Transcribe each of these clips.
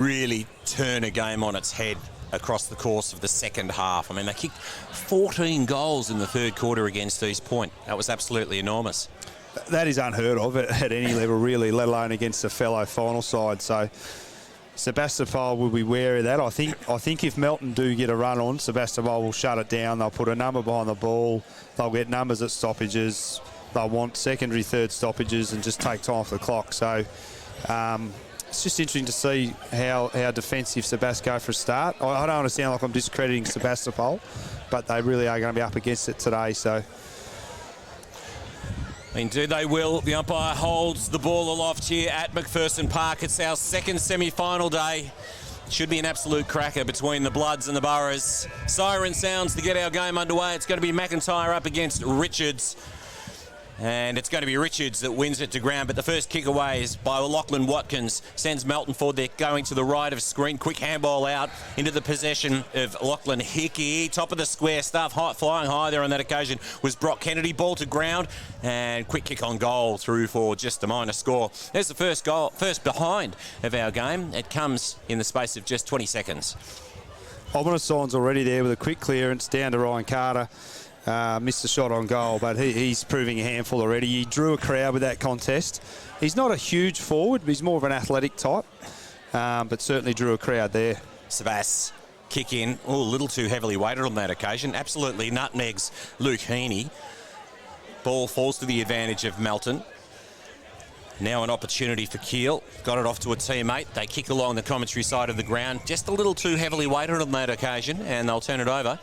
really turn a game on its head across the course of the second half. I mean, they kicked 14 goals in the third quarter against East Point. That was absolutely enormous. That is unheard of at any level, really, let alone against a fellow final side. So Sebastopol will be wary of that. I think if Melton do get a run on, Sebastopol will shut it down. They'll put a number behind the ball. They'll get numbers at stoppages. They'll want secondary, third stoppages and just take time off the clock. So it's just interesting to see how defensive Sebas go for a start. I don't want to sound like I'm discrediting Sebastopol, but they really are going to be up against it today. So. Indeed they will. The umpire holds the ball aloft here at McPherson Park. It's our second semi-final day. Should be an absolute cracker between the Bloods and the Boroughs. Siren sounds to get our game underway. It's going to be McIntyre up against Richards. And it's going to be Richards that wins it to ground. But the first kick away is by Lachlan Watkins. Sends Melton forward. They're going to the right of screen. Quick handball out into the possession of Lachlan Hickey. Top of the square stuff. Flying high there on that occasion was Brock Kennedy. Ball to ground. And quick kick on goal through for just a minor score. There's the first goal, first behind of our game. It comes in the space of just 20 seconds. Ominous signs already there with a quick clearance down to Ryan Carter. Missed a shot on goal, but he's proving a handful already. He drew a crowd with that contest. He's not a huge forward, but he's more of an athletic type, but certainly drew a crowd there. Sebas kick in, a little too heavily weighted on that occasion. Absolutely nutmegs Luke Heaney. Ball falls to the advantage of Melton. Now an opportunity for Keele. Got it off to a teammate. They kick along the commentary side of the ground. Just a little too heavily weighted on that occasion, and they'll turn it over.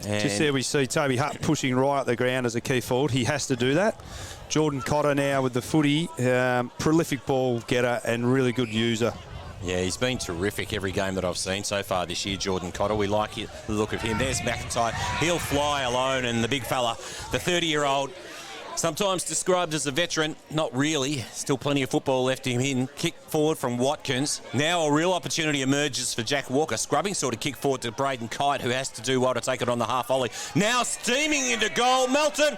And just there we see Toby Hutt pushing right at the ground as a key forward. He has to do that. Jordan Cotter now with the footy. Prolific ball getter and really good user. Yeah, he's been terrific every game that I've seen so far this year, Jordan Cotter. We like the look of him. There's McIntyre. He'll fly alone, and the big fella, the 30-year-old, sometimes described as a veteran, not really. Still plenty of football left him in. Kick forward from Watkins. Now a real opportunity emerges for Jack Walker. Scrubbing sort of kick forward to Braden Kite, who has to do well to take it on the half volley. Now steaming into goal. Melton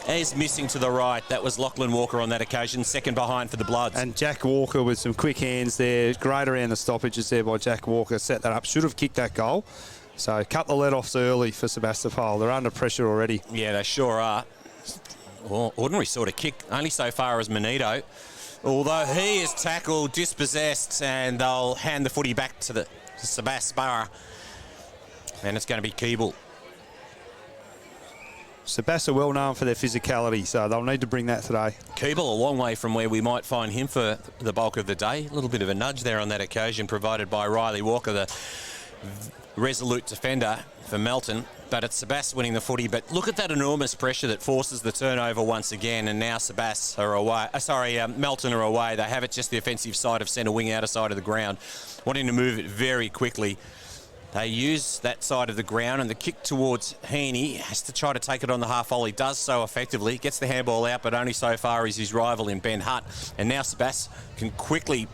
is missing to the right. That was Lachlan Walker on that occasion. Second behind for the Bloods. And Jack Walker with some quick hands there. Great around the stoppages there by Jack Walker. Set that up. Should have kicked that goal. So cut the let-offs early for Sebastopol. They're under pressure already. Yeah, they sure are. Well, ordinary sort of kick, only so far as Manito. Although he is tackled, dispossessed, and they'll hand the footy back to Sebastopol. And it's going to be Keeble. Sebas are well known for their physicality, so they'll need to bring that today. Keeble, a long way from where we might find him for the bulk of the day. A little bit of a nudge there on that occasion, provided by Riley Walker, the resolute defender for Melton. But it's Sebas winning the footy. But look at that enormous pressure that forces the turnover once again. And now Sebas are away. Melton are away. They have it just the offensive side of centre wing, outer side of the ground, wanting to move it very quickly. They use that side of the ground, and the kick towards Heaney has to try to take it on the half volley. Does so effectively. Gets the handball out, but only so far as his rival in Ben Hutt. And now Sebas can quickly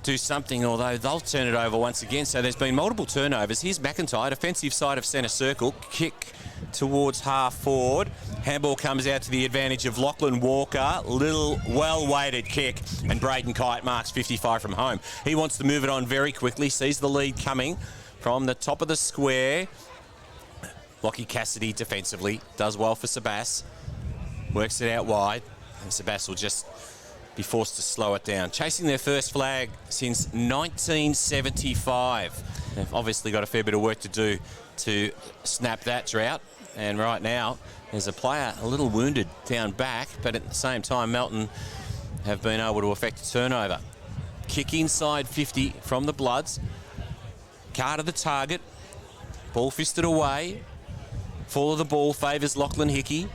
do something, although they'll turn it over once again. So there's been multiple turnovers. Here's McIntyre, defensive side of centre circle. Kick towards half forward. Handball comes out to the advantage of Lachlan Walker. Little well-weighted kick, and Braden Kite marks 55 from home. He wants to move it on very quickly, sees the lead coming from the top of the square. Lockie Cassidy defensively does well for Sebas. Works it out wide, and Sebas will just be forced to slow it down. Chasing their first flag since 1975. They've obviously got a fair bit of work to do to snap that drought. And right now, there's a player a little wounded down back, but at the same time, Melton have been able to effect a turnover. Kick inside 50 from the Bloods. Carter the target. Ball fisted away. Fall of the ball favours Lachlan Hickey.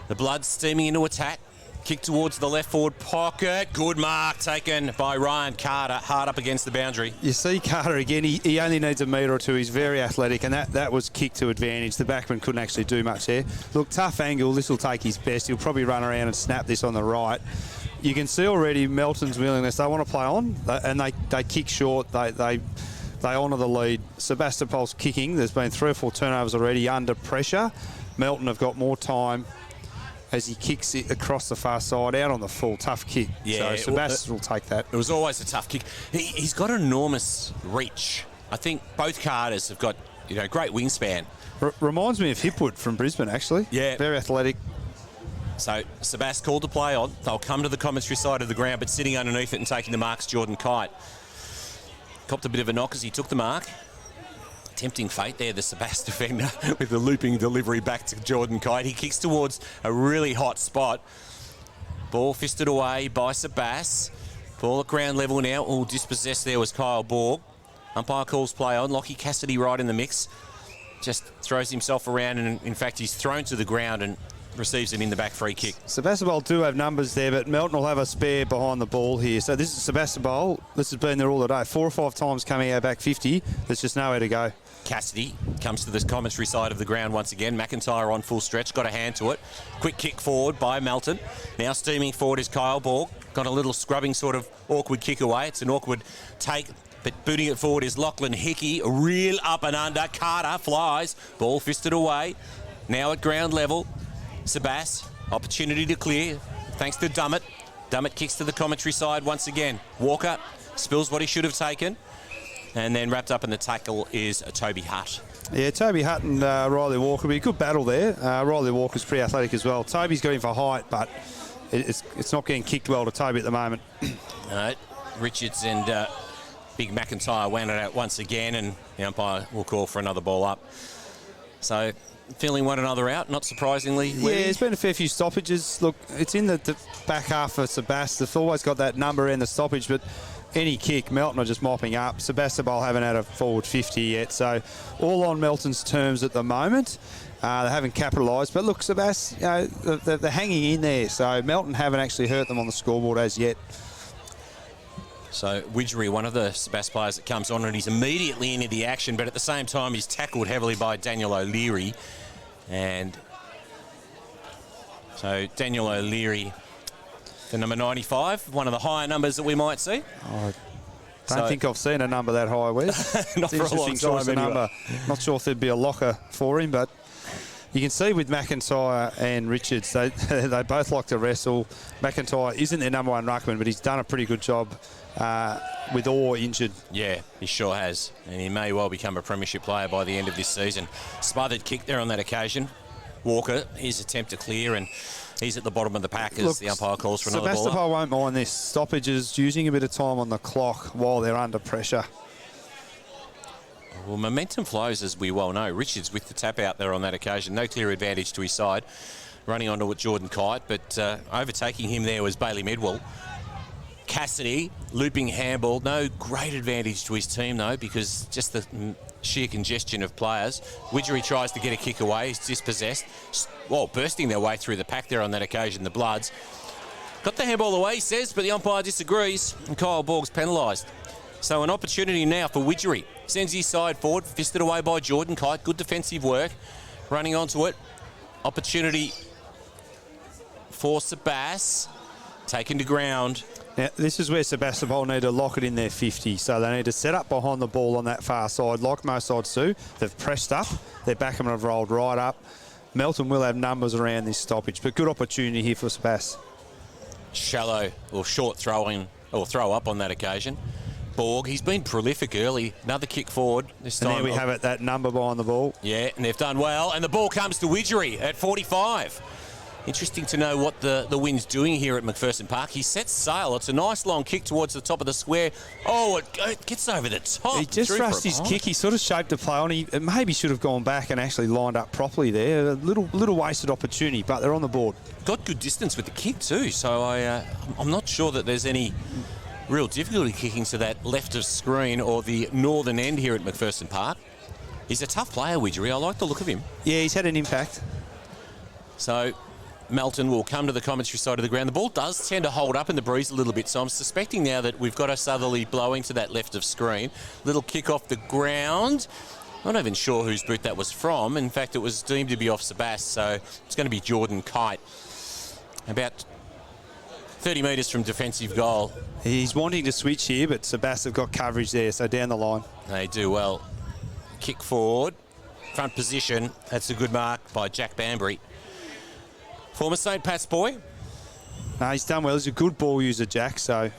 The Bloods steaming into attack. Kick towards the left forward pocket. Good mark taken by Ryan Carter. Hard up against the boundary. You see Carter again. He only needs a metre or two. He's very athletic, and that was kicked to advantage. The backman couldn't actually do much there. Look, tough angle. This will take his best. He'll probably run around and snap this on the right. You can see already Melton's willingness. They want to play on, and they kick short. They honour the lead. Sebastopol's kicking. There's been 3 or 4 turnovers already under pressure. Melton have got more time. as he kicks it across the far side, out on the full. Tough kick. Yeah, so Sebastopol will take that. It was always a tough kick. He's got enormous reach. I think both Carters have got, great wingspan. Reminds me of Hipwood from Brisbane, actually. Yeah. Very athletic. So Sebastopol called to play on. They'll come to the commentary side of the ground, but sitting underneath it and taking the mark's Jordan Kite. Copped a bit of a knock as he took the mark. Tempting fate there, the Sebas defender, with the looping delivery back to Jordan Kite. He kicks towards a really hot spot. Ball fisted away by Sebas. Ball at ground level now. All dispossessed there was Kyle Borg. Umpire calls play on. Lockie Cassidy right in the mix. Just throws himself around, and in fact he's thrown to the ground and receives an in-the-back free kick. Sebastopol do have numbers there, but Melton will have a spare behind the ball here. So this is Sebastopol. This has been there all the day. 4 or 5 times coming out back 50. There's just nowhere to go. Cassidy comes to the commentary side of the ground once again. McIntyre on full stretch, got a hand to it. Quick kick forward by Melton. Now steaming forward is Kyle Borg. Got a little scrubbing sort of awkward kick away. It's an awkward take, but booting it forward is Lachlan Hickey. A real up and under. Carter flies. Ball fisted away. Now at ground level. Sebas, opportunity to clear, thanks to Dummett. Dummett kicks to the commentary side once again. Walker spills what he should have taken. And then wrapped up in the tackle is Toby Hutt. Yeah, Toby Hutt and Riley Walker. Be a good battle there. Riley Walker's pretty athletic as well. Toby's got him for height, but it's not getting kicked well to Toby at the moment. Richards and Big McIntyre wound it out once again, and the umpire will call for another ball up. So, feeling one another out, not surprisingly. Yeah, there's been a fair few stoppages. Look, it's in the back half of Sebas. They've always got that number in the stoppage, but any kick, Melton are just mopping up. Sebastopol haven't had a forward 50 yet, so all on Melton's terms at the moment. They haven't capitalised, but look, Sebas, they're hanging in there, so Melton haven't actually hurt them on the scoreboard as yet. So Widgery, one of the Sebas players that comes on, and he's immediately into the action, but at the same time he's tackled heavily by Daniel O'Leary. And so Daniel O'Leary, the number 95, one of the higher numbers that we might see. I don't think I've seen a number that high, Wes. Not for a long time anyway. Not sure if there'd be a locker for him, but you can see with McIntyre and Richards, they both like to wrestle. McIntyre isn't their number one ruckman, but he's done a pretty good job with Orr injured. Yeah, he sure has. And he may well become a premiership player by the end of this season. Smothered kick there on that occasion. Walker, his attempt to clear, and he's at the bottom of the pack as the umpire calls for another ball. Sebastopol won't mind this. Stoppages, using a bit of time on the clock while they're under pressure. Well, momentum flows, as we well know. Richards with the tap out there on that occasion. No clear advantage to his side. Running onto it, Jordan Kite, but overtaking him there was Bailey Medwell. Cassidy, looping handball. No great advantage to his team, though, because just the sheer congestion of players. Widgery tries to get a kick away. He's dispossessed. Well, bursting their way through the pack there on that occasion, the Bloods. Got the handball away, he says, but the umpire disagrees, and Kyle Borg's penalised. So an opportunity now for Widgery. Sends his side forward, fisted away by Jordan Kite. Good defensive work. Running onto it. Opportunity for Sebas. Taken to ground. Now, this is where Sebastopol need to lock it in their 50. So they need to set up behind the ball on that far side, like most sides do. They've pressed up. Their backmen have rolled right up. Melton will have numbers around this stoppage, but good opportunity here for Sebas. Shallow or short throwing or throw up on that occasion. Borg, he's been prolific early. Another kick forward this time. And there we have it, that number behind the ball. Yeah, and they've done well. And the ball comes to Widgery at 45. Interesting to know what the wind's doing here at McPherson Park. He sets sail. It's a nice long kick towards the top of the square. Oh, it gets over the top. He just rushed his kick. He sort of shaped the play on. He maybe should have gone back and actually lined up properly there. A little wasted opportunity, but they're on the board. Got good distance with the kick too, so I'm not sure that there's any real difficulty kicking to that left of screen or the northern end here at McPherson Park. He's a tough player, Widgery. I like the look of him. Yeah, he's had an impact. So Melton will come to the commentary side of the ground. The ball does tend to hold up in the breeze a little bit, so I'm suspecting now that we've got a southerly blowing to that left of screen. Little kick off the ground. I'm not even sure whose boot that was from. In fact, it was deemed to be off Sebas, so it's going to be Jordan Kite. About 30 metres from defensive goal. He's wanting to switch here, but Sebas have got coverage there, so down the line. They do well. Kick forward. Front position. That's a good mark by Jack Banbury. Former St. Pat's boy. No, he's done well. He's a good ball user, Jack, so...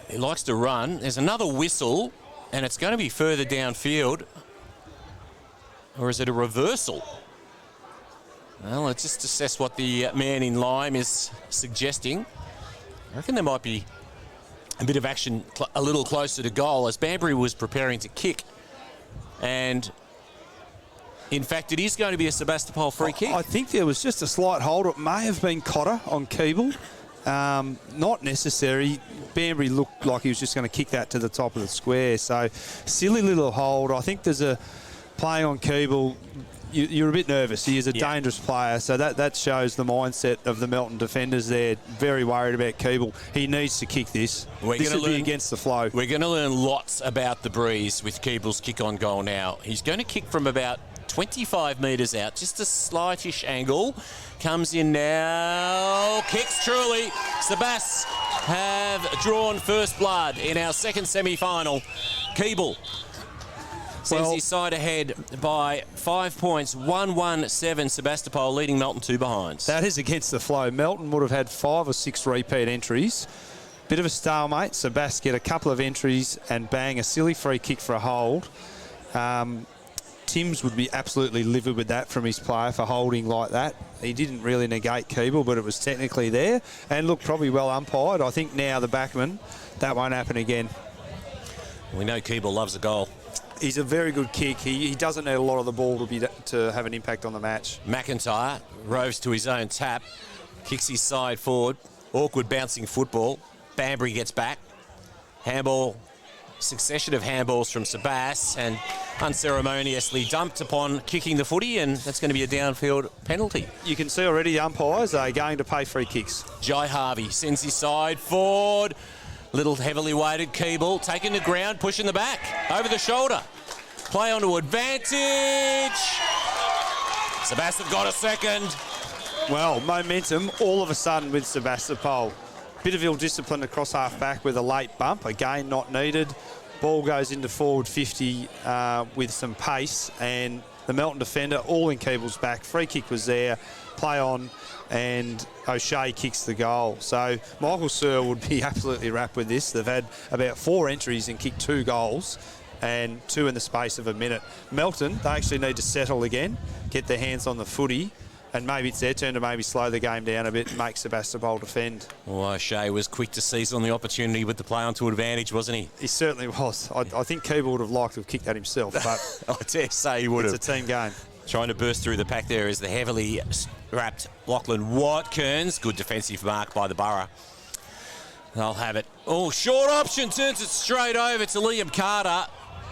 He likes to run. There's another whistle, and it's going to be further downfield. Or is it a reversal? Well, let's just assess what the man in lime is suggesting. I reckon there might be a bit of action a little closer to goal as Banbury was preparing to kick. And, in fact, it is going to be a Sebastopol free kick. I think there was just a slight hold. It may have been Cotter on Keeble. Not necessary. Banbury looked like he was just going to kick that to the top of the square. So, silly little hold. I think there's a play on Keeble. You're a bit nervous. He is a dangerous player, so that shows the mindset of the Melton defenders there. Very worried about Keeble. He needs to kick this. This will be against the flow. We're going to learn lots about the breeze with Keeble's kick on goal now. He's going to kick from about 25 metres out, just a slightish angle. Comes in now, kicks truly. Sebas have drawn first blood in our second semi-final. Keeble sends his side ahead by 5 points, 1-1-7 Sebastopol, leading Melton 2 behind. That is against the flow. Melton would have had 5 or 6 repeat entries. Bit of a stalemate. Sebas get a couple of entries and bang, a silly free kick for a hold. Timms would be absolutely livid with that from his player for holding like that. He didn't really negate Keeble, but it was technically there. And look, probably well umpired. I think now the backman, that won't happen again. We know Keeble loves a goal. He's a very good kick. He doesn't need a lot of the ball to have an impact on the match. McIntyre roves to his own tap, kicks his side forward. Awkward bouncing football. Banbury gets back. Handball, succession of handballs from Sebas, and unceremoniously dumped upon kicking the footy, and that's going to be a downfield penalty. You can see already the umpires are going to pay free kicks. Jai Harvey sends his side forward. Little heavily weighted Keeble, taking the ground, pushing the back, over the shoulder. Play onto advantage. Sebas have got a second. Well, momentum all of a sudden with Sebastopol. Bit of ill discipline across half back with a late bump. Again, not needed. Ball goes into forward 50 with some pace, and the Melton defender all in Keeble's back. Free kick was there. Play on, and O'Shea kicks the goal. So Michael Searle would be absolutely wrapped with this. They've had about 4 entries and kicked 2 goals, and 2 in the space of a minute. Melton, they actually need to settle again, get their hands on the footy, and maybe it's their turn to maybe slow the game down a bit and make Sebastopol defend. Well, O'Shea was quick to seize on the opportunity with the play onto advantage, wasn't he? He certainly was. I think Keeble would have liked to have kicked that himself, but I dare say he would have. It's a team game. Trying to burst through the pack there is the heavily wrapped Lachlan Watkins. Good defensive mark by the Borough. They'll have it. Oh, short option, turns it straight over to Liam Carter.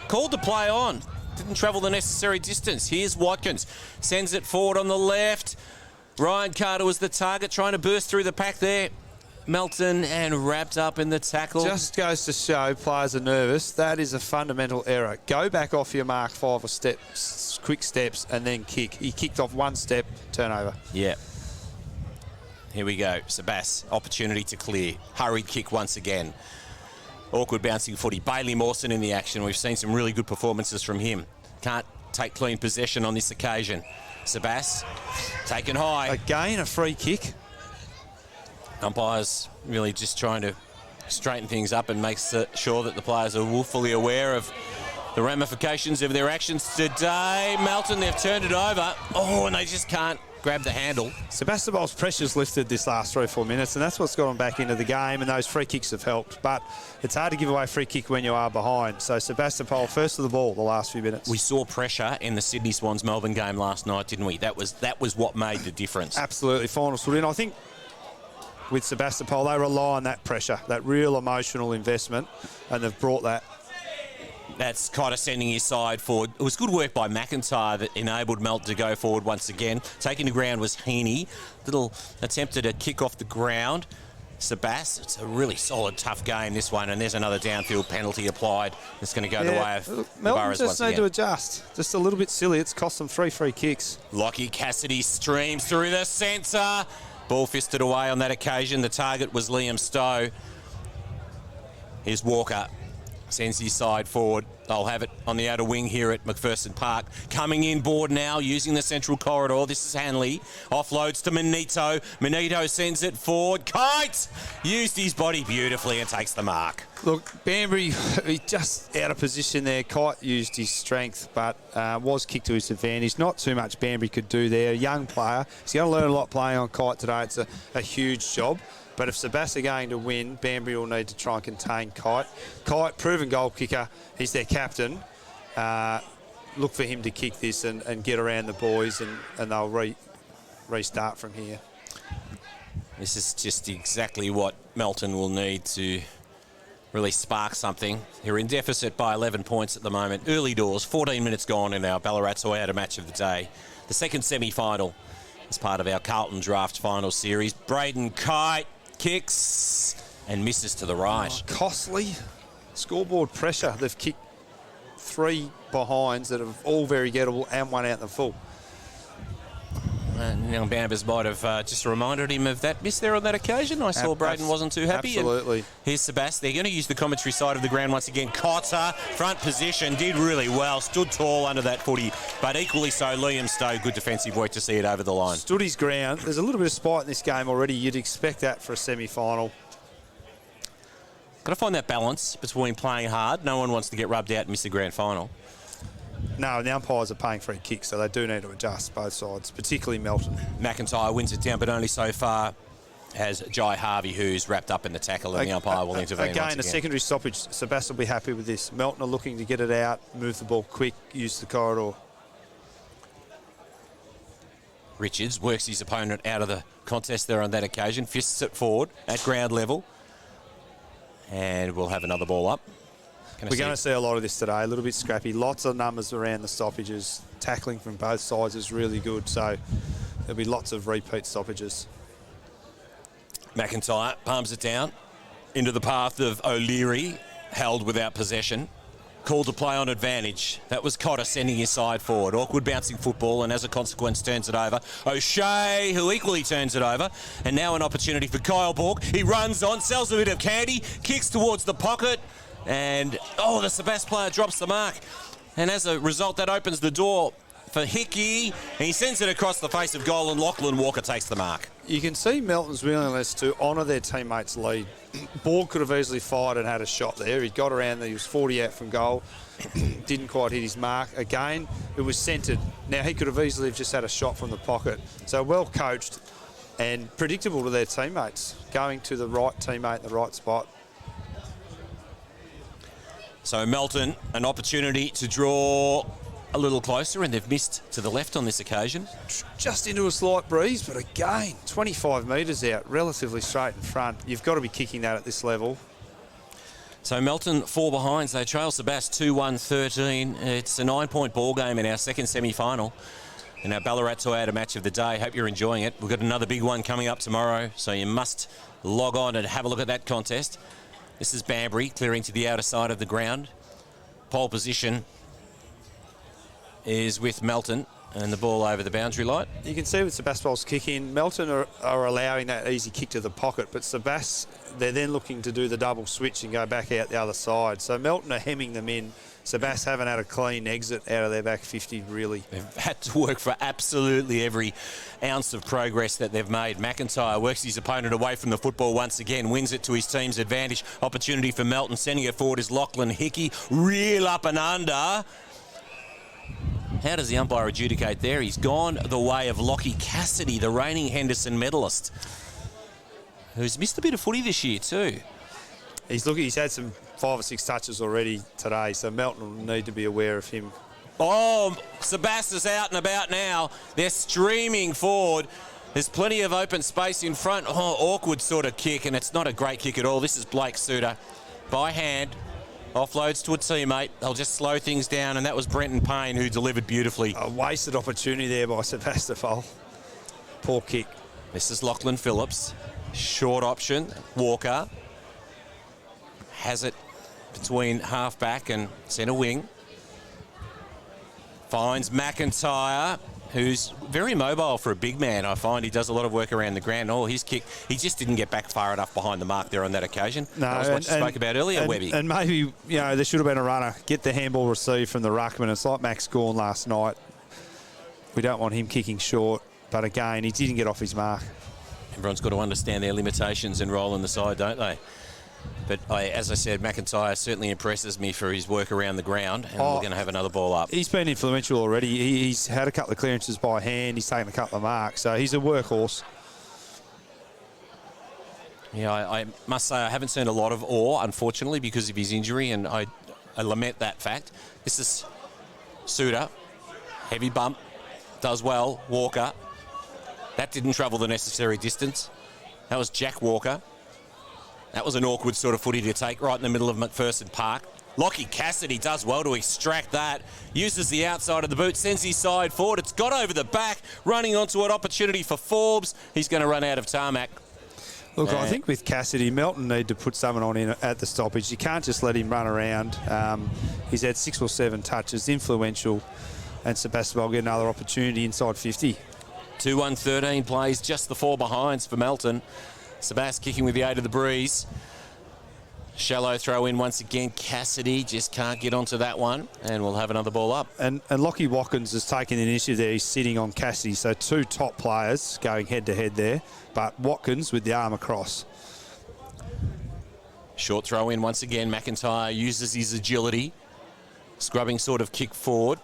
Called the play on. Didn't travel the necessary distance. Here's Watkins. Sends it forward on the left. Ryan Carter was the target, trying to burst through the pack there. Melton and wrapped up in the tackle. Just goes to show players are nervous. That is a fundamental error. Go back off your mark 5 or quick steps, and then kick. He kicked off 1 step, turnover. Yeah. Here we go. Sebas, opportunity to clear. Hurried kick once again. Awkward bouncing footy. Bailey Mawson in the action. We've seen some really good performances from him. Can't take clean possession on this occasion. Sebas, taken high. Again, a free kick. Umpires really just trying to straighten things up and make sure that the players are fully aware of the ramifications of their actions today. Melton, they've turned it over. Oh, and they just can't grab the handle. Sebastopol's pressure's lifted this last 3 or 4 minutes, and that's what's got them back into the game, and those free kicks have helped. But it's hard to give away a free kick when you are behind. So Sebastopol first of the ball the last few minutes. We saw pressure in the Sydney Swans Melbourne game last night, didn't we? That was what made the difference. Absolutely. Finals would in. I think with Sebastopol, they rely on that pressure, that real emotional investment, and they've brought that. That's Cotter sending his side forward. It was good work by McIntyre that enabled Melton to go forward once again. Taking the ground was Heaney. Little attempted a kick off the ground. Sebas, it's a really solid, tough game, this one, and there's another downfield penalty applied. It's going to go the way of the Melton Boroughs just once need again. to adjust. Just a little bit silly. It's cost them 3 free kicks. Lockie Cassidy streams through the centre. Ball fisted away on that occasion. The target was Liam Stowe. Here's Walker. sends his side forward. They'll have it on the outer wing here at McPherson Park. Coming in board now, using the central corridor. This is Hanley. Offloads to Manito. Manito sends it forward. Kite! Used his body beautifully and takes the mark. Look, Banbury, he just out of position there. Kite used his strength, but was kicked to his advantage. Not too much Banbury could do there. A young player. He's going to learn a lot playing on Kite today. It's a huge job. But if Sebastopol are going to win, Banbury will need to try and contain Kite. Kite, proven goal kicker. He's their captain. Look for him to kick this and get around the boys, and they'll restart from here. This is just exactly what Melton will need to really spark something. They're in deficit by 11 points at the moment. Early doors, 14 minutes gone in our Ballarat Toyota match of the day. The second semi-final as part of our Carlton Draft Final Series. Braden Kite kicks and misses to the right. Oh, costly. Scoreboard pressure. They've kicked 3 behinds that are all very gettable and one out in the full. Young Bambers might have just reminded him of that miss there on that occasion. I saw Braden wasn't too happy. Absolutely. And here's Sebastopol. They're going to use the commentary side of the ground once again. Cotter, front position, did really well. Stood tall under that footy. But equally so, Liam Stowe, good defensive work to see it over the line. Stood his ground. There's a little bit of spite in this game already. You'd expect that for a semi-final. Got to find that balance between playing hard. No one wants to get rubbed out and miss the grand final. No, the umpires are paying free kicks, so they do need to adjust both sides, particularly Melton. McIntyre wins it down, but only so far as Jai Harvey, who's wrapped up in the tackle, and the umpire will intervene once again. A secondary stoppage. Sebastopol will be happy with this. Melton are looking to get it out, move the ball quick, use the corridor. Richards works his opponent out of the contest there on that occasion, fists it forward at ground level, and we'll have another ball up. We're going to see a lot of this today, a little bit scrappy. Lots of numbers around the stoppages. Tackling from both sides is really good, so there'll be lots of repeat stoppages. McIntyre palms it down into the path of O'Leary, held without possession. Called to play on advantage. That was Cotter sending his side forward. Awkward bouncing football, and as a consequence turns it over. O'Shea, who equally turns it over. And now an opportunity for Kyle Bork. He runs on, sells a bit of candy, kicks towards the pocket. And, the Sebastopol player drops the mark. And as a result, that opens the door for Hickey. And he sends it across the face of goal, and Lachlan Walker takes the mark. You can see Melton's willingness to honour their teammates' lead. Borg could have easily fired and had a shot there. He got around there. He was 40 out from goal. Didn't quite hit his mark. Again, it was centred. Now, he could have easily just had a shot from the pocket. So well coached and predictable to their teammates. Going to the right teammate in the right spot. So Melton, an opportunity to draw a little closer, and they've missed to the left on this occasion. Just into a slight breeze, but again, 25 metres out, relatively straight in front. You've got to be kicking that at this level. So Melton 4 behinds. They trail Sebastopol 2-1-13. It's a 9-point ball game in our second semi-final in our Ballarat Toyota match of the day. Hope you're enjoying it. We've got another big one coming up tomorrow, so you must log on and have a look at that contest. This is Banbury clearing to the outer side of the ground. Pole position is with Melton, and the ball over the boundary line. You can see with Sebastopol's kick in, Melton are allowing that easy kick to the pocket, but they're then looking to do the double switch and go back out the other side. So Melton are hemming them in. Sebastopol haven't had a clean exit out of their back 50, really. They've had to work for absolutely every ounce of progress that they've made. McIntyre works his opponent away from the football once again, wins it to his team's advantage. Opportunity for Melton, sending it forward is Lachlan Hickey. Reel up and under. How does the umpire adjudicate there? He's gone the way of Lockie Cassidy, the reigning Henderson medalist, who's missed a bit of footy this year too. He's had some 5 or 6 touches already today, so Melton will need to be aware of him. Oh, Sebastopol's out and about now. They're streaming forward. There's plenty of open space in front. Oh, awkward sort of kick, and it's not a great kick at all. This is Blake Suter by hand. Offloads to a teammate. They'll just slow things down, and that was Brenton Payne who delivered beautifully. A wasted opportunity there by Sebastopol. Poor kick. This is Lachlan Phillips. Short option. Walker has it between half-back and centre wing. Finds McIntyre, who's very mobile for a big man. I find he does a lot of work around the ground. Oh, his kick, he just didn't get back far enough behind the mark there on that occasion. No, that was what you spoke about earlier, Webby. And maybe, there should have been a runner. Get the handball received from the ruckman. It's like Max Gawn last night. We don't want him kicking short. But again, he didn't get off his mark. Everyone's got to understand their limitations and role in the side, don't they? But as I said, McIntyre certainly impresses me for his work around the ground, and we're going to have another ball up. He's been influential already. He's had a couple of clearances by hand. He's taken a couple of marks, so he's a workhorse. Yeah, I must say I haven't seen a lot of Orr, unfortunately, because of his injury, and I lament that fact. This is Suter. Heavy bump. Does well. Walker. That didn't travel the necessary distance. That was Jack Walker. That was an awkward sort of footy to take right in the middle of McPherson Park. Lockie Cassidy does well to extract that. Uses the outside of the boot, sends his side forward. It's got over the back, running onto an opportunity for Forbes. He's going to run out of tarmac. Look, I think with Cassidy, Melton need to put someone on in at the stoppage. You can't just let him run around. He's had 6 or 7 touches, influential, and Sebastopol get another opportunity inside 50. 2-1-13 plays, just the 4 behinds for Melton. Sebas kicking with the aid of the breeze. Shallow throw in once again. Cassidy just can't get onto that one, and we'll have another ball up. And Lockie Watkins has taken the initiative there. He's sitting on Cassidy, so 2 top players going head-to-head there, but Watkins with the arm across. Short throw in once again. McIntyre uses his agility. Scrubbing sort of kick forward.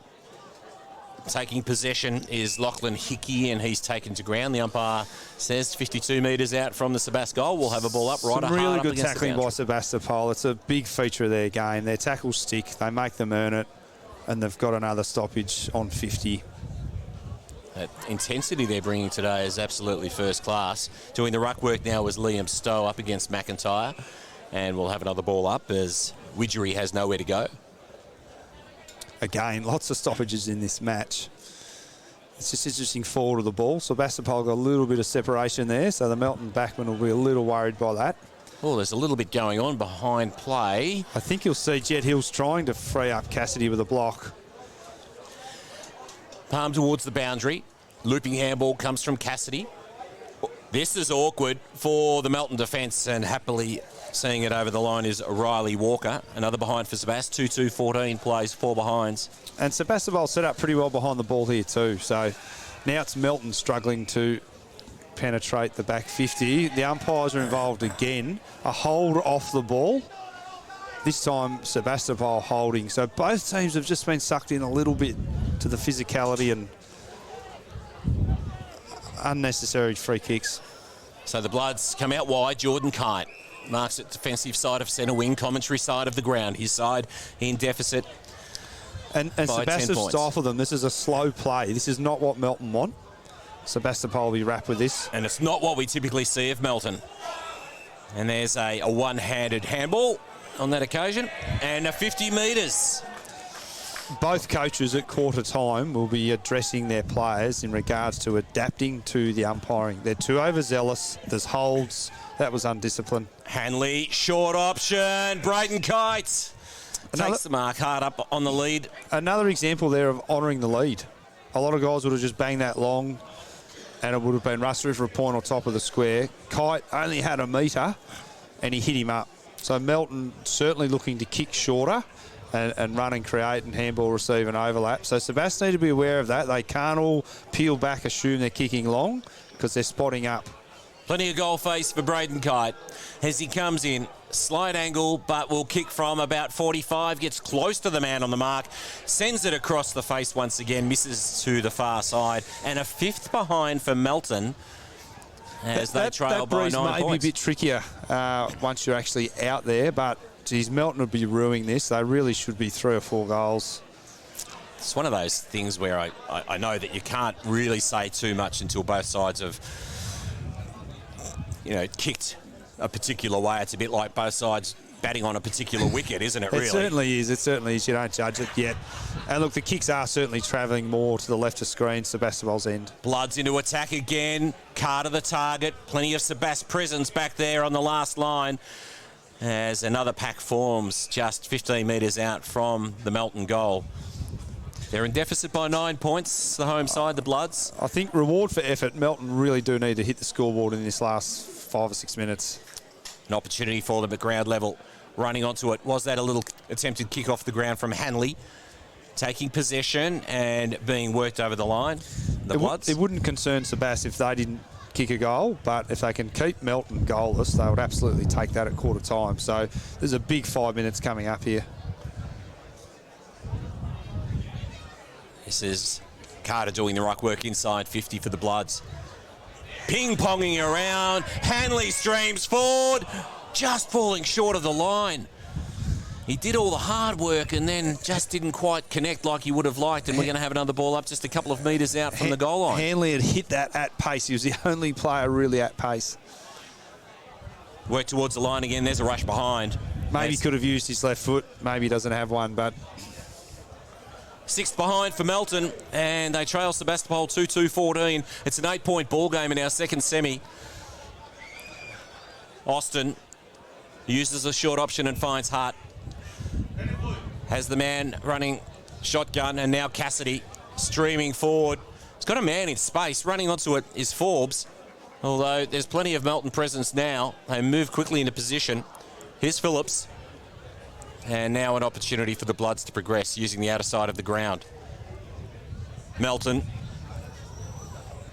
Taking possession is Lachlan Hickey, and he's taken to ground. The umpire says 52 metres out from the Sebas goal. We'll have a ball up right. Some really good tackling by Sebastopol. It's a big feature of their game. Their tackles stick. They make them earn it, and they've got another stoppage on 50. That intensity they're bringing today is absolutely first class. Doing the ruck work now was Liam Stowe up against McIntyre, and we'll have another ball up as Widgery has nowhere to go. Again, lots of stoppages in this match. It's just interesting forward of the ball. Sebastopol got a little bit of separation there, so the Melton backman will be a little worried by that. Oh, there's a little bit going on behind play. I think you'll see Jet Hills trying to free up Cassidy with a block. Palm towards the boundary. Looping handball comes from Cassidy. This is awkward for the Melton defence, and happily seeing it over the line is Riley Walker. Another behind for Sebas. 2-2-14 plays, 4 behinds. And Sebastopol set up pretty well behind the ball here too. So now it's Melton struggling to penetrate the back 50. The umpires are involved again. A hold off the ball. This time Sebastopol holding. So both teams have just been sucked in a little bit to the physicality and unnecessary free kicks. So the Bloods come out wide. Jordan Kite marks it defensive side of centre wing, commentary side of the ground. His side in deficit. And Sebastopol stifled them. This is a slow play. This is not what Melton want. Sebastopol will be wrapped with this. And it's not what we typically see of Melton. And there's a one-handed handball on that occasion. And a 50 metres. Both coaches at quarter time will be addressing their players in regards to adapting to the umpiring. They're too overzealous. There's holds. That was undisciplined. Hanley, short option. Braden Kite takes the mark hard up on the lead. Another example there of honouring the lead. A lot of guys would have just banged that long, and it would have been Russ for a point on top of the square. Kite only had a metre, and he hit him up. So Melton certainly looking to kick shorter and run and create and handball, receive and overlap. So Sebas need to be aware of that. They can't all peel back, assume they're kicking long, because they're spotting up. Plenty of goal face for Braden Kite as he comes in. Slight angle, but will kick from about 45. Gets close to the man on the mark. Sends it across the face once again. Misses to the far side. And a 5th behind for Melton as they trail by 9 points. That may be a bit trickier once you're actually out there, but geez, Melton would be ruining this. They really should be 3 or 4 goals. It's one of those things where I know that you can't really say too much until both sides have, kicked a particular way. It's a bit like both sides batting on a particular wicket, isn't it, really? It certainly is. It certainly is. You don't judge it yet. And look, the kicks are certainly travelling more to the left of screen, Sebastopol's end. Bloods into attack again. Carter the target. Plenty of Sebas presence back there on the last line as another pack forms just 15 metres out from the Melton goal. They're in deficit by 9 points, the home side, the Bloods. I think reward for effort, Melton really do need to hit the scoreboard in this last 5 or 6 minutes. An opportunity for them at ground level. Running onto it. Was that a little attempted kick off the ground from Hanley? Taking possession and being worked over the line. The Bloods. It wouldn't concern Sebas if they didn't kick a goal, but if they can keep Melton goalless, they would absolutely take that at quarter time. So there's a big 5 minutes coming up here. This is Carter doing the right work inside 50 for the Bloods. Ping-ponging around. Hanley streams forward. Just falling short of the line. He did all the hard work and then just didn't quite connect like he would have liked, and we're going to have another ball up just a couple of metres out from the goal line. Hanley had hit that at pace. He was the only player really at pace. Work towards the line again. There's a rush behind. Maybe he could have used his left foot. Maybe he doesn't have one, but... Sixth behind for Melton, and they trail Sebastopol 2-2-14. It's an 8-point ball game in our second semi. Austin uses a short option and finds Hart. Has the man running shotgun, and now Cassidy streaming forward. He's got a man in space. Running onto it is Forbes, although there's plenty of Melton presence now. They move quickly into position. Here's Phillips. And now an opportunity for the Bloods to progress using the outer side of the ground. Melton.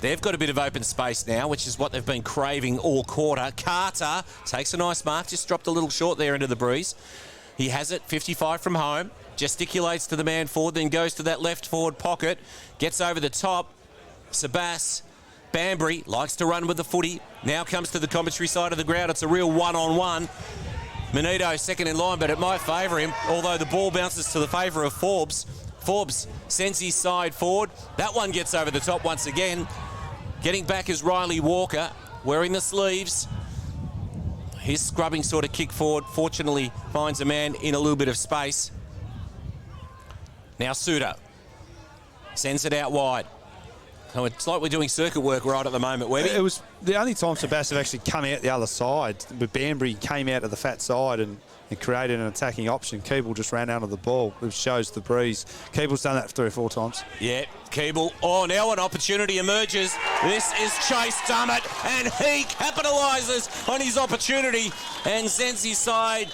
They've got a bit of open space now, which is what they've been craving all quarter. Carter takes a nice mark, just dropped a little short there into the breeze. He has it, 55 from home, gesticulates to the man forward, then goes to that left forward pocket, gets over the top. Sebas Banbury likes to run with the footy, now comes to the commentary side of the ground. It's a real one-on-one. Manito second in line, but it might favour him, although the ball bounces to the favour of Forbes. Forbes sends his side forward. That one gets over the top once again. Getting back is Riley Walker, wearing the sleeves. His scrubbing sort of kick forward, fortunately finds a man in a little bit of space. Now Suter sends it out wide. So it's like we're doing circuit work right at the moment, Webby. It was the only time Sebastopol actually come out the other side, but Banbury came out of the fat side and created an attacking option. Keeble just ran out of the ball, which shows the breeze. Keeble's done that 3 or 4 times. Yeah, Keeble. Oh, now an opportunity emerges. This is Chase Dummett, and he capitalises on his opportunity and sends his side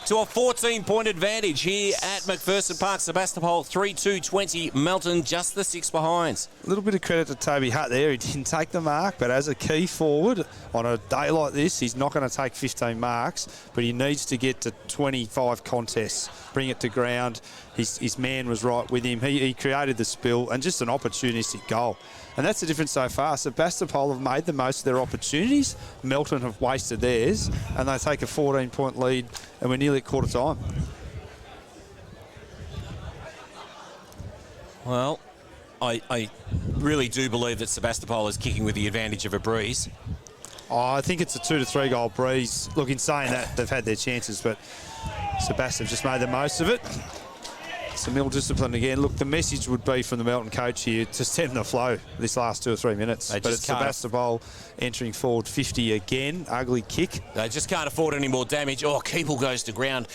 to a 14-point advantage here at McPherson Park. Sebastopol 3-2-20. Melton just the 6 behinds. A little bit of credit to Toby Hutt there. He didn't take the mark, but as a key forward on a day like this, he's not going to take 15 marks, but he needs to get to 25 contests, bring it to ground. His man was right with him. He created the spill and just an opportunistic goal. And that's the difference so far. Sebastopol have made the most of their opportunities. Melton have wasted theirs, and they take a 14-point lead, and we're nearly at quarter time. Well, I really do believe that Sebastopol is kicking with the advantage of a breeze. Oh, I think it's a 2 to 3 goal breeze. Look, in saying that, they've had their chances, but Sebastopol have just made the most of it. Some ill discipline again. Look, the message would be from the Melton coach here to stem the flow this last 2 or 3 minutes. But it's Sebastopol entering forward 50 again. Ugly kick. They just can't afford any more damage. Oh, Keeble goes to ground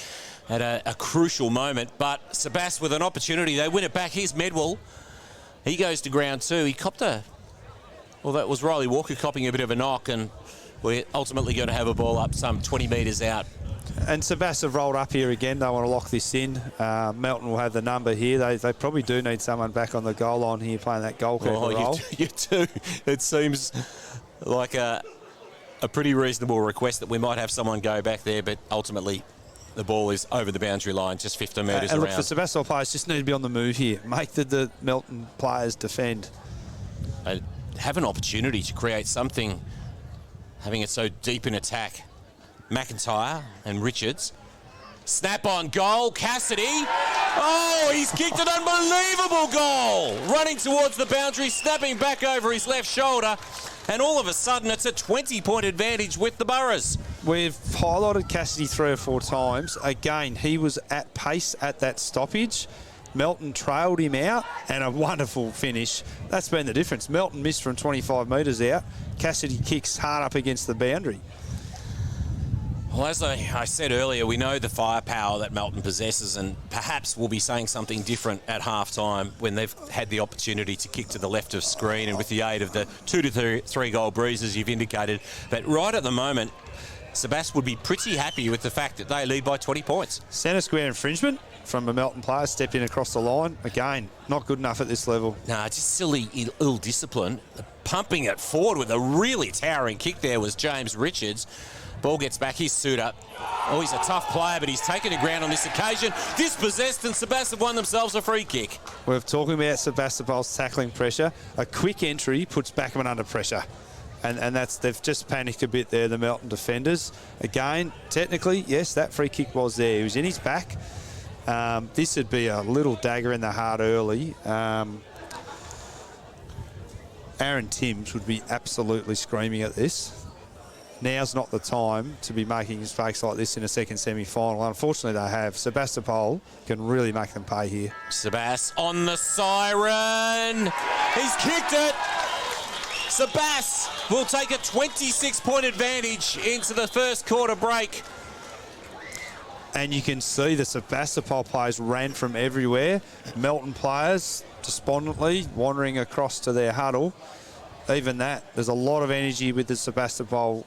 at a crucial moment. But Sebas with an opportunity. They win it back. Here's Medwell. He goes to ground too. He copped a... Well, that was Riley Walker copping a bit of a knock, and we're ultimately going to have a ball up some 20 metres out. And Sebas have rolled up here again. They want to lock this in. Melton will have the number here. They probably do need someone back on the goal line here playing that goalkeeper role. You do. It seems like a pretty reasonable request that we might have someone go back there, but ultimately the ball is over the boundary line, just 15 metres around. And look, the Sebastopol players just need to be on the move here. Make the Melton players defend. They have an opportunity to create something, having it so deep in attack. McIntyre and Richards. Snap on goal. Cassidy. Oh, he's kicked an unbelievable goal. Running towards the boundary, snapping back over his left shoulder. And all of a sudden, it's a 20-point advantage with the Boroughs. We've highlighted Cassidy 3 or 4 times. Again, he was at pace at that stoppage. Melton trailed him out, and a wonderful finish. That's been the difference. Melton missed from 25 metres out. Cassidy kicks hard up against the boundary. Well, as I said earlier, we know the firepower that Melton possesses, and perhaps we'll be saying something different at half-time when they've had the opportunity to kick to the left of screen, and with the aid of the 2 to 3 goal breezes you've indicated. But right at the moment, Sebastopol would be pretty happy with the fact that they lead by 20 points. Centre square infringement from a Melton player, stepped in across the line. Again, not good enough at this level. Nah, just silly ill discipline. Pumping it forward with a really towering kick there was James Richards. Ball gets back, his suit up. Oh, he's a tough player, but he's taken the ground on this occasion. Dispossessed, and Sebastopol won themselves a free kick. We're talking about Sebastopol's tackling pressure. A quick entry puts Backman under pressure. And they've just panicked a bit there, the Melton defenders. Again, technically, yes, that free kick was there. He was in his back. This would be a little dagger in the heart early. Aaron Timms would be absolutely screaming at this. Now's not the time to be making mistakes like this in a second semi-final. Unfortunately, they have. Sebastopol can really make them pay here. Sebas on the siren. He's kicked it. Sebas will take a 26-point advantage into the first quarter break. And you can see the Sebastopol players ran from everywhere. Melton players despondently wandering across to their huddle. Even that, there's a lot of energy with the Sebastopol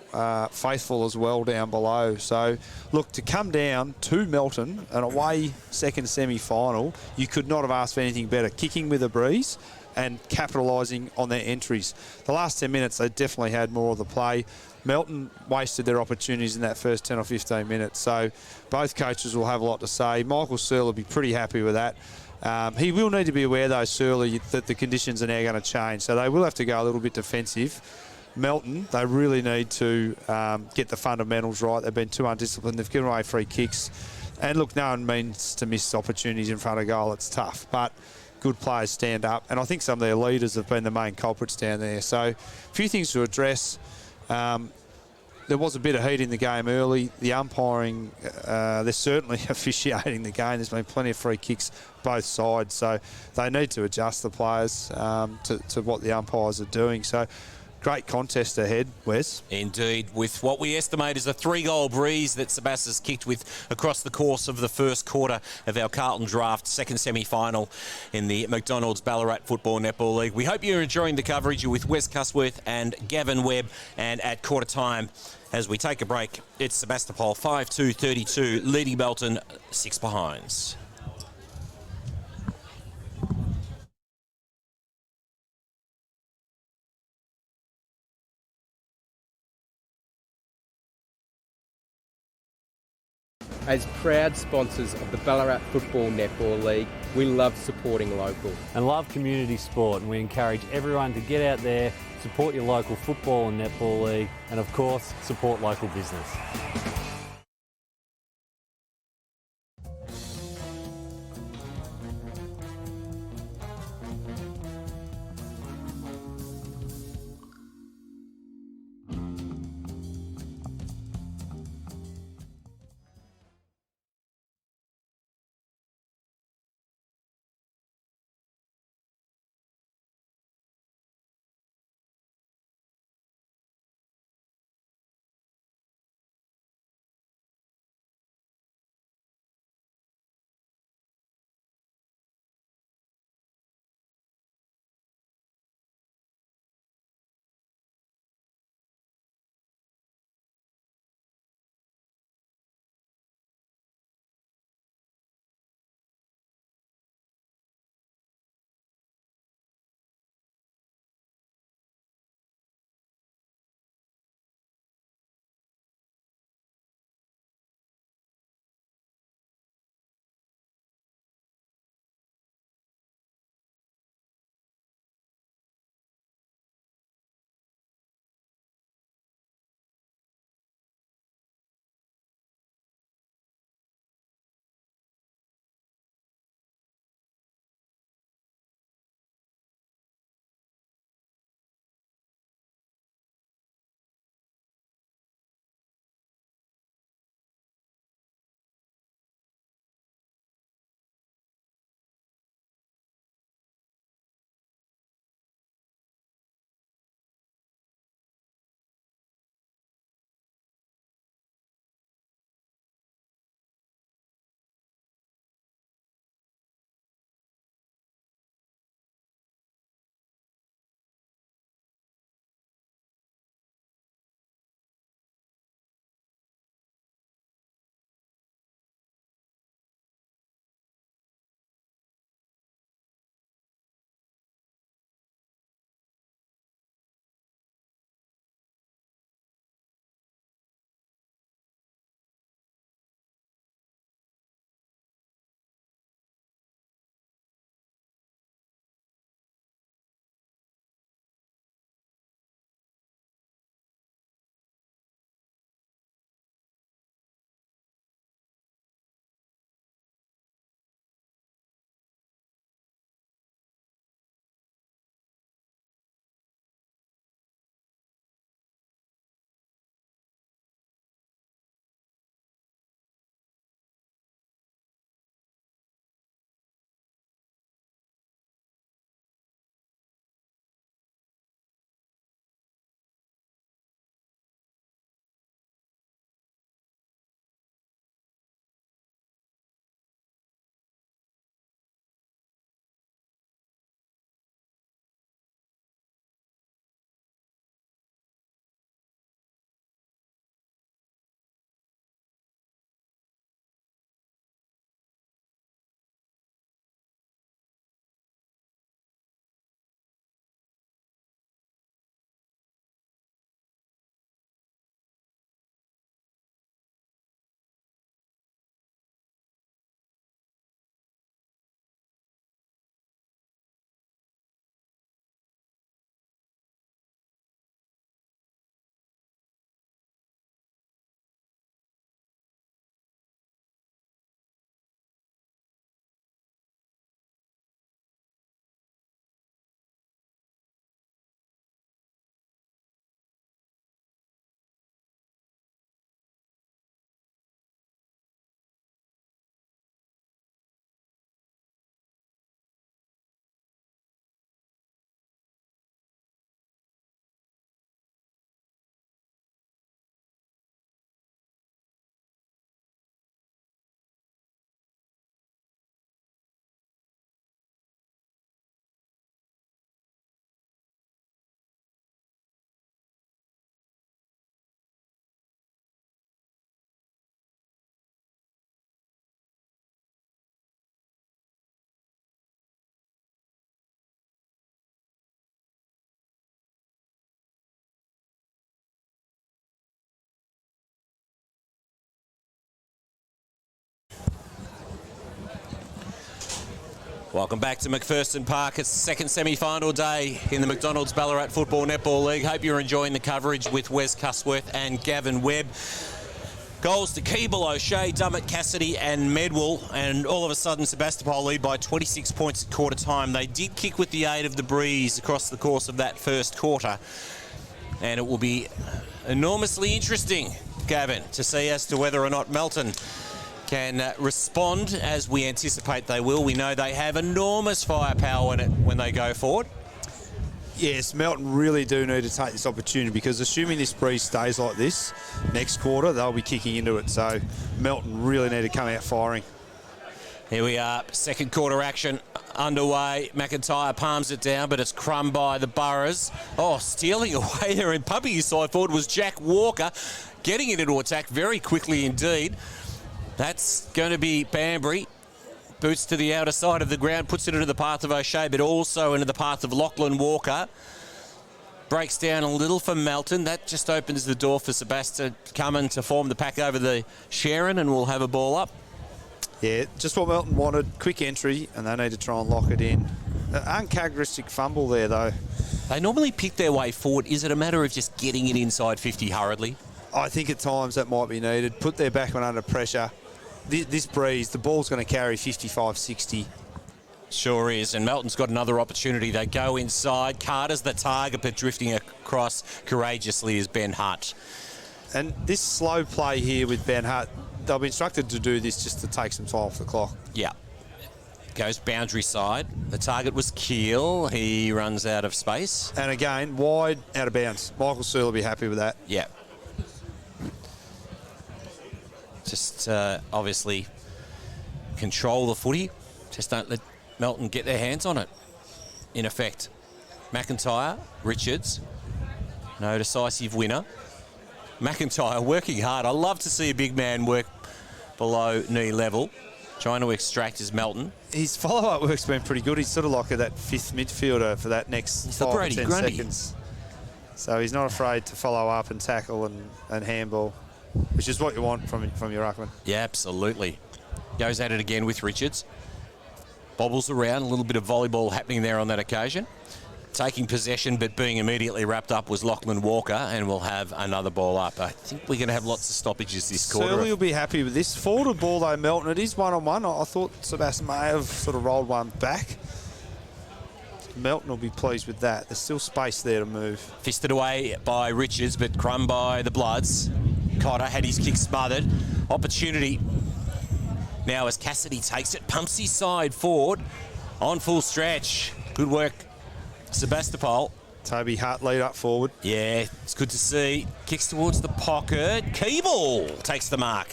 faithful as well down below. So, look, to come down to Melton, an away second semi-final, you could not have asked for anything better. Kicking with a breeze and capitalising on their entries. The last 10 minutes, they definitely had more of the play. Melton wasted their opportunities in that first 10 or 15 minutes. So, both coaches will have a lot to say. Michael Searle will be pretty happy with that. He will need to be aware, though, Surly, that the conditions are now going to change. So they will have to go a little bit defensive. Melton, they really need to get the fundamentals right. They've been too undisciplined. They've given away free kicks. And, look, no one means to miss opportunities in front of goal. It's tough. But good players stand up. And I think some of their leaders have been the main culprits down there. So a few things to address. There was a bit of heat in the game early. The umpiring, they're certainly officiating the game. There's been plenty of free kicks both sides. So they need to adjust the players to what the umpires are doing. So great contest ahead, Wes. Indeed, with what we estimate is a 3-goal breeze that Sebastopol's kicked with across the course of the first quarter of our Carlton Draft second semi-final in the McDonald's Ballarat Football Netball League. We hope you're enjoying the coverage. You're with Wes Cusworth and Gavin Webb. And at quarter time, as we take a break, it's Sebastopol 5-2-32, leading Melton 6 behinds. As proud sponsors of the Ballarat Football Netball League, we love supporting local. And love community sport, and we encourage everyone to get out there, support your local football and netball league, and of course, support local business. Welcome back to McPherson Park. It's the second semi-final day in the McDonald's Ballarat Football Netball League. Hope you're enjoying the coverage with Wes Cusworth and Gavin Webb. Goals to Keeble, O'Shea, Dummett, Cassidy and Medwell, and all of a sudden Sebastopol lead by 26 points at quarter time. They did kick with the aid of the breeze across the course of that first quarter, and it will be enormously interesting, Gavin, to see as to whether or not Melton can respond as we anticipate they will. We know they have enormous firepower when they go forward. Yes, Melton really do need to take this opportunity, because assuming this breeze stays like this next quarter, they'll be kicking into it. So Melton really need to come out firing. Here we are, second quarter action underway. McIntyre palms it down, but it's crumbed by the Burrows. Oh, stealing away there and pumping his side forward was Jack Walker, getting it into attack very quickly indeed. That's going to be Banbury. Boots to the outer side of the ground, puts it into the path of O'Shea, but also into the path of Lachlan Walker. Breaks down a little for Melton. That just opens the door for Sebastopol coming to form the pack over the Sharon, and we'll have a ball up. Yeah, just what Melton wanted. Quick entry, and they need to try and lock it in. Uncharacteristic fumble there, though. They normally pick their way forward. Is it a matter of just getting it inside 50 hurriedly? I think at times that might be needed. Put their back on under pressure. This breeze, the ball's going to carry 55, 60. Sure is, and Melton's got another opportunity. They go inside. Carter's the target, but drifting across courageously is Ben Hutt. And this slow play here with Ben Hutt, they'll be instructed to do this just to take some time off the clock. Yeah. Goes boundary side. The target was Keel. He runs out of space. And again, wide, out of bounds. Michael Searle will be happy with that. Yeah. Just obviously control the footy. Just don't let Melton get their hands on it, in effect. McIntyre, Richards, no decisive winner. McIntyre working hard. I love to see a big man work below knee level, trying to extract his Melton. His follow-up work's been pretty good. He's sort of like that fifth midfielder for that next 5 or 10 seconds. So he's not afraid to follow up and tackle and handball, which is what you want from your ruckman. Yeah, absolutely. Goes at it again with Richards. Bobbles around, a little bit of volleyball happening there on that occasion. Taking possession, but being immediately wrapped up was Lachlan Walker, and we'll have another ball up. I think we're going to have lots of stoppages this quarter. Surly will be happy with this. Forward ball, though, Melton. It is one-on-one. I thought Sebastopol may have sort of rolled one back. Melton will be pleased with that. There's still space there to move. Fisted away by Richards, but crumb by the Bloods. Cotter had his kick smothered. Opportunity now as Cassidy takes it, pumps his side forward on full stretch. Good work, Sebastopol. Toby Hart lead up forward. Yeah, it's good to see. Kicks towards the pocket. Keeble takes the mark,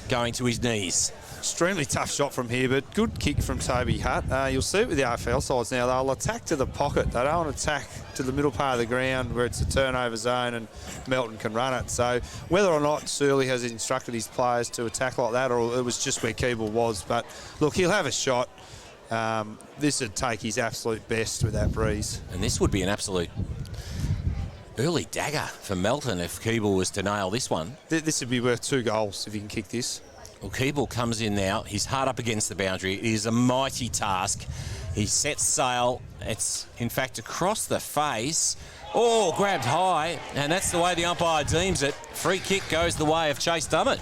going to his knees. Extremely tough shot from here, but good kick from Toby Hutt. You'll see it with the AFL sides now. They'll attack to the pocket. They don't want to attack to the middle part of the ground where it's a turnover zone and Melton can run it. So whether or not Surly has instructed his players to attack like that, or it was just where Keeble was. But look, he'll have a shot. This would take his absolute best with that breeze. And this would be an absolute early dagger for Melton if Keeble was to nail this one. This would be worth 2 goals if he can kick this. Well, Keeble comes in now. He's hard up against the boundary. It is a mighty task. He sets sail. It's, in fact, across the face. Oh, grabbed high. And that's the way the umpire deems it. Free kick goes the way of Chase Dummett.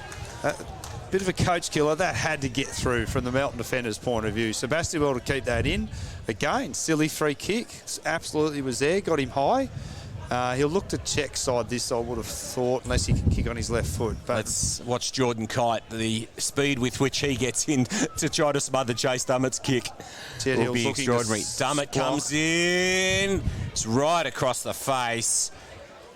Bit of a coach killer. That had to get through from the Melton defender's point of view. Sebastopol to keep that in. Again, silly free kick. Absolutely was there. Got him high. He'll look to check side this, I would have thought, unless he can kick on his left foot. But let's watch Jordan Kite, the speed with which he gets in to try to smother Chase Dummett's kick. Will be extraordinary. Dummett comes in. It's right across the face.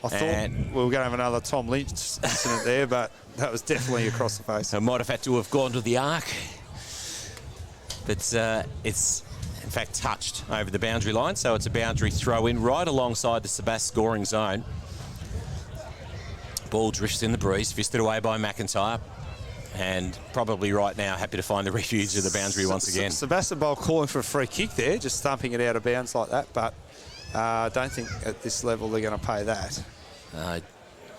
I thought we were going to have another Tom Lynch incident there, but that was definitely across the face. I might have had to have gone to the arc. But it's in fact touched over the boundary line, so it's a boundary throw in right alongside the Sebastopol scoring zone. Ball drifts in the breeze, fisted away by McIntyre, and probably right now happy to find the refuge of the boundary once again. Sebastopol calling for a free kick there, just thumping it out of bounds like that, but I don't think at this level they're going to pay that.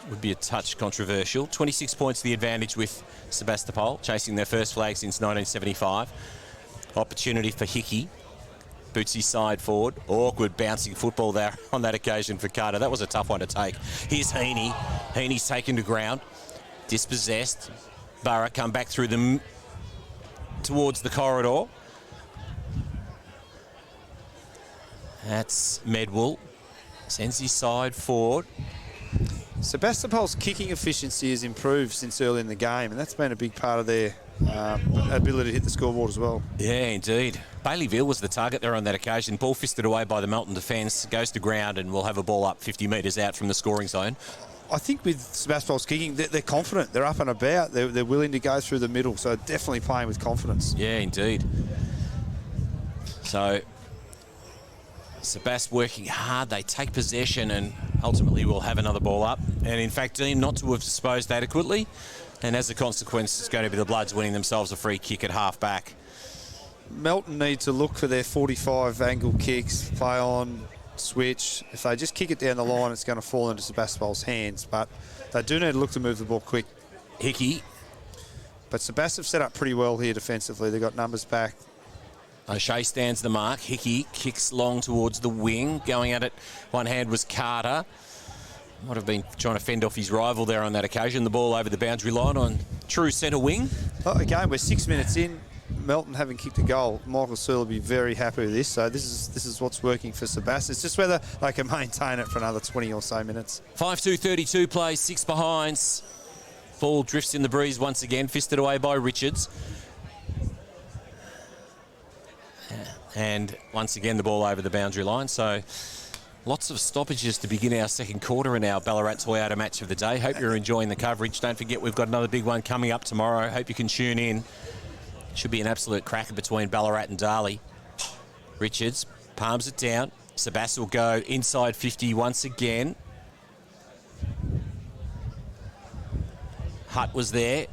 Would be a touch controversial. 26 points the advantage with Sebastopol, chasing their first flag since 1975. Opportunity for Hickey. Bootsy side forward. Awkward bouncing football there on that occasion for Carter. That was a tough one to take. Here's Heaney. Heaney's taken to ground. Dispossessed. Burra come back through them towards the corridor. That's Medwell. Sends his side forward. Sebastopol's kicking efficiency has improved since early in the game, and that's been a big part of their ability to hit the scoreboard as well. Yeah, indeed. Baileyville was the target there on that occasion. Ball fisted away by the Melton defence, goes to ground and will have a ball up 50 metres out from the scoring zone. I think with Sebastopol's kicking, they're confident. They're up and about. They're willing to go through the middle, so definitely playing with confidence. Yeah, indeed. So, Sebast working hard. They take possession and ultimately will have another ball up. And in fact, deemed not to have disposed adequately. And as a consequence, it's going to be the Bloods winning themselves a free kick at half back. Melton need to look for their 45 angle kicks, play on, switch. If they just kick it down the line, it's going to fall into Sebastopol's hands. But they do need to look to move the ball quick. Hickey. But Sebast have set up pretty well here defensively. They've got numbers back. O'Shea stands the mark. Hickey kicks long towards the wing. Going at it, one hand was Carter. Might have been trying to fend off his rival there on that occasion. The ball over the boundary line on true centre wing. Well, again, we're 6 minutes in. Melton haven't kicked a goal. Michael Searle will be very happy with this. So this is what's working for Sebast. It's just whether they can maintain it for another 20 or so minutes. 5-2-32 plays, 6 behinds. Ball drifts in the breeze once again, fisted away by Richards. And once again, the ball over the boundary line. So lots of stoppages to begin our second quarter in our Ballarat Toyota match of the day. Hope you're enjoying the coverage. Don't forget, we've got another big one coming up tomorrow. Hope you can tune in. Should be an absolute cracker between Ballarat and Darley. Richards palms it down. Sebast will go inside 50 once again. Hutt was there,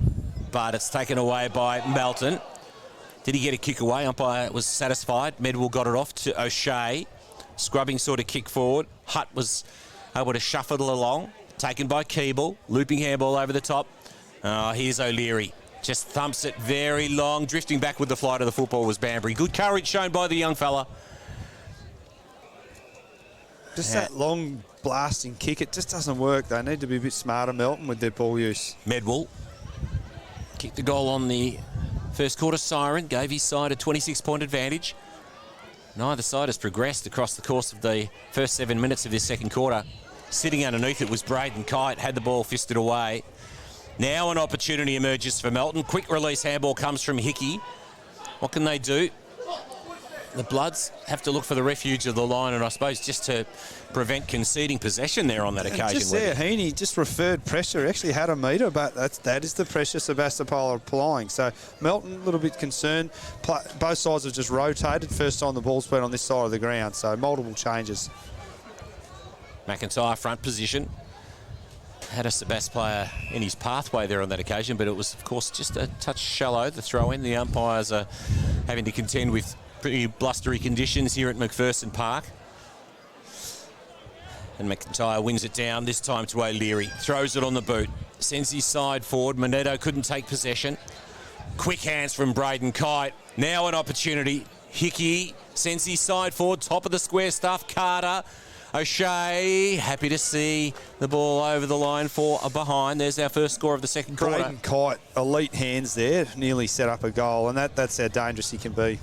but it's taken away by Melton. Did he get a kick away? Umpire was satisfied. Medwell got it off to O'Shea. Scrubbing sort of kick forward. Hutt was able to shuffle it along. Taken by Keeble. Looping handball over the top. Here's O'Leary. Just thumps it very long. Drifting back with the flight of the football was Banbury. Good courage shown by the young fella. Just that long blasting kick, it just doesn't work. They need to be a bit smarter, Melton, with their ball use. Medwell kicked the goal on the first quarter siren. Gave his side a 26-point advantage. Neither side has progressed across the course of the first 7 minutes of this second quarter. Sitting underneath it was Braden Kite, had the ball fisted away. Now an opportunity emerges for Melton. Quick release handball comes from Hickey. What can they do? The Bloods have to look for the refuge of the line, and I suppose just to prevent conceding possession there on that occasion. Just there, Heaney just referred pressure. Actually had a metre, but that is the pressure Sebastopol are applying. So Melton, a little bit concerned. Both sides have just rotated. First time the ball's been on this side of the ground, so multiple changes. McIntyre front position. Had a Sebast player in his pathway there on that occasion, but it was, of course, just a touch shallow, the throw-in. The umpires are having to contend with pretty blustery conditions here at McPherson Park. And McIntyre wins it down, this time to O'Leary. Throws it on the boot. Sends his side forward. Moneto couldn't take possession. Quick hands from Braden Kite. Now an opportunity. Hickey sends his side forward. Top of the square stuff. Carter. O'Shea, happy to see the ball over the line for a behind. There's our first score of the second quarter. Braden Kite, elite hands there. Nearly set up a goal, and that's how dangerous he can be.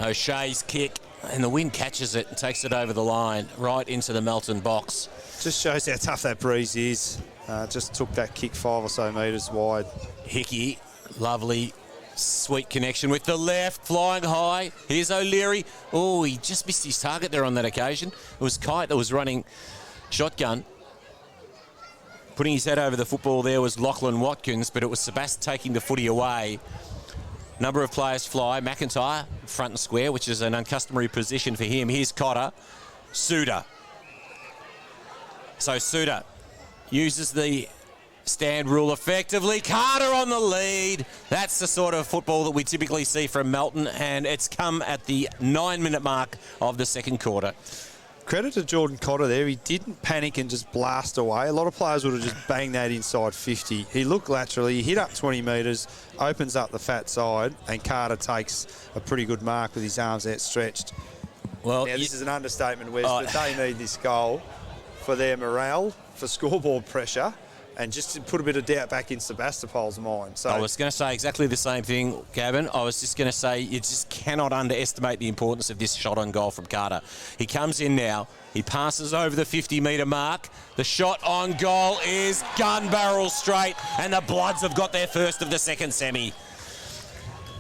O'Shea's kick, and the wind catches it and takes it over the line, right into the Melton box. Just shows how tough that breeze is. Just took that kick 5 or so metres wide. Hickey, lovely, sweet connection with the left, flying high. Here's O'Leary. Oh, he just missed his target there on that occasion. It was Kite that was running shotgun. Putting his head over the football there was Lachlan Watkins, but it was Sebast taking the footy away. Number of players fly. McIntyre, front and square, which is an uncustomary position for him. Here's Cotter. Suter. So Suter uses the stand rule effectively. Carter on the lead. That's the sort of football that we typically see from Melton, and it's come at the 9-minute mark of the second quarter. credit to Jordan Cotter there. He didn't panic and just blast away. A lot of players would have just banged that inside 50. He looked laterally, he hit up 20 metres, opens up the fat side, and Carter takes a pretty good mark with his arms outstretched. Well, now, this is an understatement, Wes, but they need this goal for their morale, for scoreboard pressure, and just to put a bit of doubt back in Sebastopol's mind. So I was going to say exactly the same thing, Gavin. I was just going to say you just cannot underestimate the importance of this shot on goal from Carter. He comes in now. He passes over the 50-metre mark. The shot on goal is gun barrel straight, and the Bloods have got their first of the second semi.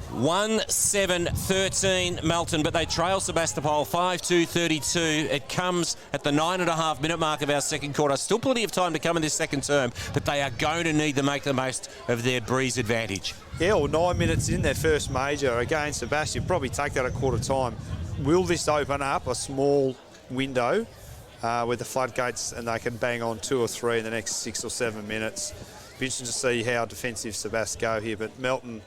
1-7-13 Melton, but they trail Sebastopol 5-2-32. It comes at the 9.5-minute mark of our second quarter. Still plenty of time to come in this second term, but they are going to need to make the most of their breeze advantage. Yeah, well, 9 minutes in their first major. Again, Sebastian, probably take that at quarter time. Will this open up a small window with the floodgates and they can bang on 2 or 3 in the next 6 or 7 minutes? Be interesting to see how defensive Sebast go here, but Melton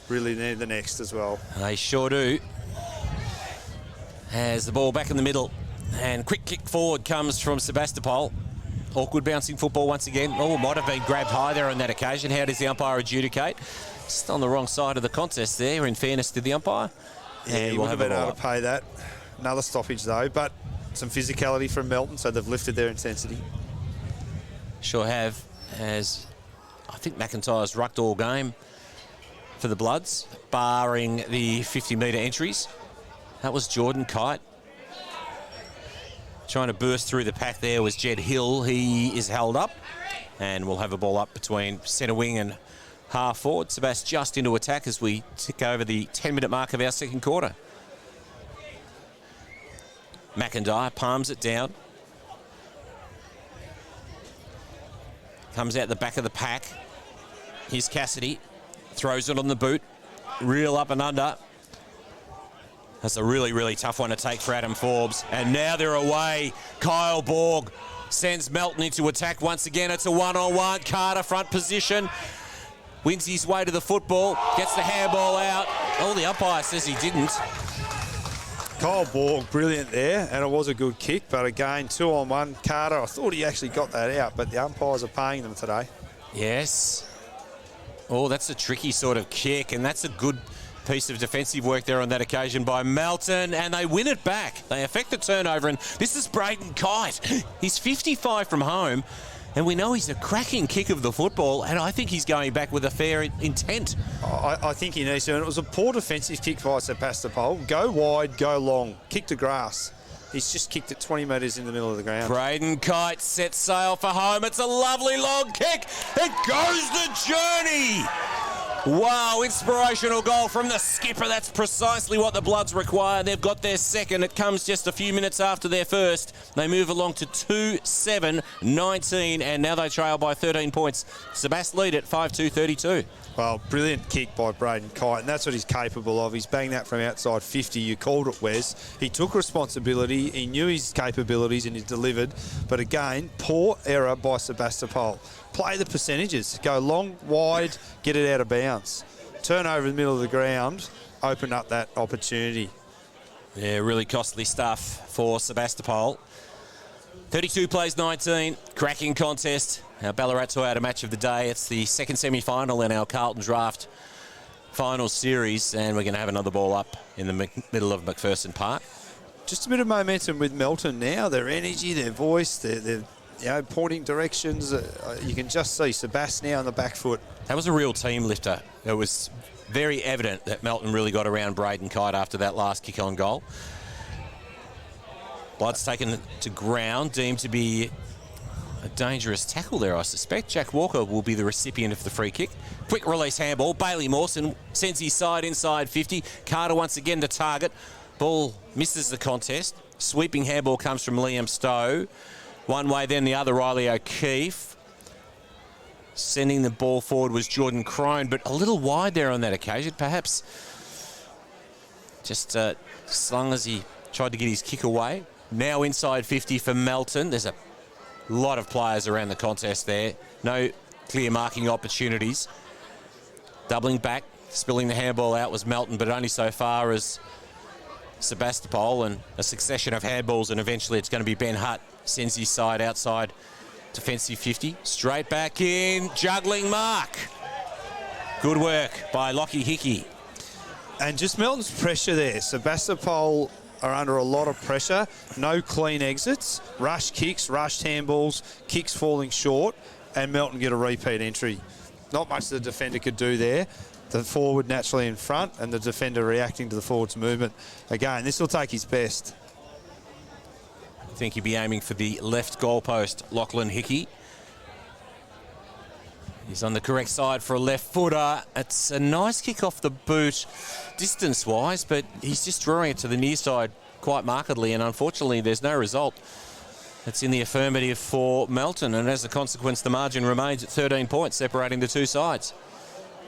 really need the next as well. They sure do. Has the ball back in the middle, and quick kick forward comes from Sebastopol. Awkward bouncing football once again. Oh, might have been grabbed high there on that occasion. How does the umpire adjudicate? Just on the wrong side of the contest there, in fairness to the umpire. Yeah, he would have been able to pay that. Another stoppage though, but some physicality from Melton, so they've lifted their intensity. Sure have, as I think McIntyre's rucked all game for the Bloods, barring the 50-metre entries. That was Jordan Kite. Trying to burst through the pack there was Jed Hill. He is held up, and we'll have a ball up between centre wing and half forward. Sebast just into attack as we tick over the 10-minute mark of our second quarter. McIntyre palms it down. Comes out the back of the pack. Here's Cassidy. Throws it on the boot. Reel up and under. That's a really, really tough one to take for Adam Forbes. And now they're away. Kyle Borg sends Melton into attack once again. It's a one-on-one. Carter front position. Wins his way to the football. Gets the handball out. Oh, the umpire says he didn't. Kyle Borg, brilliant there, and it was a good kick, but again, 2-on-1. Carter, I thought he actually got that out, but the umpires are paying them today. Yes. Oh, that's a tricky sort of kick, and that's a good piece of defensive work there on that occasion by Melton, and they win it back. They effect the turnover, and this is Braden Kite. He's 55 from home, and we know he's a cracking kick of the football, and I think he's going back with a fair intent. I think he needs to, and it was a poor defensive kick by Sebastopol. Go wide, go long, kick to grass. He's just kicked it 20 metres in the middle of the ground. Braden Kite sets sail for home. It's a lovely long kick. It goes the journey. Wow, inspirational goal from the skipper. That's precisely what the Bloods require. They've got their second. It comes just a few minutes after their first. They move along to 2-7-19, and now they trail by 13 points. Sebast lead at 5-2-32. Well, brilliant kick by Braden Kite, and that's what he's capable of. He's banged that from outside 50. You called it, Wes. He took responsibility. He knew his capabilities and he delivered. But again, poor error by Sebastopol. Play the percentages. Go long, wide, get it out of bounds. Turn over in the middle of the ground, open up that opportunity. Yeah, really costly stuff for Sebastopol. 32 plays 19, cracking contest. Our Ballarat Toyota match of the day. It's the second semi-final in our Carlton Draft final series, and we're going to have another ball up in the middle of McPherson Park. Just a bit of momentum with Melton now. Their energy, their voice, their pointing directions. You can just see Sebast now on the back foot. That was a real team lifter. It was very evident that Melton really got around Braden Kite after that last kick on goal. Blood's taken to ground, deemed to be a dangerous tackle there, I suspect. Jack Walker will be the recipient of the free kick. Quick release handball. Bailey Mawson sends his side inside 50. Carter once again to target. Ball misses the contest. Sweeping handball comes from Liam Stowe. One way, then the other, Riley O'Keefe. Sending the ball forward was Jordan Crone, but a little wide there on that occasion. Perhaps just slung as he tried to get his kick away. Now inside 50 for Melton. There's a lot of players around the contest there. No clear marking opportunities. Doubling back, spilling the handball out was Melton, but only so far as Sebastopol, and a succession of handballs, and eventually it's going to be Ben Hutt sends his side outside defensive 50. Straight back in, juggling mark. Good work by Lockie Hickey. And just Melton's pressure there. Sebastopol are under a lot of pressure. No clean exits. Rush kicks, rushed handballs, kicks falling short, and Melton get a repeat entry. Not much the defender could do there. The forward naturally in front and the defender reacting to the forward's movement. Again, this will take his best. I think he'd be aiming for the left goalpost, Lachlan Hickey. He's on the correct side for a left footer. It's a nice kick off the boot distance-wise, but he's just drawing it to the near side quite markedly, and unfortunately there's no result. It's in the affirmative for Melton, and as a consequence the margin remains at 13 points, separating the two sides.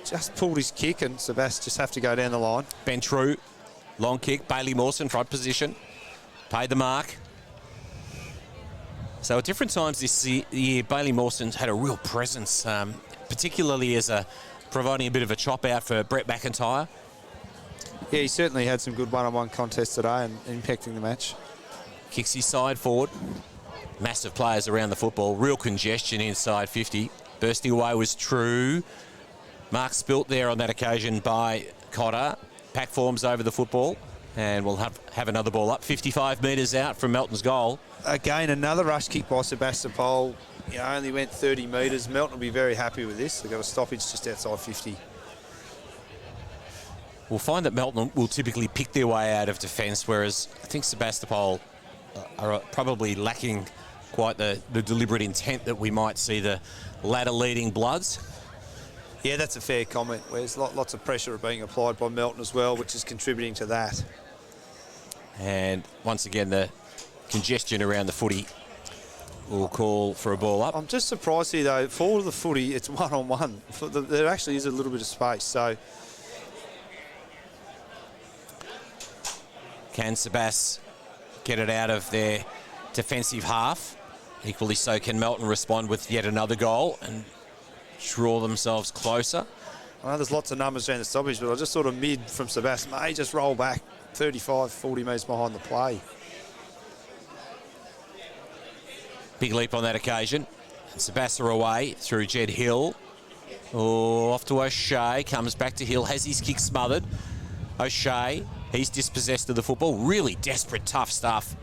Just pulled his kick and Sebastopol just have to go down the line. Ben True, long kick, Bailey Mawson, front position. Paid the mark. So at different times this year, Bailey Mawson's had a real presence, particularly as providing a bit of a chop out for Brett McIntyre. Yeah, he certainly had some good one-on-one contests today and impacting the match. Kicks his side forward. Massive players around the football. Real congestion inside 50. Bursting away was True. Mark spilt there on that occasion by Cotter. Pack forms over the football, and we'll have another ball up. 55 metres out from Melton's goal. Again, another rush kick by Sebastopol. Only went 30 metres. Melton will be very happy with this. They've got a stoppage just outside 50. We'll find that Melton will typically pick their way out of defence, whereas I think Sebastopol are probably lacking quite the deliberate intent that we might see the ladder leading Bloods. Yeah, that's a fair comment. There's lots of pressure being applied by Melton as well, which is contributing to that. And once again, the congestion around the footy will call for a ball up. I'm just surprised here, though. Forward of the footy, it's one-on-one. There actually is a little bit of space, so... Can Sebas get it out of their defensive half? Equally so can Melton respond with yet another goal and draw themselves closer. I know there's lots of numbers around the stoppage, but I just sort of mid from Sebas may just roll back 35, 40 metres behind the play. Big leap on that occasion. Sebas are away through Jed Hill. Oh, off to O'Shea, comes back to Hill, has his kick smothered. O'Shea, he's dispossessed of the football. Really desperate, tough stuff.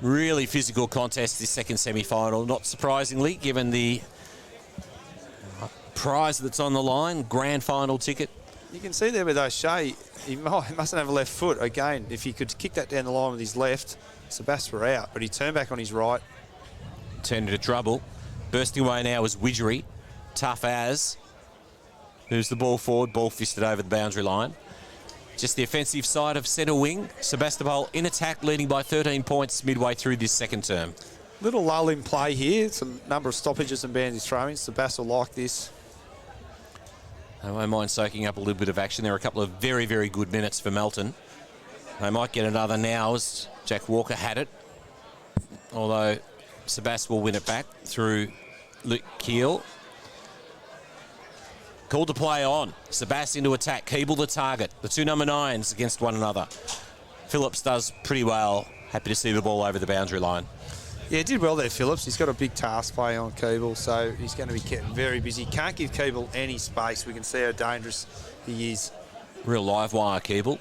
Really physical contest this second semi-final, not surprisingly, given the prize that's on the line, grand final ticket. You can see there with O'Shea, he mustn't have a left foot. Again, if he could kick that down the line with his left, Sebastopol were out, but he turned back on his right. Turned into trouble. Bursting away now is Widgery. Tough as. Moves the ball forward, ball fisted over the boundary line. Just the offensive side of centre wing. Sebastopol in attack, leading by 13 points midway through this second term. Little lull in play here. Some number of stoppages and bandy throw-ins. Sebastopol like this. I won't mind soaking up a little bit of action. There are a couple of very, very good minutes for Melton. They might get another now as Jack Walker had it. Although Sebastopol will win it back through Luke Keel. Called to play on. Sebas into attack. Keeble the target. The two number 9s against one another. Phillips does pretty well. Happy to see the ball over the boundary line. Yeah, did well there, Phillips. He's got a big task play on Keeble, so he's going to be kept very busy. Can't give Keeble any space. We can see how dangerous he is. Real live wire, Keeble.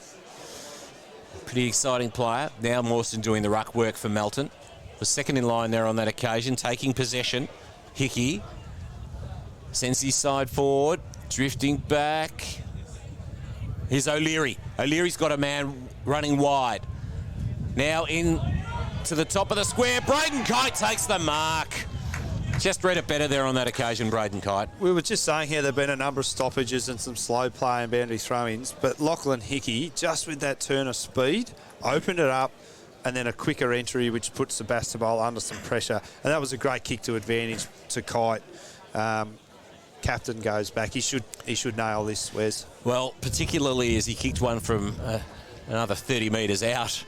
Pretty exciting player. Now Mawson doing the ruck work for Melton. Was second in line there on that occasion, taking possession. Hickey sends his side forward. Drifting back. Here's O'Leary. O'Leary's got a man running wide. Now in to the top of the square. Braden Kite takes the mark. Just read it better there on that occasion, Braden Kite. We were just saying here there have been a number of stoppages and some slow play and boundary throw-ins, but Lachlan Hickey, just with that turn of speed, opened it up and then a quicker entry which put Sebastopol under some pressure. And that was a great kick to advantage to Kite. Captain goes back. He should nail this, Wes. Well, particularly as he kicked one from another 30 metres out.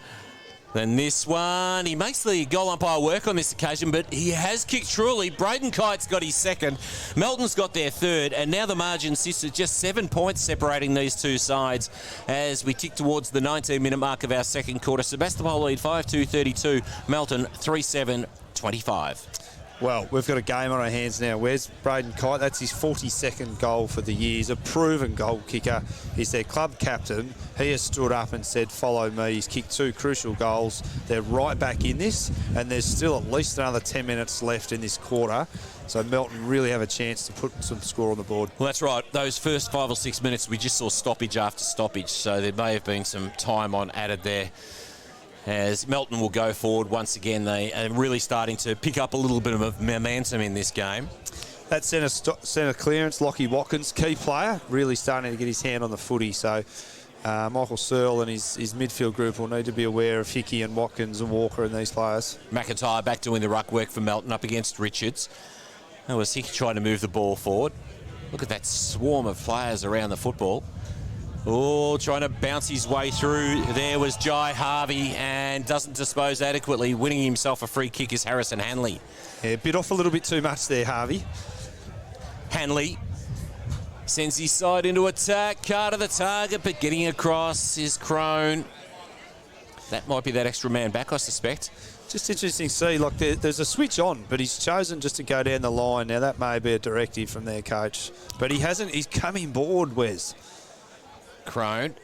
Then this one, he makes the goal umpire work on this occasion, but he has kicked truly. Braden Kite's got his second. Melton's got their third, and now the margin sits at just 7 points separating these two sides as we tick towards the 19-minute mark of our second quarter. Sebastopol lead 5-2-32, Melton 3-7-25. Well, we've got a game on our hands now. Where's Braden Kite? That's his 42nd goal for the year. He's a proven goal kicker. He's their club captain. He has stood up and said, follow me. He's kicked 2 crucial goals. They're right back in this, and there's still at least another 10 minutes left in this quarter. So Melton really have a chance to put some score on the board. Well, that's right. Those first 5 or 6 minutes, we just saw stoppage after stoppage, so there may have been some time on added there. As Melton will go forward once again, they are really starting to pick up a little bit of momentum in this game. That centre clearance, Lockie Watkins, key player, really starting to get his hand on the footy. So Michael Searle and his midfield group will need to be aware of Hickey and Watkins and Walker and these players. McIntyre back doing the ruck work for Melton up against Richards. That was Hickey trying to move the ball forward. Look at that swarm of players around the football. Oh, trying to bounce his way through. There was Jai Harvey and doesn't dispose adequately. Winning himself a free kick is Harrison Hanley. Yeah, bit off a little bit too much there, Harvey. Hanley sends his side into attack. Carter the target, but getting across is Crone. That might be that extra man back, I suspect. Just interesting to see, like there's a switch on, but he's chosen just to go down the line. Now, that may be a directive from their coach, but he hasn't. He's coming board, Wes. Crone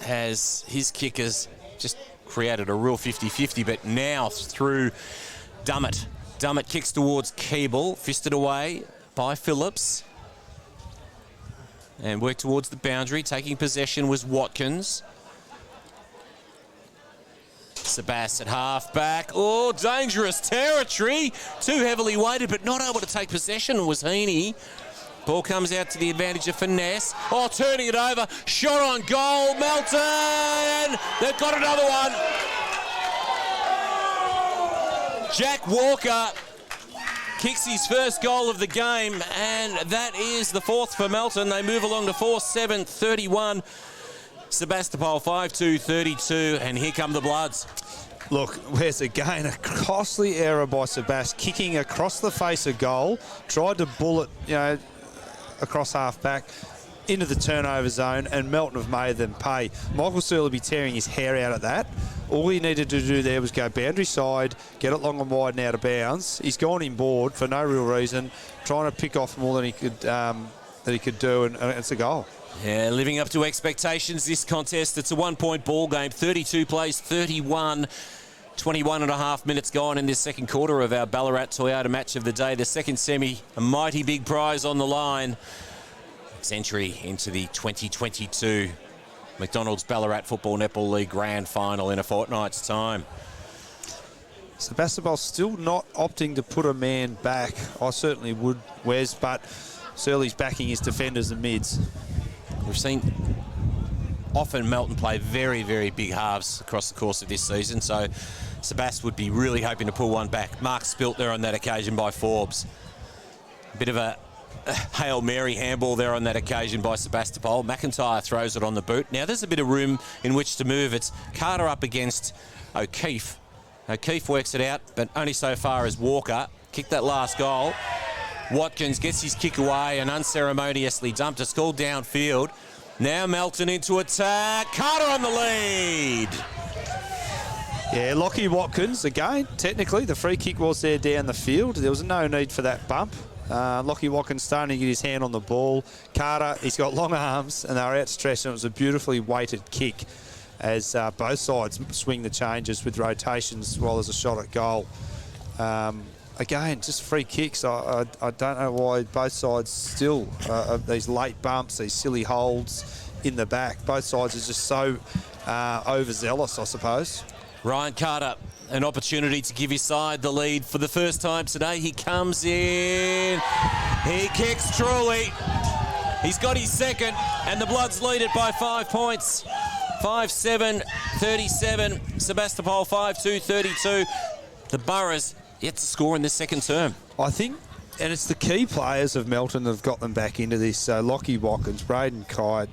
has his kickers just created a real 50-50, but now through Dummett. Dummett kicks towards Keeble, fisted away by Phillips. And worked towards the boundary. Taking possession was Watkins. Sebas at half-back. Oh, dangerous territory. Too heavily weighted, but not able to take possession was Heaney. Ball comes out to the advantage of Finesse. Oh, turning it over. Shot on goal. Melton. They've got another one. Jack Walker kicks his first goal of the game, and that is the 4th for Melton. They move along to 4-7-31. Sebastopol 5-2-32, and here come the Bloods. Look, there's again a costly error by Sebas, kicking across the face of goal. Tried to bullet, across half-back into the turnover zone, and Melton have made them pay. Michael Searle will be tearing his hair out at that. All he needed to do there was go boundary side, get it long and wide and out of bounds. He's gone in board for no real reason, trying to pick off more than he could do, and it's a goal. Yeah, living up to expectations this contest. It's a 1-point ball game. 32 plays, 31. 21 and a half minutes gone in this second quarter of our Ballarat Toyota match of the day. The second semi, a mighty big prize on the line. It's entry into the 2022 McDonald's Ballarat Football Netball League Grand Final in a fortnight's time. Sebastopol still not opting to put a man back. I certainly would, Wes, but Searle's backing his defenders and mids. We've seen often Melton play very, very big halves across the course of this season, so Sebast would be really hoping to pull one back. Mark spilt there on that occasion by Forbes. A bit of a Hail Mary handball there on that occasion by Sebastopol. McIntyre throws it on the boot. Now there's a bit of room in which to move. It's Carter up against O'Keefe. O'Keefe works it out, but only so far as Walker kicked that last goal. Watkins gets his kick away and unceremoniously dumped a skull downfield. Now Melton into attack. Carter on the lead. Yeah, Lockie Watkins, again, technically, the free kick was there down the field. There was no need for that bump. Lockie Watkins starting to get his hand on the ball. Carter, he's got long arms, and they were outstretched, and it was a beautifully weighted kick as both sides swing the changes with rotations while there's a shot at goal. Again, just free kicks. I don't know why both sides still, these late bumps, these silly holds in the back. Both sides are just so overzealous, I suppose. Ryan Carter, an opportunity to give his side the lead for the first time today. He comes in. He kicks truly. He's got his second, and the Bloods lead it by 5 points. 5-7-37. Sebastopol 5-2-32. The Boroughs yet to score in this second term. I think, and it's the key players of Melton that have got them back into this. So Lockie Watkins, Braden Kite,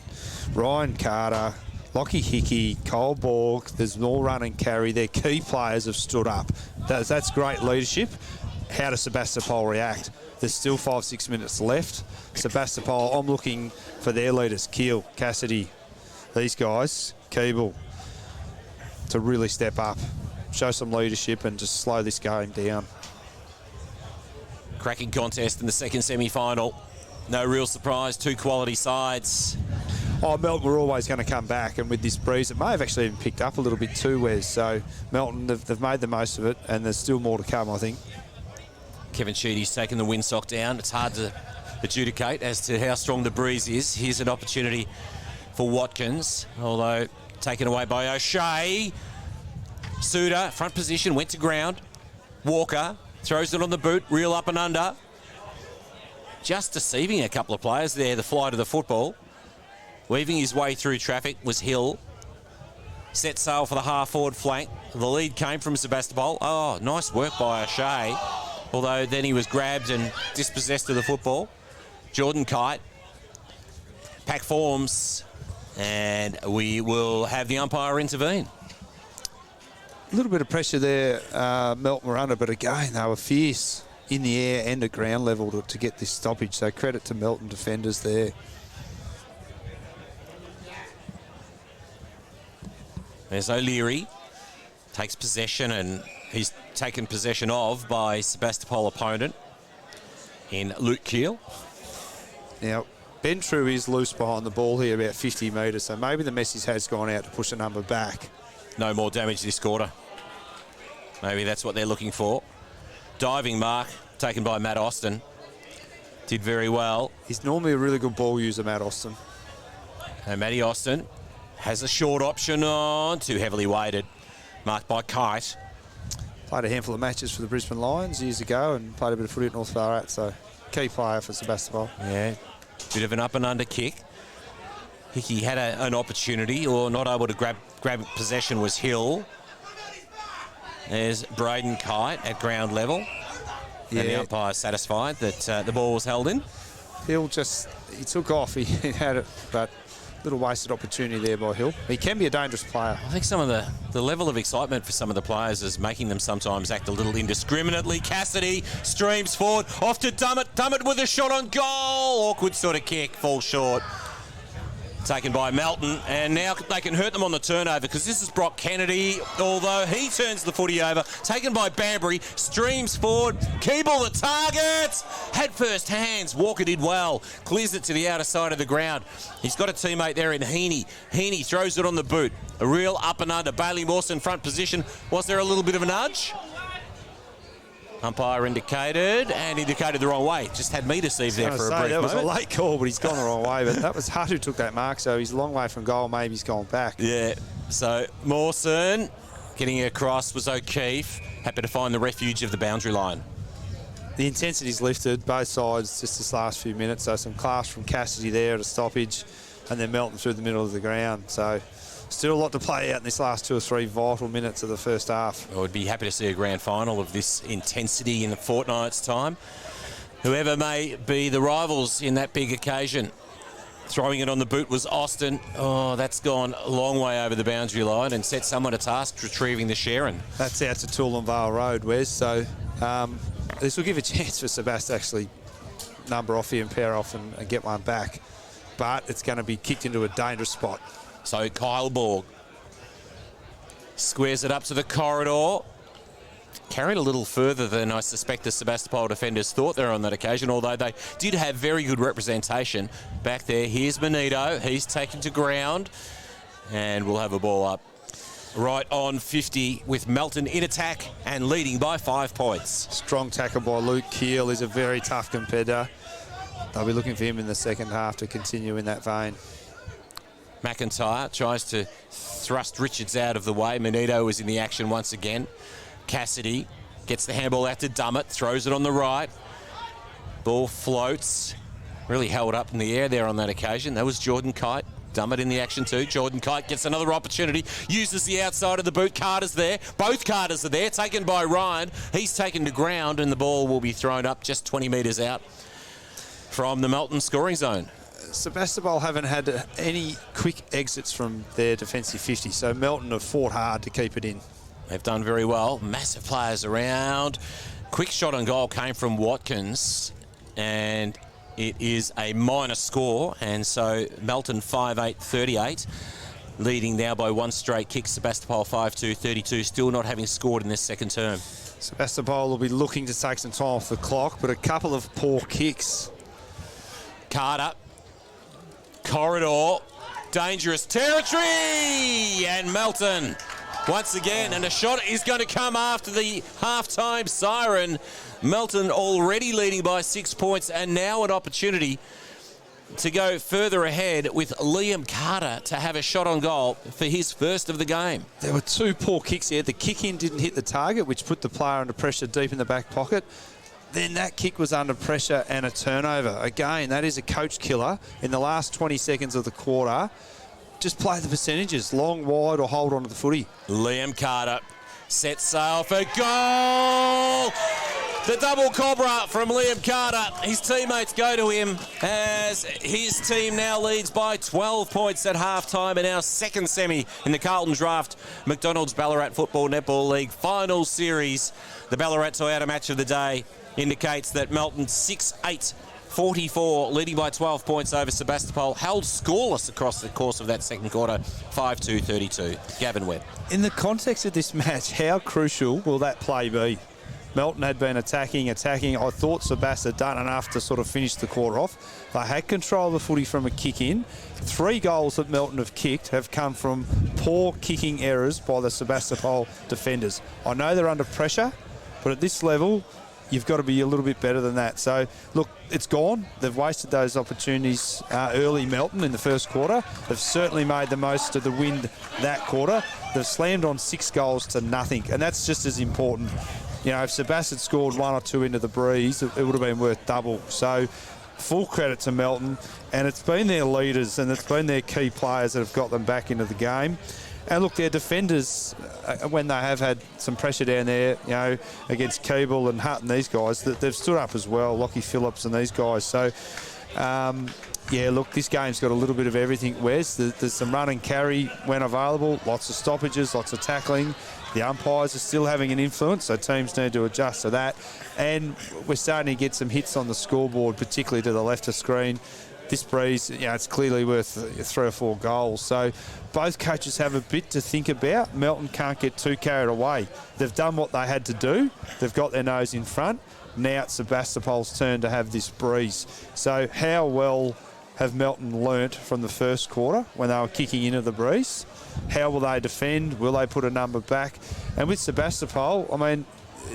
Ryan Carter, Lockie Hickey, Cole Borg, there's more run and carry. Their key players have stood up. That's great leadership. How does Sebastopol react? There's still 5-6 minutes left. Sebastopol, I'm looking for their leaders, Keel, Cassidy, these guys, Keeble, to really step up, show some leadership and just slow this game down. Cracking contest in the second semi-final. No real surprise, two quality sides. Oh, Melton were always going to come back, and with this breeze, it may have actually even picked up a little bit too, Wes. So Melton, they've made the most of it, and there's still more to come, I think. Kevin Sheedy's taken the windsock down. It's hard to adjudicate as to how strong the breeze is. Here's an opportunity for Watkins, although taken away by O'Shea. Suda, front position, went to ground. Walker throws it on the boot, reel up and under. Just deceiving a couple of players there, the flight of the football. Weaving his way through traffic was Hill. Set sail for the half-forward flank. The lead came from Sebastopol. Oh, nice work by O'Shea. Although then he was grabbed and dispossessed of the football. Jordan Kite. Pack forms. And we will have the umpire intervene. A little bit of pressure there, Melton were under, but again, they were fierce in the air and at ground level to get this stoppage. So credit to Melton defenders there. There's O'Leary, takes possession, and he's taken possession of by Sebastopol opponent in Luke Keel. Now, Ben True is loose behind the ball here, about 50 metres, so maybe the message has gone out to push the number back. No more damage this quarter. Maybe that's what they're looking for. Diving mark taken by Matt Austin. Did very well. He's normally a really good ball user, Matt Austin. And Matty Austin has a short option on, too heavily weighted. Marked by Kite. Played a handful of matches for the Brisbane Lions years ago and played a bit of footy at North Ballarat, so key player for Sebastopol. Yeah, bit of an up and under kick. Hickey had an opportunity, or not able to grab possession was Hill. There's Braden Kite at ground level. Yeah. And the umpire satisfied that the ball was held in. Hill he took off. He had it, but little wasted opportunity there by Hill. He can be a dangerous player. I think some of the level of excitement for some of the players is making them sometimes act a little indiscriminately. Cassidy streams forward, off to Dummett. Dummett with a shot on goal. Awkward sort of kick, falls short. Taken by Melton, and now they can hurt them on the turnover because this is Brock Kennedy, although he turns the footy over. Taken by Banbury, streams forward, Keeble the target, had first hands, Walker did well, clears it to the outer side of the ground. He's got a teammate there in Heaney. Heaney throws it on the boot, a real up and under. Bailey Mawson front position. Was there a little bit of a nudge? Umpire indicated the wrong way. Just had me deceived there for a brief moment. That was a late call, but he's gone the wrong way. But that was Hutt who took that mark, so he's a long way from goal. Maybe he's gone back. Yeah, so Mawson getting across was O'Keefe. Happy to find the refuge of the boundary line. The intensity's lifted, both sides, just this last few minutes. So some class from Cassidy there at a stoppage, and then Melton through the middle of the ground. So still a lot to play out in this last 2 or 3 vital minutes of the first half. I would be happy to see a grand final of this intensity in a fortnight's time. Whoever may be the rivals in that big occasion. Throwing it on the boot was Austin. Oh, that's gone a long way over the boundary line and set someone to task retrieving the Sharon. That's out to Toowoomba Vale Road, Wes. So this will give a chance for Sebast to actually number off here and pair off and get one back. But it's going to be kicked into a dangerous spot. So Kyle Borg squares it up to the corridor. Carried a little further than I suspect the Sebastopol defenders thought there on that occasion, although they did have very good representation back there. Here's Benito. He's taken to ground, and we'll have a ball up right on 50 with Melton in attack and leading by 5 points. Strong tackle by Luke Keel. He's a very tough competitor. They'll be looking for him in the second half to continue in that vein. McIntyre tries to thrust Richards out of the way. Benito is in the action once again. Cassidy gets the handball out to Dummett, throws it on the right. Ball floats. Really held up in the air there on that occasion. That was Jordan Kite. Dummett in the action too. Jordan Kite gets another opportunity. Uses the outside of the boot. Carter's there. Both Carters are there. Taken by Ryan. He's taken to ground and the ball will be thrown up just 20 metres out from the Melton scoring zone. Sebastopol haven't had any quick exits from their defensive 50, so Melton have fought hard to keep it in. They've done very well. Massive players around. Quick shot on goal came from Watkins, and it is a minor score, and so Melton 5-8-38, leading now by one straight kick. Sebastopol 5-2-32, still not having scored in this second term. Sebastopol will be looking to take some time off the clock, but a couple of poor kicks. Carter, corridor, dangerous territory, and Melton once again, and a shot is going to come after the half-time siren. Melton already leading by 6 points, and now an opportunity to go further ahead with Liam Carter to have a shot on goal for his first of the game. There were two poor kicks here. The kick-in didn't hit the target, which put the player under pressure deep in the back pocket. Then that kick was under pressure and a turnover. Again, that is a coach killer. In the last 20 seconds of the quarter, just play the percentages, long, wide, or hold on to the footy. Liam Carter sets sail for goal. The double cobra from Liam Carter. His teammates go to him as his team now leads by 12 points at half-time in our second semi in the Carlton Draft McDonald's Ballarat Football Netball League final series. The Ballarat Toyota match of the day indicates that Melton 6-8-44, leading by 12 points over Sebastopol, held scoreless across the course of that second quarter, 5-2-32. Gavin Webb. In the context of this match, how crucial will that play be? Melton had been attacking. I thought Sebast had done enough to sort of finish the quarter off. They had control of the footy from a kick-in. 3 goals that Melton have kicked have come from poor kicking errors by the Sebastopol defenders. I know they're under pressure, but at this level, you've got to be a little bit better than that. So, look, it's gone. They've wasted those opportunities early, Melton, in the first quarter. They've certainly made the most of the win that quarter. They've slammed on 6 goals to nothing, and that's just as important. You know, if Sebast had scored 1 or 2 into the breeze, it would have been worth double. So, full credit to Melton, and it's been their leaders and it's been their key players that have got them back into the game. And look, their defenders, when they have had some pressure down there, you know, against Keeble and Hutt and these guys, they've stood up as well, Lockie Phillips and these guys. So, yeah, look, this game's got a little bit of everything, Wes. There's some run and carry when available, lots of stoppages, lots of tackling. The umpires are still having an influence, so teams need to adjust to that. And we're starting to get some hits on the scoreboard, particularly to the left of screen. This breeze, you know, it's clearly worth 3 or 4 goals. So both coaches have a bit to think about. Melton can't get too carried away. They've done what they had to do. They've got their nose in front. Now it's Sebastopol's turn to have this breeze. So how well have Melton learnt from the first quarter when they were kicking into the breeze? How will they defend? Will they put a number back? And with Sebastopol, I mean,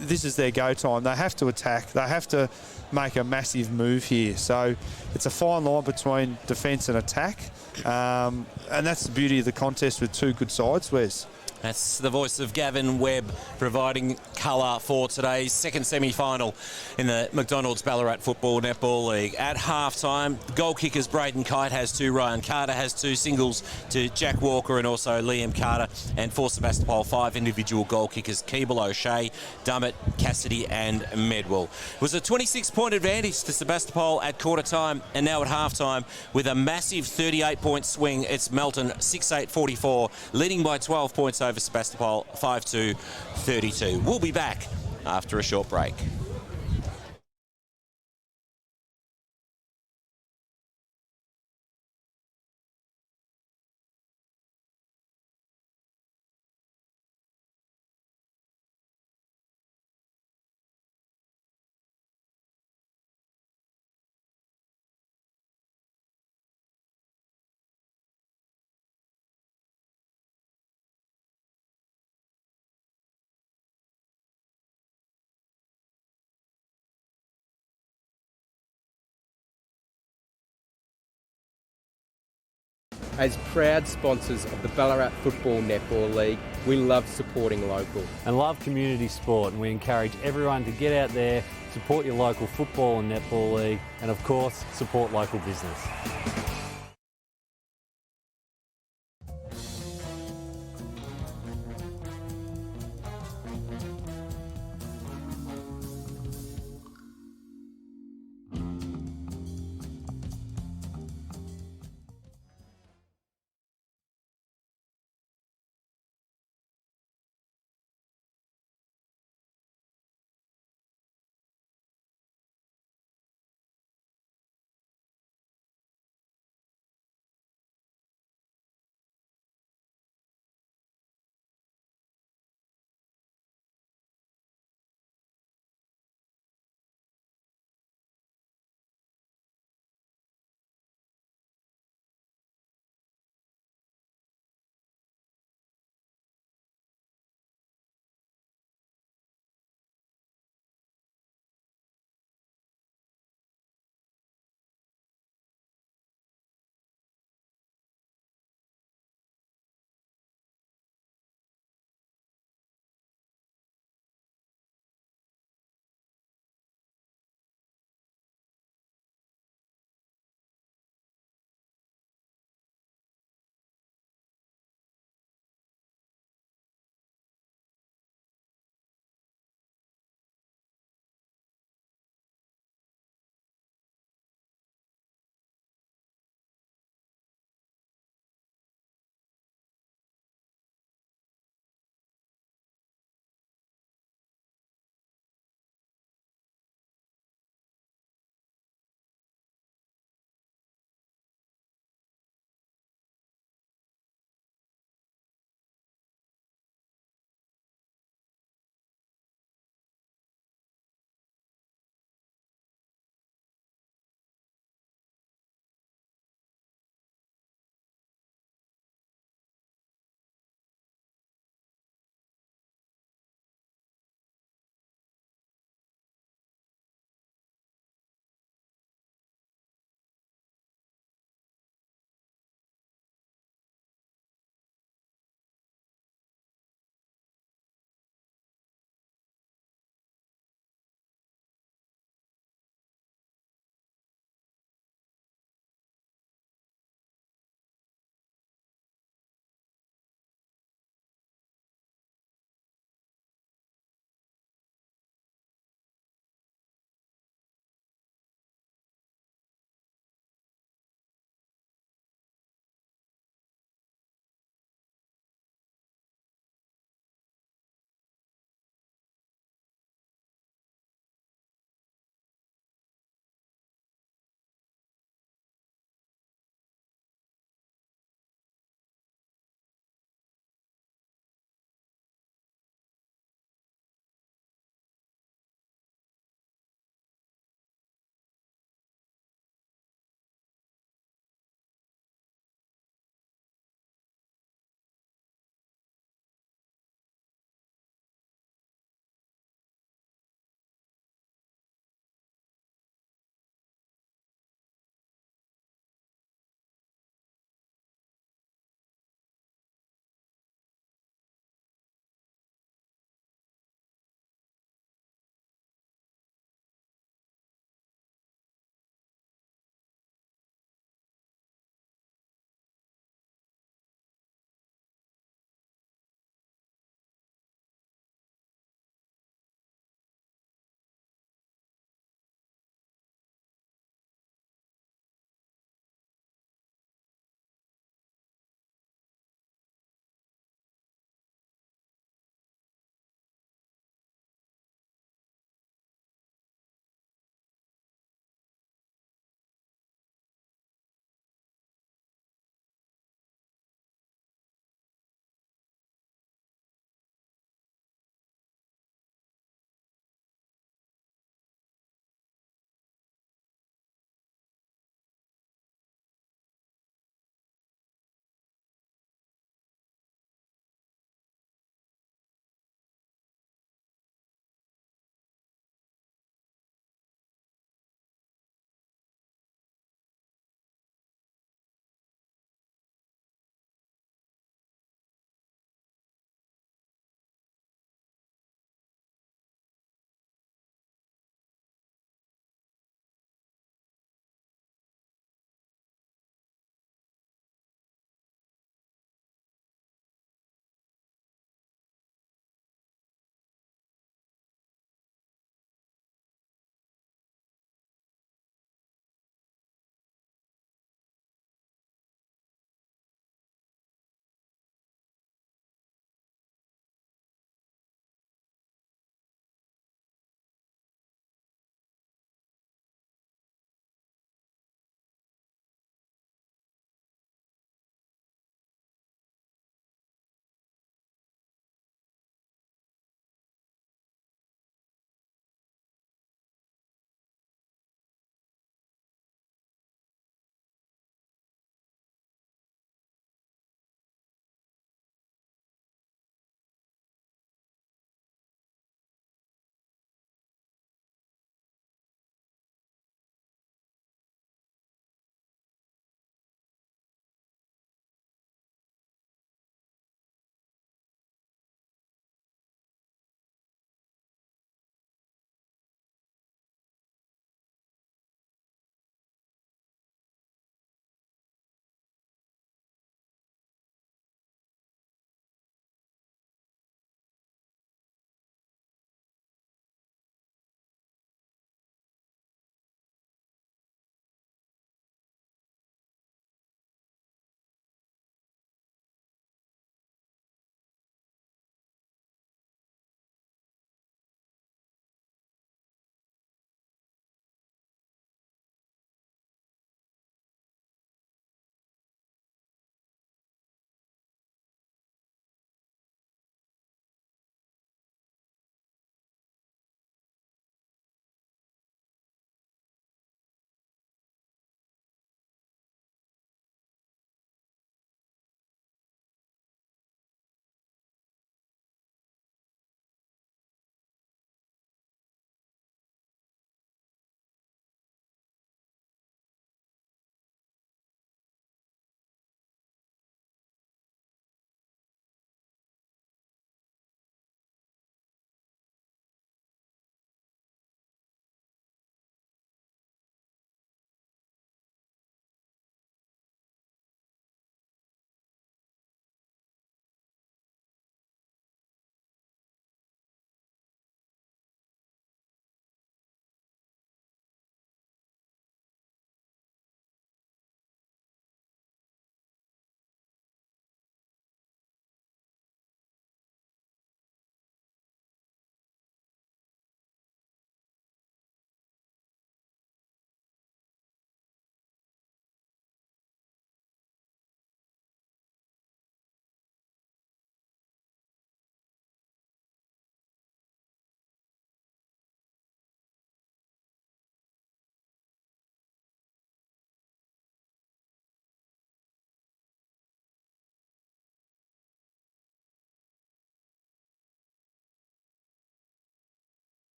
this is their go time. They have to attack. They have to make a massive move here. So it's a fine line between defence and attack. And that's the beauty of the contest with 2 good sides, Wes. That's the voice of Gavin Webb providing colour for today's second semi-final in the McDonald's Ballarat Football Netball League. At half-time, goal kickers Braden Kite has 2, Ryan Carter has 2 singles to Jack Walker and also Liam Carter. And for Sebastopol, 5 individual goal kickers, Keeble, O'Shea, Dummett, Cassidy and Medwell. It was a 26-point advantage to Sebastopol at quarter-time, and now at half-time with a massive 38-point swing, it's Melton 6-8-44, leading by 12 points over Sebastopol 5-2-32. We'll be back after a short break. As proud sponsors of the Ballarat Football Netball League, we love supporting local. And love community sport, and we encourage everyone to get out there, support your local football and netball league, and of course, support local business.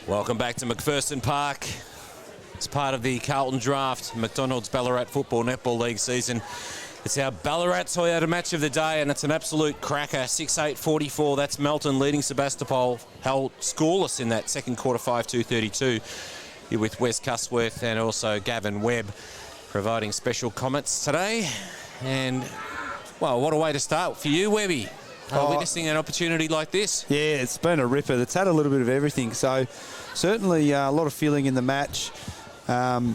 Welcome back to McPherson Park. It's part of the Carlton Draft, McDonald's Ballarat Football Netball League season. It's our Ballarat Toyota match of the day, and it's an absolute cracker. 6-8-44. That's Melton leading Sebastopol. Held scoreless in that second quarter, 5-2-32. Here with Wes Cusworth and also Gavin Webb providing special comments today. And, well, what a way to start for you, Webby. Witnessing an opportunity like this. Yeah, it's been a ripper. It's had a little bit of everything. So certainly a lot of feeling in the match.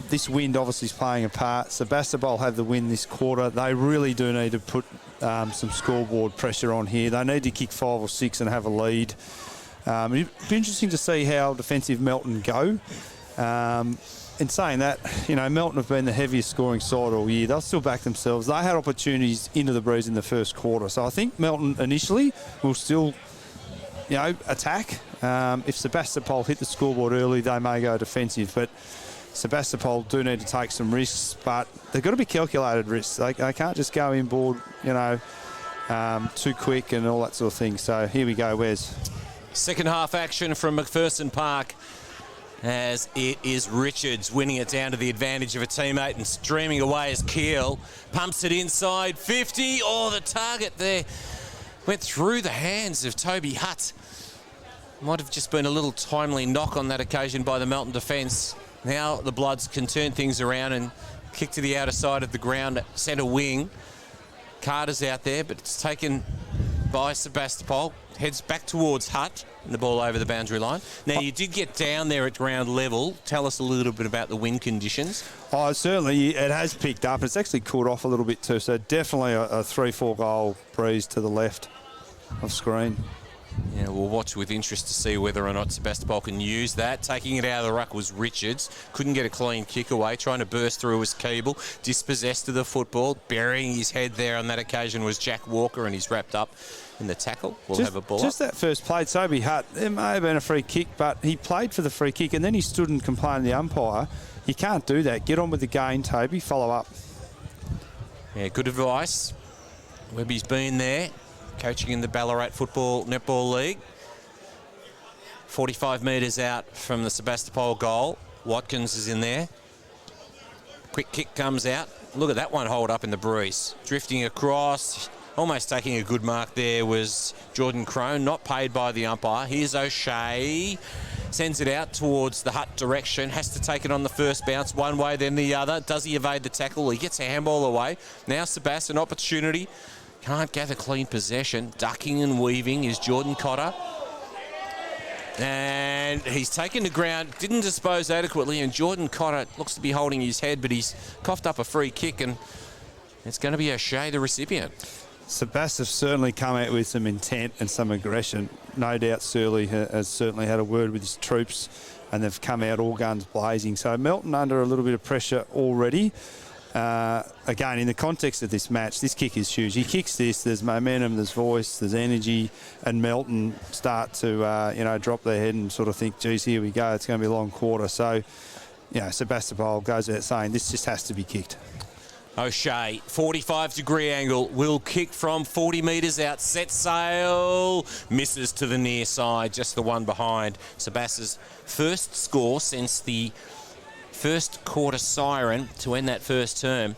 This wind obviously is playing a part. Sebastopol have the win this quarter. They really do need to put some scoreboard pressure on here. They need to kick 5 or 6 and have a lead. It'd be interesting to see how defensive Melton go. In saying that, you know, Melton have been the heaviest scoring side all year. They'll still back themselves. They had opportunities into the breeze in the first quarter. So I think Melton initially will still, you know, attack. If Sebastopol hit the scoreboard early, they may go defensive. But Sebastopol do need to take some risks, but they've got to be calculated risks. They can't just go inboard, you know, too quick and all that sort of thing. So here we go, Wes. Second half action from McPherson Park, as it is Richards winning it down to the advantage of a teammate and streaming away as Keel pumps it inside 50. Oh, the target there went through the hands of Toby Hutt. Might have just been a little timely knock on that occasion by the Melton defence. Now the Bloods can turn things around and kick to the outer side of the ground, centre wing. Carter's out there, but it's taken by Sebastopol. Heads back towards Hutt and the ball over the boundary line. Now, you did get down there at ground level. Tell us a little bit about the wind conditions. Oh, certainly it has picked up. It's actually cooled off a little bit too. So definitely a 3-4 goal breeze to the left of screen. Yeah, we'll watch with interest to see whether or not Sebastopol can use that. Taking it out of the ruck was Richards. Couldn't get a clean kick away. Trying to burst through was Keeble. Dispossessed of the football. Burying his head there on that occasion was Jack Walker, and he's wrapped up in the tackle. We'll have a ball Just up. that first play, Toby Hutt, it may have been a free kick, but he played for the free kick and then he stood and complained to the umpire. You can't do that. Get on with the game, Toby. Follow up. Yeah, good advice. Webby's been there, coaching in the Ballarat Football Netball League. 45 metres out from the Sebastopol goal. Watkins is in there. Quick kick comes out. Look at that one hold up in the breeze. Drifting across. Almost taking a good mark there was Jordan Crone, not paid by the umpire. Here's O'Shea. Sends it out towards the Hutt direction. Has to take it on the first bounce one way, then the other. Does he evade the tackle? He gets a handball away. Now Sebas, an opportunity. Can't gather clean possession. Ducking and weaving is Jordan Cotter. And he's taken the ground, didn't dispose adequately, and Jordan Cotter looks to be holding his head, but he's coughed up a free kick, and it's going to be O'Shea, the recipient. Sebas have certainly come out with some intent and some aggression. No doubt Surley has certainly had a word with his troops, and they've come out all guns blazing. So Melton under a little bit of pressure already. Again, in the context of this match, this kick is huge. He kicks this, there's momentum, there's voice, there's energy, and Melton start to, drop their head and sort of think, geez, here we go, it's going to be a long quarter. So, Sebastopol goes out saying this just has to be kicked. O'Shea, 45-degree angle, will kick from 40 metres out, set sail, misses to the near side, just the one behind. Sebas's first score since the first quarter siren to end that first term.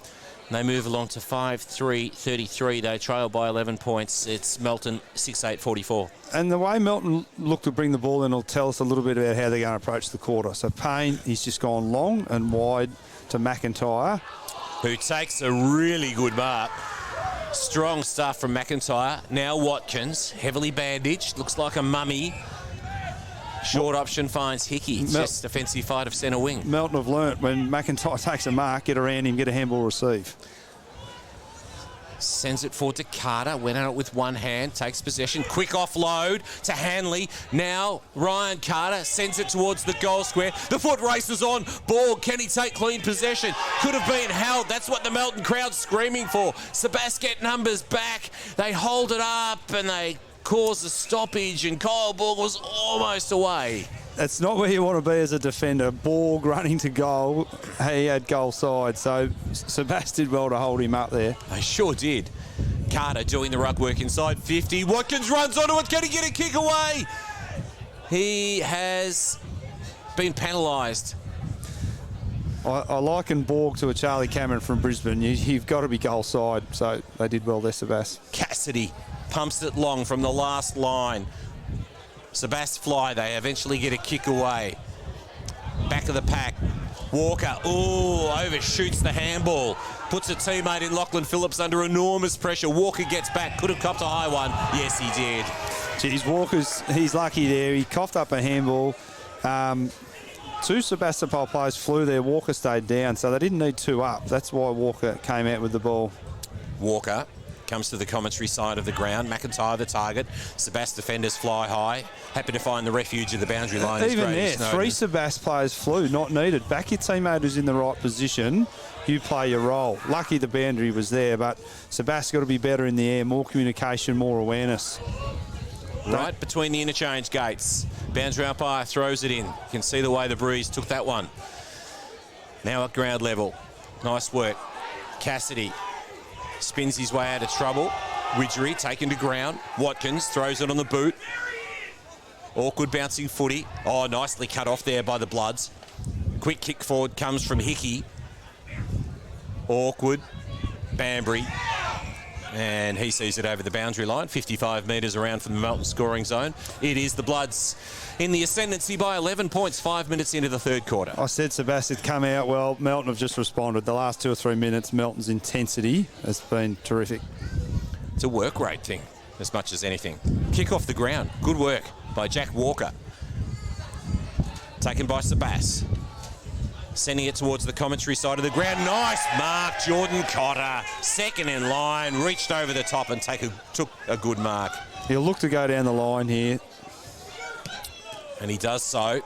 They move along to 5-3-33. They trail by 11 points. It's Melton 6-8-44. And the way Melton look to bring the ball in will tell us a little bit about how they're going to approach the quarter. So Payne, he's just gone long and wide to McIntyre, who takes a really good mark. Strong stuff from McIntyre. Now Watkins, heavily bandaged, looks like a mummy. Short option finds Hickey. It's just defensive fight of centre wing. Melton have learnt when McIntyre takes a mark, get around him, get a handball receive. Sends it forward to Carter. Went at it with one hand. Takes possession. Quick offload to Hanley. Now Ryan Carter sends it towards the goal square. The foot races on. Ball. Can he take clean possession? Could have been held. That's what the Melton crowd's screaming for. Sebas get numbers back. They hold it up and they cause a stoppage, and Kyle Borg was almost away. That's not where you want to be as a defender. Borg running to goal. He had goal side, so Sebas did well to hold him up there. They sure did. Carter doing the ruck work inside 50. Watkins runs onto it. Can he get a kick away? He has been penalised. I liken Borg to a Charlie Cameron from Brisbane. You've got to be goal side, so they did well there, Sebas. Cassidy pumps it long from the last line. Sebas fly, they eventually get a kick away. Back of the pack. Walker, overshoots the handball. Puts a teammate in Lachlan Phillips under enormous pressure. Walker gets back, could have copped a high one. Yes, he did. Geez, he's lucky there. He coughed up a handball. Two Sebastopol players flew there. Walker stayed down, so they didn't need two up. That's why Walker came out with the ball. Walker comes to the commentary side of the ground. McIntyre the target. Sebas defenders fly high. Happy to find the refuge of the boundary line. Even there, three Sebas players flew, not needed. Back your teammate who's in the right position. You play your role. Lucky the boundary was there, but Sebas got to be better in the air. More communication, more awareness. Right between the interchange gates. Boundary umpire throws it in. You can see the way the breeze took that one. Now at ground level. Nice work. Cassidy spins his way out of trouble. Widgery taken to ground. Watkins throws it on the boot. Awkward bouncing footy. Oh, nicely cut off there by the Bloods. Quick kick forward comes from Hickey. Awkward. Banbury. And he sees it over the boundary line, 55 metres around from the Melton scoring zone. It is the Bloods in the ascendancy by 11 points, 5 minutes into the third quarter. I said Sebas had come out well. Melton have just responded. The last 2 or 3 minutes, Melton's intensity has been terrific. It's a work rate thing as much as anything. Kick off the ground. Good work by Jack Walker. Taken by Sebas. Sending it towards the commentary side of the ground. Nice mark, Jordan Cotter. Second in line, reached over the top and took a good mark. He'll look to go down the line here. And he does so.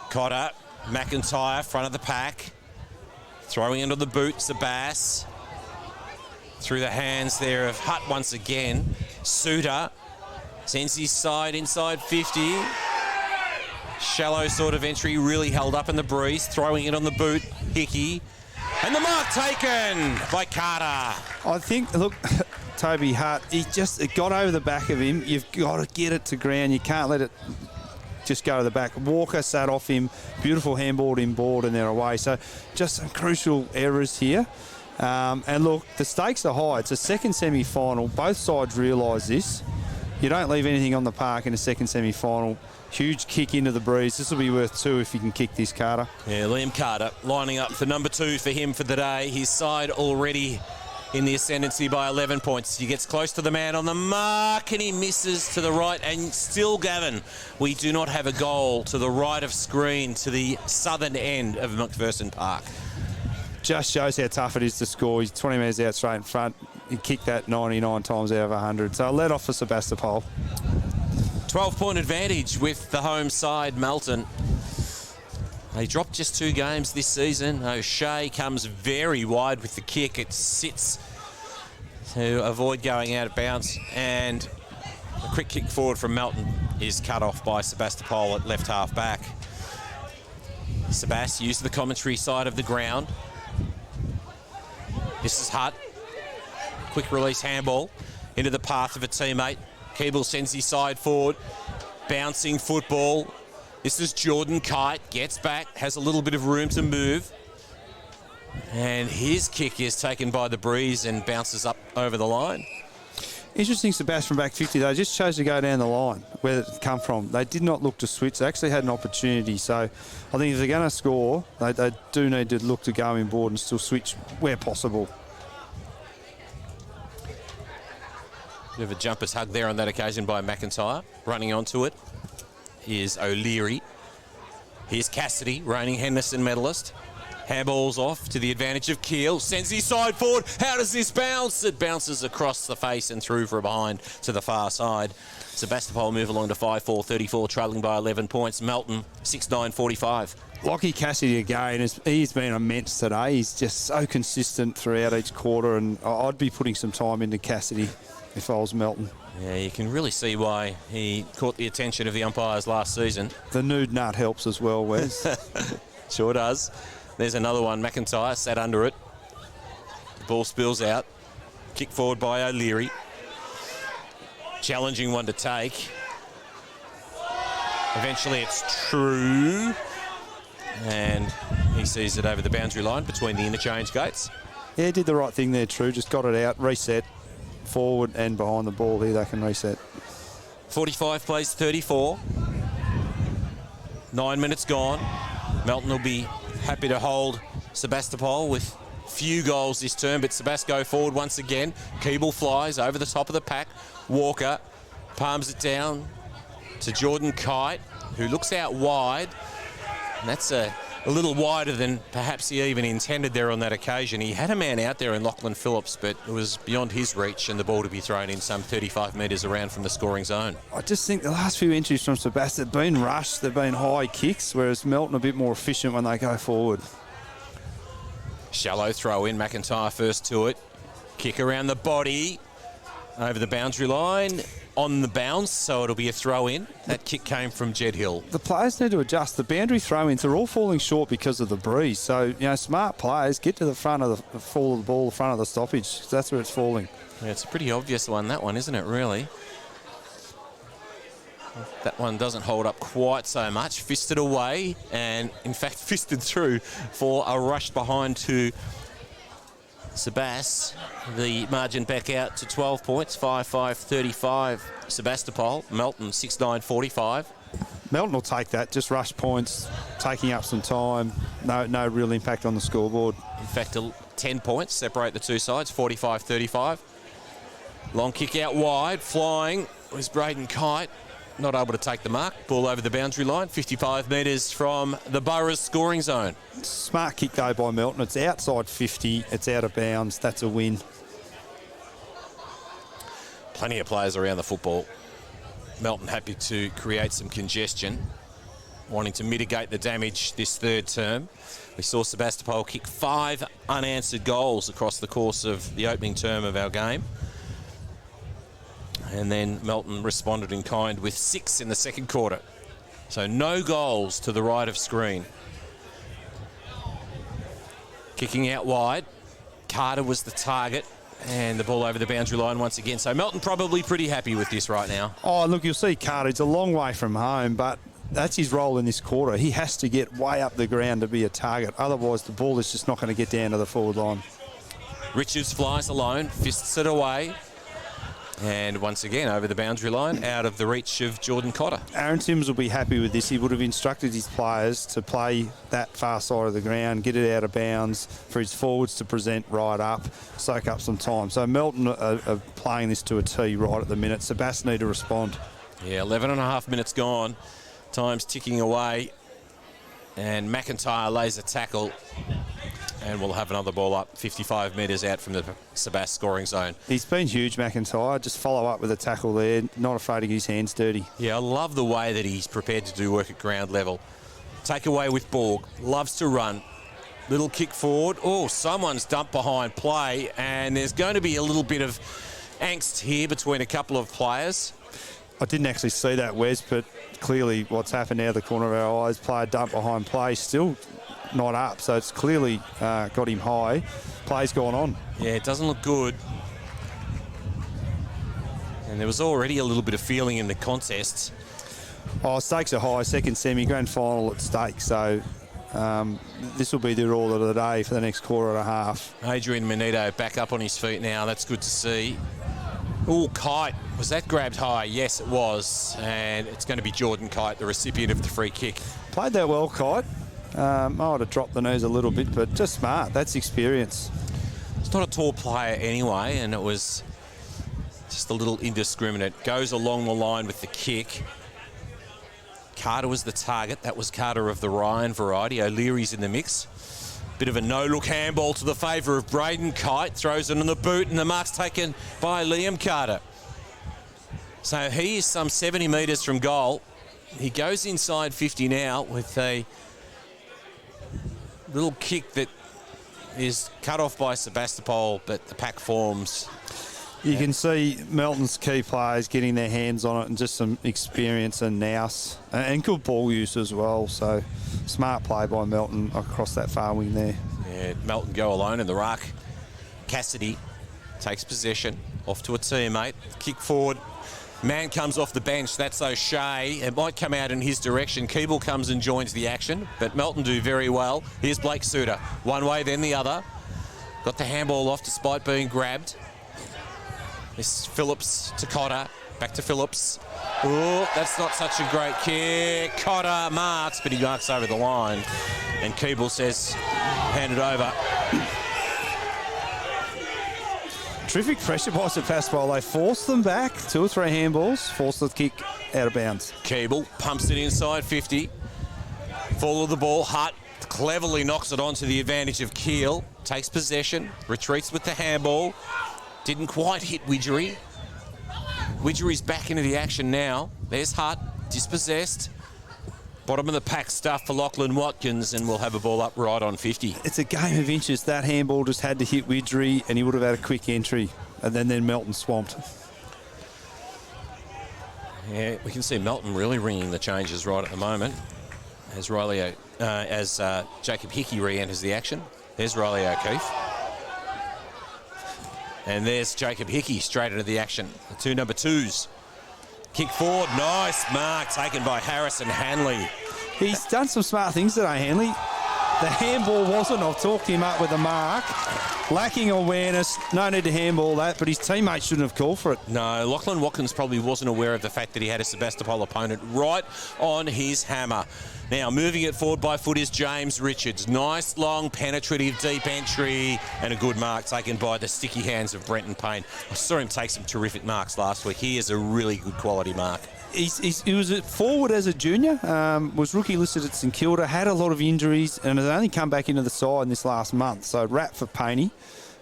Cotter, McIntyre, front of the pack. Throwing into the boot, Sebas. Through the hands there of Hutt once again. Suter sends his side inside 50. Shallow sort of entry, really held up in the breeze. Throwing it on the boot, Hickey. And the mark taken by Carter. I think, look, Toby Hutt, it got over the back of him. You've got to get it to ground. You can't let it just go to the back. Walker sat off him. Beautiful handball inboard and they're away. So just some crucial errors here. And look, the stakes are high. It's a second semi-final. Both sides realise this. You don't leave anything on the park in a second semi-final. Huge kick into the breeze. This will be worth 2 if you can kick this, Carter. Yeah, Liam Carter lining up for number 2 for him for the day. His side already in the ascendancy by 11 points. He gets close to the man on the mark and he misses to the right. And still, Gavin, we do not have a goal to the right of screen to the southern end of McPherson Park. Just shows how tough it is to score. He's 20 metres out straight in front. He kicked that 99 times out of 100. So let off for Sebastopol. 12-point advantage with the home side, Melton. They dropped just 2 games this season. O'Shea comes very wide with the kick. It sits to avoid going out of bounds. And a quick kick forward from Melton is cut off by Sebastopol at left half back. Sebas used the commentary side of the ground. This is Hutt. Quick release handball into the path of a teammate. Keeble sends his side forward. Bouncing football. This is Jordan Kite. Gets back. Has a little bit of room to move. And his kick is taken by the breeze and bounces up over the line. Interesting, Sebas from back 50, though. Just chose to go down the line where it come from. They did not look to switch. They actually had an opportunity. So I think if they're going to score, they do need to look to go in board and still switch where possible. Bit of a jumper's hug there on that occasion by McIntyre. Running onto it is O'Leary. Here's Cassidy, reigning Henderson medalist. Handballs off to the advantage of Keel. Sends his side forward. How does this bounce? It bounces across the face and through from behind to the far side. Sebastopol move along to 5-4-34, trailing by 11 points. Melton, 6-9-45. Lockie Cassidy again, he's been immense today. He's just so consistent throughout each quarter, and I'd be putting some time into Cassidy if I was Melton. Yeah, you can really see why he caught the attention of the umpires last season. The nude nut helps as well, Wes. Sure does. There's another one. McIntyre sat under it. The ball spills out. Kick forward by O'Leary. Challenging one to take. Eventually it's True. And he sees it over the boundary line between the interchange gates. Yeah, did the right thing there, True. Just got it out, reset, forward and behind the ball here. They can reset. 45 plays 34. 9 minutes gone. Melton will be happy to hold Sebastopol with few goals this term, but Sebast go forward once again. Keeble flies over the top of the pack. Walker palms it down to Jordan Kite, who looks out wide. And that's a little wider than perhaps he even intended there on that occasion. He had a man out there in Lachlan Phillips, but it was beyond his reach and the ball to be thrown in some 35 metres around from the scoring zone. I just think the last few entries from Sebast have been rushed, they've been high kicks, whereas Melton a bit more efficient when they go forward. Shallow throw in, McIntyre first to it. Kick around the body, over the boundary line, on the bounce, so it'll be a throw in. That kick came from Jed Hill. The players need to adjust. The boundary throw-ins are all falling short because of the breeze. So, smart players get to the front of the fall of the ball, the front of the stoppage. That's where it's falling. Yeah, it's a pretty obvious one, that one, isn't it, really? That one doesn't hold up quite so much. Fisted away, and in fact fisted through for a rush behind to Sebas. The margin back out to 12 points, 5-5-35 Sebastopol. Melton 6-9-45. Melton will take that, just rush points, taking up some time, no real impact on the scoreboard. In fact, 10 points separate the two sides, 45-35. Long kick out wide, flying was Braden Kite. Not able to take the mark. Ball over the boundary line, 55 metres from the Borough's scoring zone. Smart kick though by Melton. It's outside 50. It's out of bounds. That's a win. Plenty of players around the football. Melton happy to create some congestion, wanting to mitigate the damage this third term. We saw Sebastopol kick 5 unanswered goals across the course of the opening term of our game. And then Melton responded in kind with 6 in the second quarter. So no goals to the right of screen. Kicking out wide. Carter was the target. And the ball over the boundary line once again. So Melton probably pretty happy with this right now. Oh, look, you'll see Carter. It's a long way from home, but that's his role in this quarter. He has to get way up the ground to be a target. Otherwise, the ball is just not going to get down to the forward line. Richards flies alone, fists it away. And once again, over the boundary line, out of the reach of Jordan Cotter. Aaron Sims will be happy with this. He would have instructed his players to play that far side of the ground, get it out of bounds, for his forwards to present right up, soak up some time. So Melton are playing this to a T right at the minute. Sebast need to respond. Yeah, 11 and a half minutes gone. Time's ticking away. And McIntyre lays a tackle. And we'll have another ball up 55 metres out from the Sebast scoring zone. He's been huge, McIntyre. Just follow up with a tackle there. Not afraid to get his hands dirty. Yeah, I love the way that he's prepared to do work at ground level. Take away with Borg. Loves to run. Little kick forward. Oh, someone's dumped behind play. And there's going to be a little bit of angst here between a couple of players. I didn't actually see that, Wes, but clearly what's happened out of the corner of our eyes, player dumped behind play, still not up, so it's clearly got him high. Play's gone on. Yeah, it doesn't look good. And there was already a little bit of feeling in the contest. Oh, stakes are high. Second semi, grand final at stake, so this will be the all of the day for the next quarter and a half. Adrian Manito back up on his feet now. That's good to see. Oh, Kite. Was that grabbed high? Yes, it was. And it's going to be Jordan Kite, the recipient of the free kick. Played that well, Kite. I would have dropped the nose a little bit, but just smart. That's experience. It's not a tall player anyway, and it was just a little indiscriminate. Goes along the line with the kick. Carter was the target. That was Carter of the Ryan variety. O'Leary's in the mix. Bit of a no-look handball to the favour of Braden Kite. Throws it on the boot, and the mark's taken by Liam Carter. So he is some 70 metres from goal. He goes inside 50 now with a little kick that is cut off by Sebastopol, but the pack forms. You can see Melton's key players getting their hands on it and just some experience and nous and good ball use as well. So smart play by Melton across that far wing there. Yeah, Melton go alone in the ruck. Cassidy takes possession off to a teammate. Kick forward Man comes off the bench. That's O'Shea. It might come out in his direction. Keeble comes and joins the action, but Melton do very well. Here's Blake Suter. One way, then the other. Got the handball off despite being grabbed. This Phillips to Cotter. Back to Phillips. Oh, that's not such a great kick. Cotter marks, but he marks over the line. And Keeble says, hand it over. Terrific pressure by Sebastopol. They forced them back. 2 or 3 handballs. Forced the kick out of bounds. Keeble pumps it inside 50. Fall of the ball. Hutt cleverly knocks it onto the advantage of Keel. Takes possession. Retreats with the handball. Didn't quite hit Widgery. Widgery's back into the action now. There's Hutt. Dispossessed. Bottom of the pack stuff for Lachlan Watkins, and we'll have a ball up right on 50. It's a game of inches. That handball just had to hit Widgery, and he would have had a quick entry. And then Melton swamped. Yeah, we can see Melton really ringing the changes right at the moment. As Jacob Hickey re-enters the action. There's Riley O'Keefe. And there's Jacob Hickey straight into the action. The 2 number 2s. Kick forward, nice mark taken by Harrison Hanley. He's done some smart things today, Hanley. The handball wasn't. I've talked him up with a mark. Lacking awareness. No need to handball that, but his teammates shouldn't have called for it. No, Lachlan Watkins probably wasn't aware of the fact that he had a Sebastopol opponent right on his hammer. Now, moving it forward by foot is James Richards. Nice, long, penetrative, deep entry, and a good mark taken by the sticky hands of Brenton Payne. I saw him take some terrific marks last week. He is a really good quality mark. He was a forward as a junior, was rookie listed at St Kilda, had a lot of injuries, and has only come back into the side in this last month. So, rap for Payne.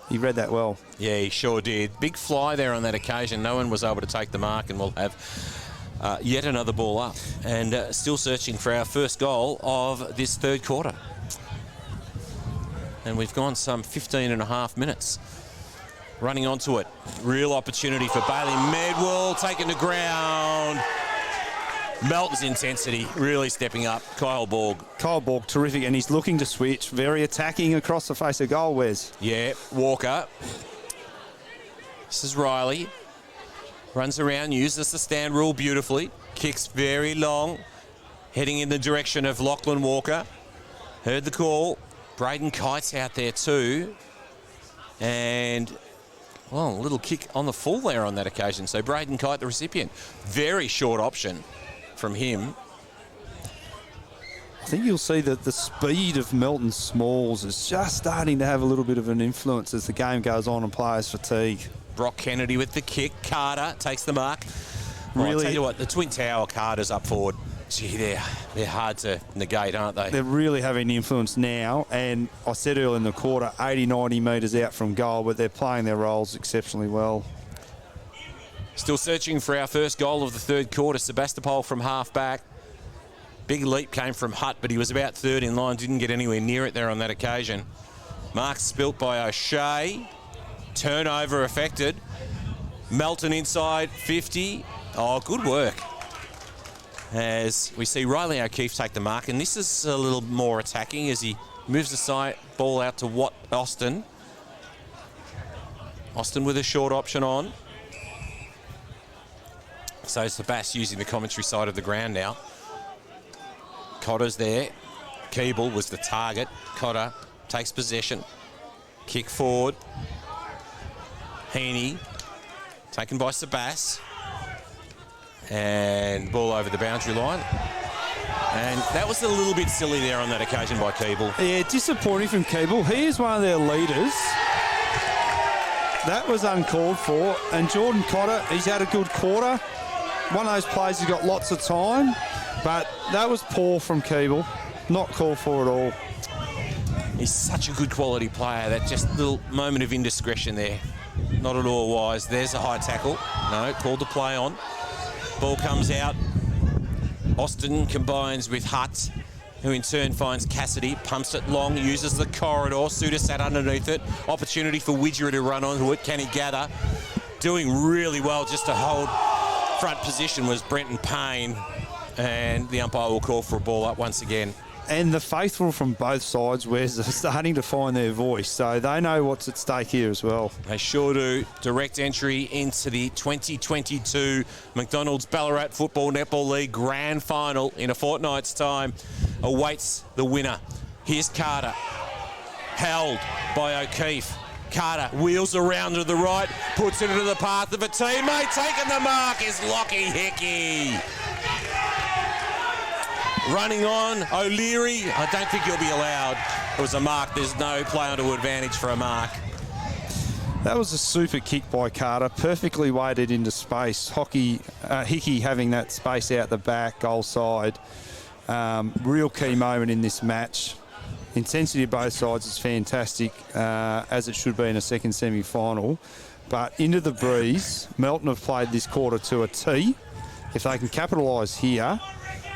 He read that well. Yeah, he sure did. Big fly there on that occasion. No one was able to take the mark, and we'll have yet another ball up. And still searching for our first goal of this third quarter. And we've gone some 15 and a half minutes. Running onto it. Real opportunity for Bailey Medwell. Taken to ground. Melton's intensity really stepping up. Kyle Borg, terrific, and he's looking to switch. Very attacking across the face of goal, Wes. Yeah, Walker. This is Riley. Runs around, uses the stand rule beautifully. Kicks very long. Heading in the direction of Lachlan Walker. Heard the call. Braden Kite's out there too. And, well, a little kick on the full there on that occasion. So Braden Kite, the recipient. Very short option from him. I think you'll see that the speed of Melton Smalls is just starting to have a little bit of an influence as the game goes on and players fatigue. Brock Kennedy with the kick. Carter takes the mark. Really, I'll tell you what, the Twin Tower Carter's up forward. Gee, they're hard to negate, aren't they? They're really having influence now, and I said earlier in the quarter, 80, 90 metres out from goal, but they're playing their roles exceptionally well. Still searching for our first goal of the third quarter. Sebastopol from half back. Big leap came from Hutt, but he was about third in line. Didn't get anywhere near it there on that occasion. Mark spilt by O'Shea. Turnover affected. Melton inside 50. Oh, good work. As we see Riley O'Keefe take the mark, and this is a little more attacking as he moves the side ball out to Austin. Austin with a short option on. So Sebas using the commentary side of the ground now. Cotter's there. Keeble was the target. Cotter takes possession. Kick forward. Heaney taken by Sebas. And ball over the boundary line. And that was a little bit silly there on that occasion by Keeble. Yeah, disappointing from Keeble. He is one of their leaders. That was uncalled for. And Jordan Cotter, he's had a good quarter. One of those players who's got lots of time. But that was poor from Keeble. Not called for at all. He's such a good quality player. That just little moment of indiscretion there. Not at all wise. There's a high tackle. No, called to play on. Ball comes out. Austin combines with Hutt, who in turn finds Cassidy, pumps it long, uses the corridor. Suter sat underneath it. Opportunity for Widgery to run onto it. Can he gather? Doing really well just to hold front position was Brenton Payne, and the umpire will call for a ball up once again. And the faithful from both sides are starting to find their voice, so they know what's at stake here as well. They sure do. Direct entry into the 2022 McDonald's Ballarat Football Netball League Grand Final in a fortnight's time awaits the winner. Here's Carter, held by O'Keefe. Carter wheels around to the right, puts it into the path of a teammate. Taking the mark is Lockie Hickey. Running on, O'Leary. I don't think he'll be allowed. It was a mark. There's no play onto advantage for a mark. That was a super kick by Carter, perfectly weighted into space. Hickey having that space out the back, goal side. Real key moment in this match. Intensity of both sides is fantastic, as it should be in a second semi-final. But into the breeze, Melton have played this quarter to a T. If they can capitalise here,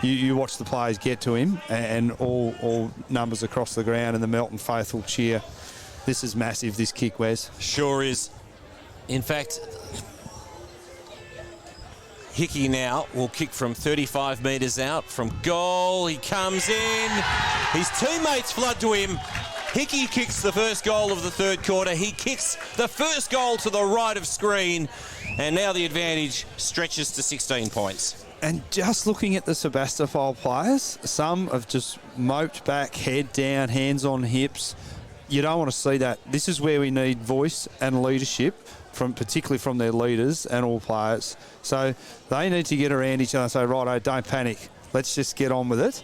you watch the players get to him, and all numbers across the ground, and the Melton faithful cheer. This is massive, this kick, Wes. Sure is. In fact, Hickey now will kick from 35 metres out from goal. He comes in. His teammates flood to him. Hickey kicks the first goal of the third quarter. He kicks the first goal to the right of screen. And now the advantage stretches to 16 points. And just looking at the Sebastopol players, some have just moped back, head down, hands on hips. You don't want to see that. This is where we need voice and leadership, particularly from their leaders and all players. So they need to get around each other and say, righto, don't panic. Let's just get on with it.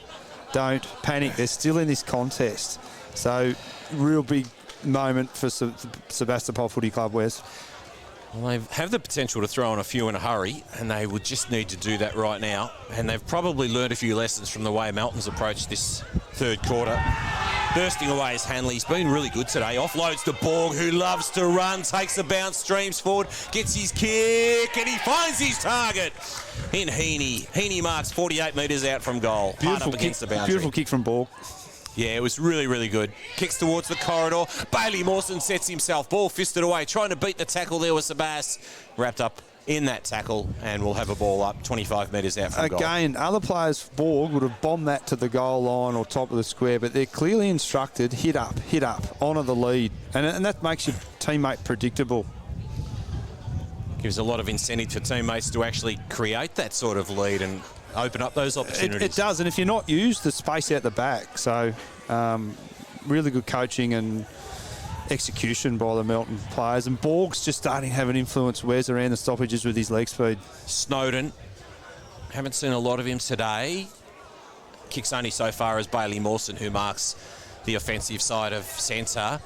Don't panic. They're still in this contest. So real big moment for Sebastopol Footy Club, Wes. Well, they have the potential to throw in a few in a hurry, and they would just need to do that right now. And they've probably learned a few lessons from the way Melton's approached this third quarter. Bursting away is Hanley. He's been really good today. Offloads to Borg, who loves to run, takes the bounce, streams forward, gets his kick, and he finds his target in Heaney. Heaney marks 48 metres out from goal. Beautiful up kick, against the boundary. beautiful kick from Borg. Yeah, it was really, really good. Kicks towards the corridor. Bailey Mawson sets himself. Ball fisted away. Trying to beat the tackle there with Sebas. Wrapped up in that tackle, and we'll have a ball up 25 metres out from goal. Again, other players, Borg, would have bombed that to the goal line or top of the square, but they're clearly instructed, hit up, honour the lead. And that makes your teammate predictable. Gives a lot of incentive for teammates to actually create that sort of lead and open up those opportunities. It does, and if you're not used, the space out the back. So really good coaching and execution by the Melton players. And Borg's just starting to have an influence, Wes, around the stoppages with his leg speed. Snowden, haven't seen a lot of him today. Kicks only so far as Bailey Mawson, who marks the offensive side of centre.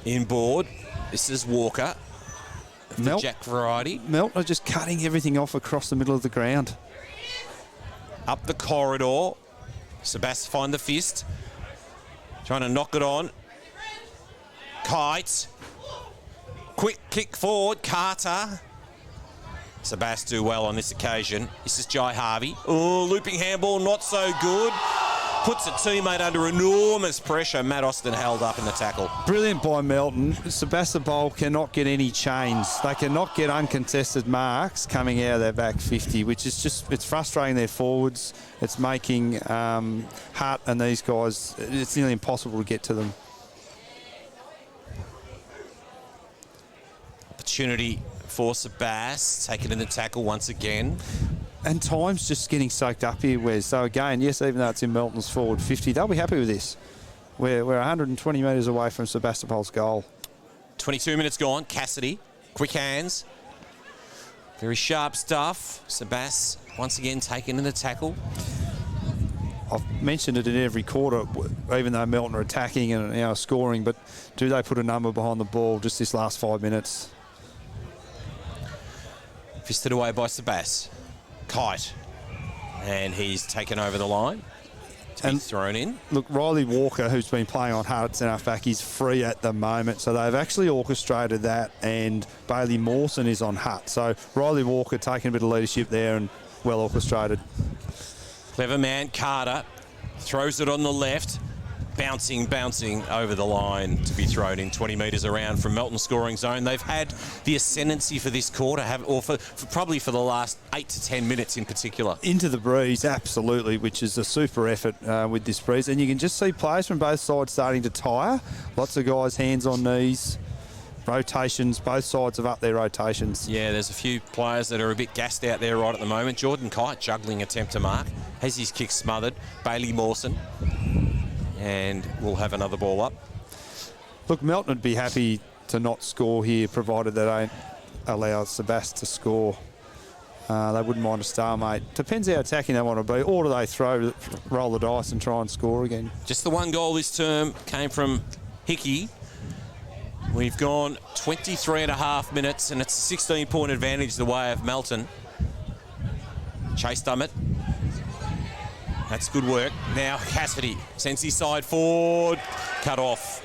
Inboard, this is Walker, the Jack variety. Melton are just cutting everything off across the middle of the ground. Up the corridor. Sebas find the fist. Trying to knock it on. Kite. Quick kick forward. Carter. Sebas do well on this occasion. This is Jai Harvey. Oh, looping handball, not so good. Puts a teammate under enormous pressure. Matt Austin held up in the tackle. Brilliant by Melton. Sebastopol cannot get any chains. They cannot get uncontested marks coming out of their back 50, which is just, it's frustrating their forwards. It's making Hart and these guys, it's nearly impossible to get to them. Opportunity for Sebas. Taken in the tackle once again. And time's just getting soaked up here, Wes. So again, yes, even though it's in Melton's forward 50, they'll be happy with this. We're 120 metres away from Sebastopol's goal. 22 minutes gone. Cassidy, quick hands. Very sharp stuff. Sebas once again taken in the tackle. I've mentioned it in every quarter, even though Melton are attacking and scoring, but do they put a number behind the ball just this last 5 minutes? Fisted away by Sebas. Kite. And he's taken over the line to be thrown in. Look, Riley Walker, who's been playing on hard at centre-back, is free at the moment. So they've actually orchestrated that, and Bailey Mawson is on Hutt. So Riley Walker taking a bit of leadership there and well orchestrated. Clever man, Carter. Throws it on the left. bouncing over the line to be thrown in 20 metres around from Melton scoring zone. They've had the ascendancy for this quarter, probably for the last 8 to 10 minutes in particular. Into the breeze, absolutely, which is a super effort with this breeze. And you can just see players from both sides starting to tire. Lots of guys hands on knees. Rotations, both sides have upped their rotations. Yeah, there's a few players that are a bit gassed out there right at the moment. Jordan Kite juggling attempt to mark. Has his kick smothered. Bailey Mawson. And we'll have another ball up. Look, Melton would be happy to not score here, provided they don't allow Sebastopol to score. They wouldn't mind a stalemate. Depends how attacking they want to be. Or do they roll the dice and try and score again? Just the one goal this term came from Hickey. We've gone 23 and a half minutes, and it's a 16-point advantage the way of Melton. Chase Dummett. That's good work. Now Cassidy sends his side forward. Cut off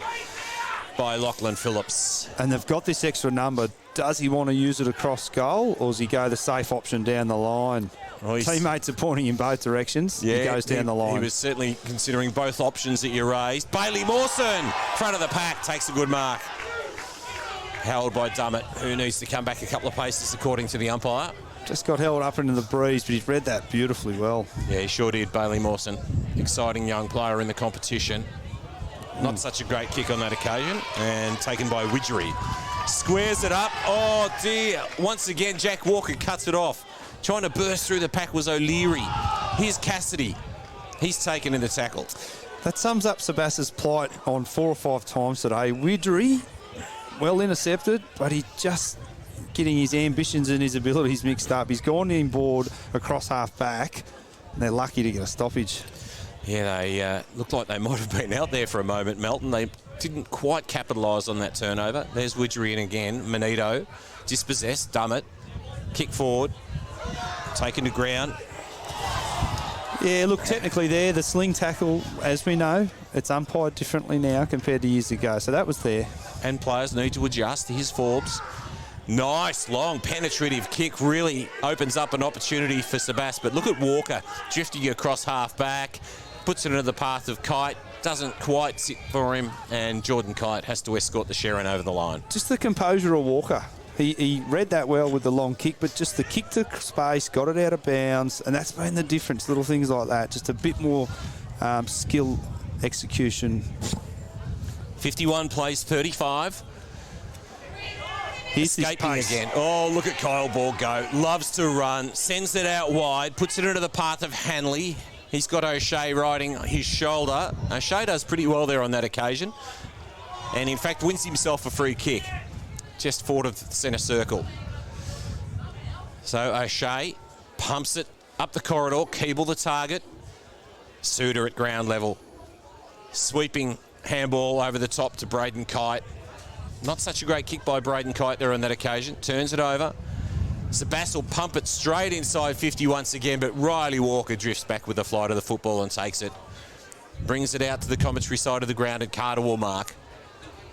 by Lachlan Phillips. And they've got this extra number. Does he want to use it across goal, or does he go the safe option down the line? Well, teammates are pointing in both directions. Yeah, he goes down the line. He was certainly considering both options that you raised. Bailey Mawson, front of the pack, takes a good mark. Held by Dummett, who needs to come back a couple of paces according to the umpire. Just got held up into the breeze, but he's read that beautifully well. Yeah, he sure did, Bailey Mawson. Exciting young player in the competition. Not such a great kick on that occasion. And taken by Widgery. Squares it up. Oh, dear. Once again, Jack Walker cuts it off. Trying to burst through the pack was O'Leary. Here's Cassidy. He's taken in the tackle. That sums up Sebastopol's plight on 4 or 5 times today. Widgery, well intercepted, but he just getting his ambitions and his abilities mixed up. He's gone inboard across half back, and they're lucky to get a stoppage. Yeah, they looked like they might have been out there for a moment, Melton. They didn't quite capitalise on that turnover. There's Widgery in again. Manito, dispossessed. Dummett, kick forward, taken to ground. Yeah, look, technically there, the sling tackle, as we know, it's umpired differently now compared to years ago, so that was there. And players need to adjust. Here's Forbes. Nice, long, penetrative kick. Really opens up an opportunity for Sebastopol. But look at Walker drifting across half-back. Puts it into the path of Kite. Doesn't quite sit for him. And Jordan Kite has to escort the Sharon over the line. Just the composure of Walker. He read that well with the long kick, but just the kick to space, got it out of bounds, and that's been the difference. Little things like that. Just a bit more skill, execution. 51 plays 35. He's escaping again. Oh, look at Kyle Ball go. Loves to run. Sends it out wide. Puts it into the path of Hanley. He's got O'Shea riding his shoulder. O'Shea does pretty well there on that occasion. And, in fact, wins himself a free kick. Just forward of the centre circle. So O'Shea pumps it up the corridor. Keeble the target. Suter at ground level. Sweeping handball over the top to Braden Kite. Not such a great kick by Braden Kite there on that occasion. Turns it over. Sebastopol pump it straight inside 50 once again, but Riley Walker drifts back with the flight of the football and takes it. Brings it out to the commentary side of the ground, and Carter will mark.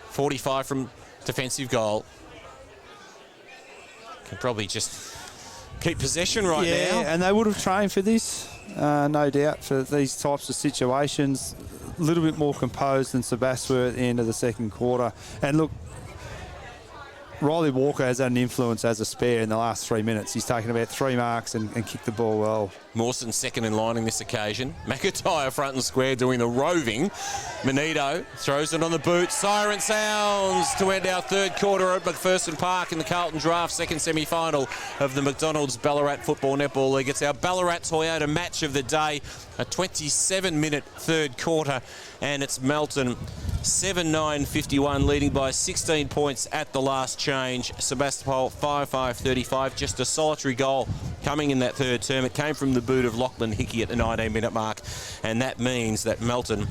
45 from defensive goal. Can probably just keep possession right now. Yeah, and they would have trained for this, no doubt, for these types of situations. A little bit more composed than Sebastopol were at the end of the second quarter. And look, Riley Walker has had an influence as a spare in the last 3 minutes. He's taken about 3 marks and kicked the ball well. Mawson second in line in this occasion. McIntyre front and square doing the roving. Manito throws it on the boot. Siren sounds to end our third quarter at McPherson Park in the Carlton Draft second semi-final of the McDonald's Ballarat Football Netball League. It's our Ballarat Toyota match of the day. A 27-minute third quarter, and it's Melton 7-9-51, leading by 16 points at the last change. Sebastopol 5-5-35, just a solitary goal coming in that third term. It came from the boot of Lachlan Hickey at the 19-minute mark, and that means that Melton,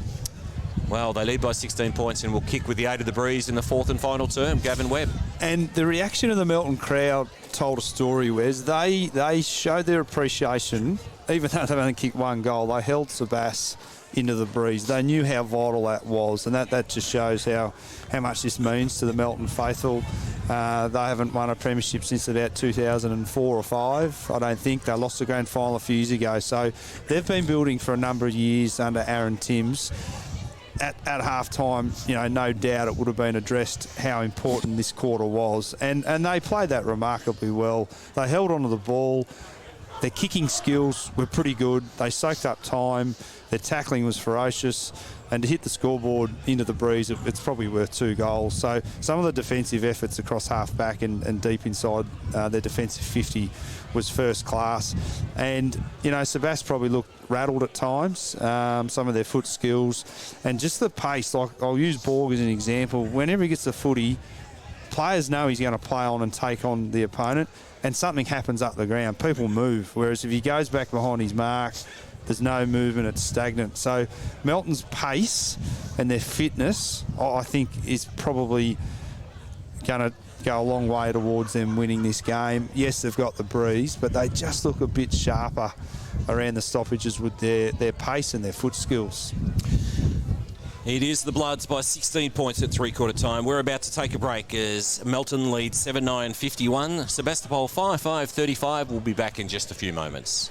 well, they lead by 16 points and will kick with the aid of the breeze in the fourth and final term. Gavin Webb. And the reaction of the Melton crowd told a story, Wes. They showed their appreciation, even though they've only kicked 1 goal. They held Sebastopol into the breeze. They knew how vital that was, and that just shows how much this means to the Melton faithful. They haven't won a premiership since about 2004 or 5, I don't think. They lost the grand final a few years ago. So they've been building for a number of years under Aaron Timms. at half time, no doubt it would have been addressed how important this quarter was. And they played that remarkably well. They held onto the ball. Their kicking skills were pretty good. They soaked up time. Their tackling was ferocious. And to hit the scoreboard into the breeze, it's probably worth 2 goals. So some of the defensive efforts across half-back and deep inside their defensive 50 was first class. And, Sebastopol probably looked rattled at times, some of their foot skills. And just the pace, like I'll use Borg as an example. Whenever he gets the footy, players know he's going to play on and take on the opponent, and something happens up the ground. People move, whereas if he goes back behind his mark, there's no movement, it's stagnant. So Melton's pace and their fitness, I think, is probably going to go a long way towards them winning this game. Yes, they've got the breeze, but they just look a bit sharper around the stoppages with their pace and their foot skills. It is the Bloods by 16 points at three-quarter time. We're about to take a break as Melton leads 7-9-51. Sebastopol 5-5-35. We'll be back in just a few moments.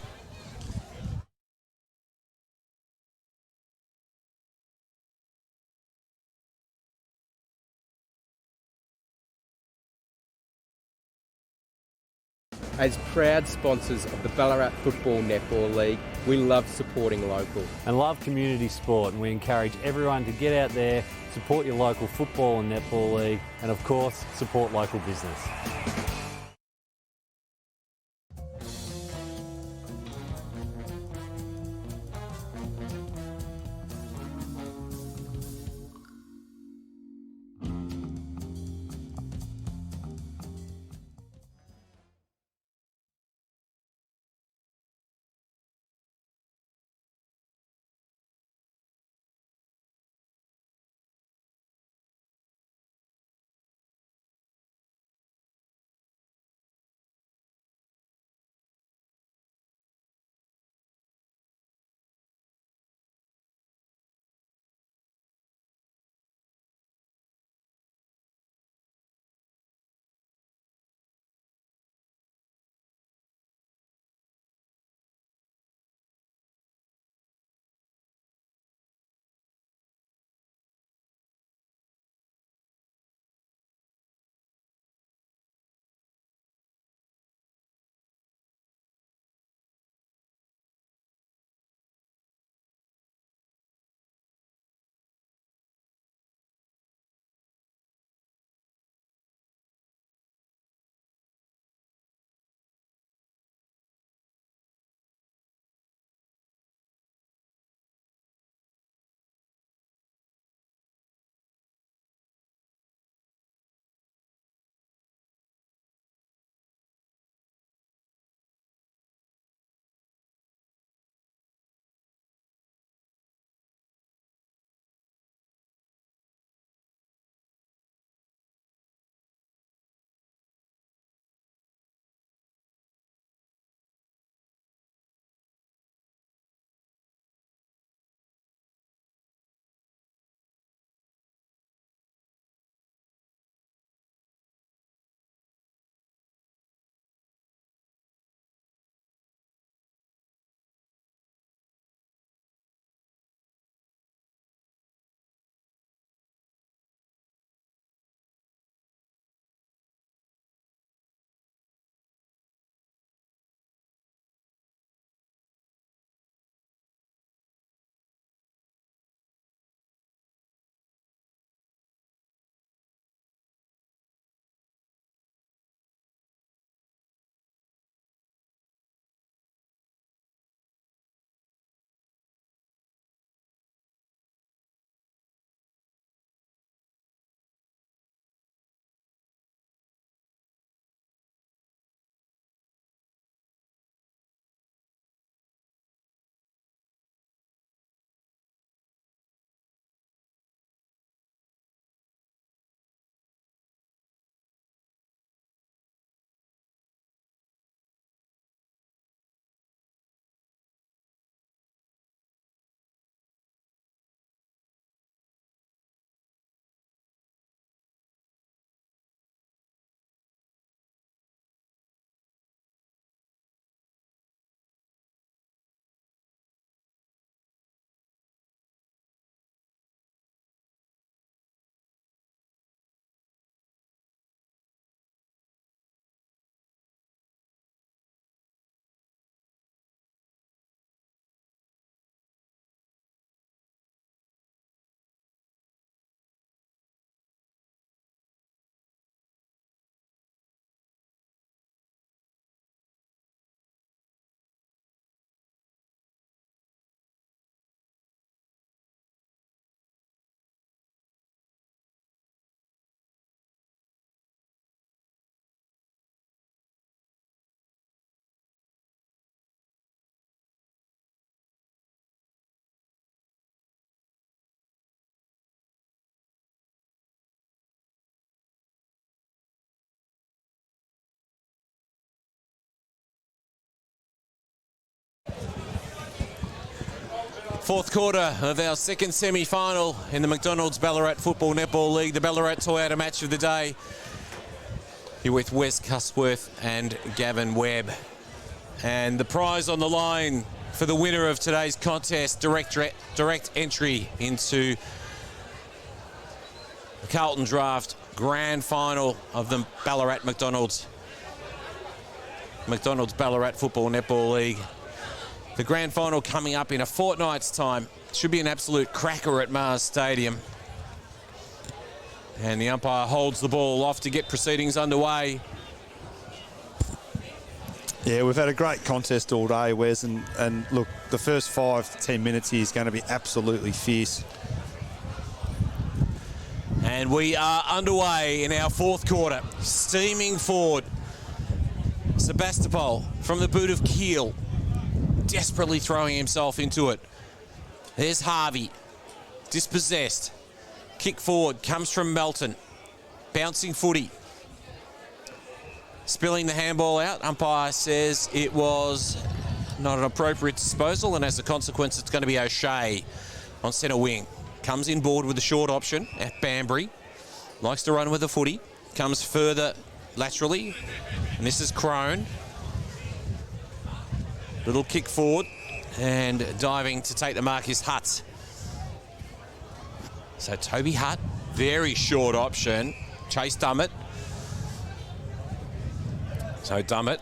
As proud sponsors of the Ballarat Football Netball League, we love supporting local. And love community sport, and we encourage everyone to get out there, support your local football and netball league, and of course, support local business. Fourth quarter of our second semi-final in the McDonald's Ballarat Football Netball League, the Ballarat Toyota match of the day. Here with Wes Cusworth and Gavin Webb. And the prize on the line for the winner of today's contest, direct entry into the Carlton Draft Grand Final of the Ballarat McDonald's Ballarat Football Netball League. The Grand Final coming up in a fortnight's time. Should be an absolute cracker at Mars Stadium. And the umpire holds the ball off to get proceedings underway. Yeah, we've had a great contest all day, Wes, and look, the first 5 to 10 minutes here is going to be absolutely fierce. And we are underway in our fourth quarter. Steaming forward. Sebastopol from the boot of Kiel, desperately throwing himself into it. There's Harvey, dispossessed. Kick forward, comes from Melton. Bouncing footy. Spilling the handball out. Umpire says it was not an appropriate disposal, and as a consequence, it's going to be O'Shea on centre wing. Comes in board with the short option at Banbury. Likes to run with the footy. Comes further laterally, and this is Crone. Little kick forward, and diving to take the mark is Hutt. So Toby Hutt, very short option. Chase Dummett. So Dummett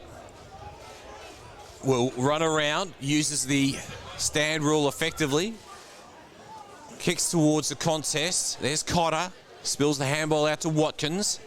will run around, uses the stand rule effectively. Kicks towards the contest. There's Cotter. Spills the handball out to Watkins.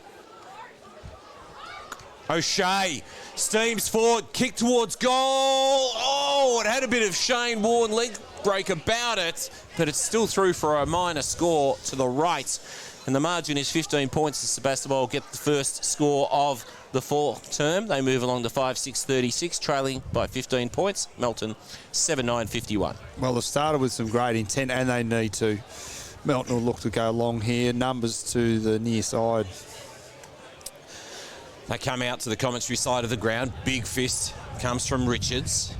O'Shea steams forward, kick towards goal. Oh, it had a bit of Shane Warne leg break about it, but it's still through for a minor score to the right. And the margin is 15 points as Sebastopol get the first score of the fourth term. They move along to 5-6-36, trailing by 15 points. Melton 7-9-51. Well, they've started with some great intent, and they need to. Melton will look to go long here. Numbers to the near side. They come out to the commentary side of the ground. Big fist comes from Richards.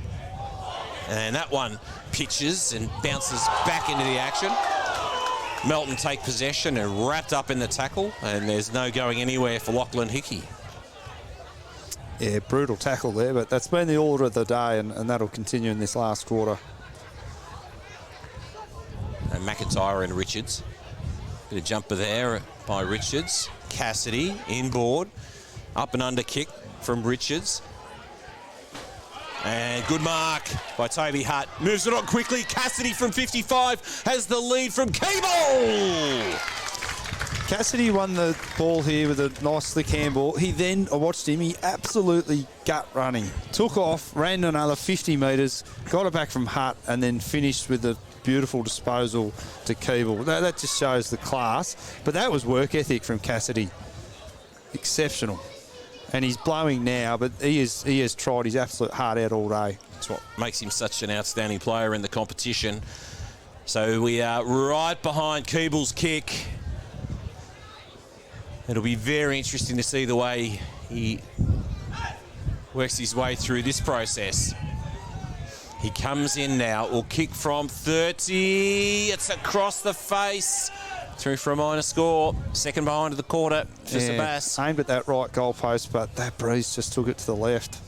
And that one pitches and bounces back into the action. Melton take possession and wrapped up in the tackle, and there's no going anywhere for Lachlan Hickey. Yeah, brutal tackle there, but that's been the order of the day, and that'll continue in this last quarter. And McIntyre and Richards. Bit of jumper there by Richards. Cassidy inboard. Up and under kick from Richards. And good mark by Toby Hutt. Moves it on quickly. Cassidy from 55 has the lead from Cable. Cassidy won the ball here with a nice slick handball. He then, I watched him, he absolutely gut running. Took off, ran another 50 metres, got it back from Hutt, and then finished with a beautiful disposal to Keeble. That just shows the class. But that was work ethic from Cassidy. Exceptional. And he's blowing now, but he has tried his absolute heart out all day. That's what makes him such an outstanding player in the competition. So we are right behind Keeble's kick. It'll be very interesting to see the way he works his way through this process. He comes in now, will kick from 30. It's across the face. Through for a minor score. Second behind of the quarter for Sebas. Aimed at that right goalpost, but that breeze just took it to the left.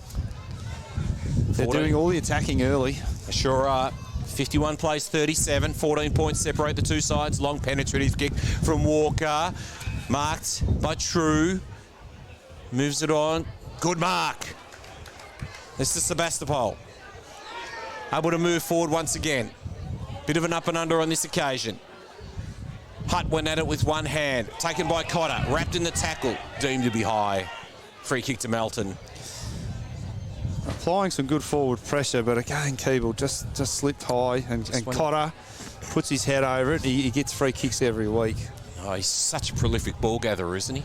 They're doing all the attacking early. They sure are. 51 plays 37. 14 points separate the two sides. Long penetrative kick from Walker. Marked by True. Moves it on. Good mark. This is Sebastopol. Able to move forward once again. Bit of an up and under on this occasion. Hutt went at it with one hand. Taken by Cotter. Wrapped in the tackle. Deemed to be high. Free kick to Melton. Applying some good forward pressure, but again, Keeble just slipped high, and Cotter puts his head over it. He gets free kicks every week. Oh, he's such a prolific ball gatherer, isn't he?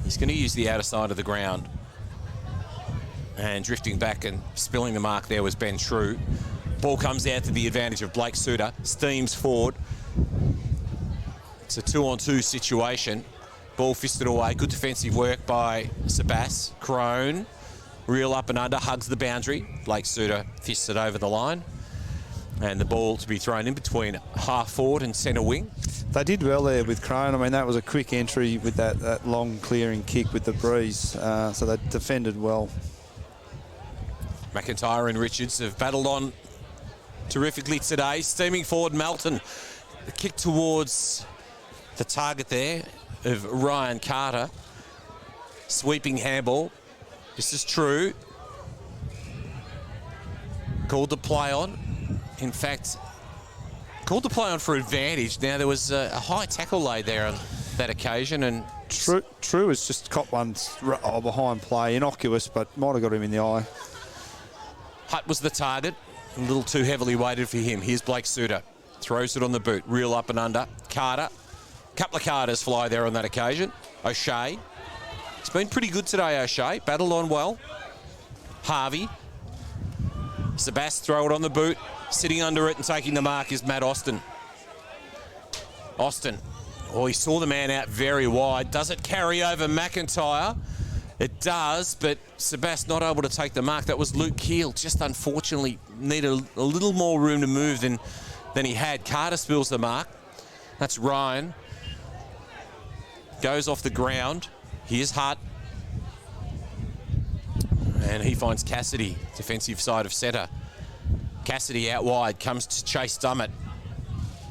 He's going to use the outer side of the ground. And drifting back and spilling the mark there was Ben True. Ball comes out to the advantage of Blake Suter. Steams forward. It's a 2-on-2 situation. Ball fisted away. Good defensive work by Sebas. Crone. Reel up and under. Hugs the boundary. Blake Suter fists it over the line. And the ball to be thrown in between half forward and centre wing. They did well there with Crone. I mean, that was a quick entry with that long clearing kick with the breeze. So they defended well. McIntyre and Richards have battled on terrifically today. Steaming forward, Melton. The kick towards the target there of Ryan Carter. Sweeping handball. This is true. Called to play on. In fact, called to play on for advantage. Now, there was a high tackle laid there on that occasion. And True has just caught one behind play. Innocuous, but might have got him in the eye. Hutt was the target. A little too heavily weighted for him. Here's Blake Suter. Throws it on the boot. Reel up and under. Carter. Couple of Carters fly there on that occasion. O'Shea. It's been pretty good today, O'Shea. Battled on well. Harvey. Sebast throw it on the boot. Sitting under it and taking the mark is Matt Austin. Austin. Oh, he saw the man out very wide. Does it carry over McIntyre? It does, but Sebast not able to take the mark. That was Luke Keel. Just unfortunately needed a little more room to move than he had. Carter spills the mark. That's Ryan. Goes off the ground. Here's Hutt. And he finds Cassidy, defensive side of centre. Cassidy out wide, comes to Chase Dummett.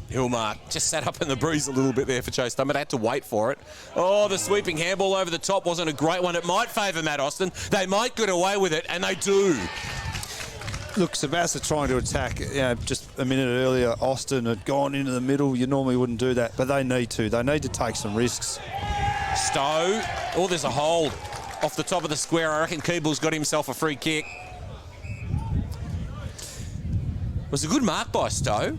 Hillmark just sat up in the breeze a little bit there for Chase Dummett. Had to wait for it. Oh, the sweeping handball over the top wasn't a great one. It might favour Matt Austin. They might get away with it, and they do. Look, Sebastopol trying to attack. Just a minute earlier, Austin had gone into the middle. You normally wouldn't do that, but they need to. They need to take some risks. Stowe. Oh, there's a hold off the top of the square. I reckon Keeble's got himself a free kick. It was a good mark by Stowe.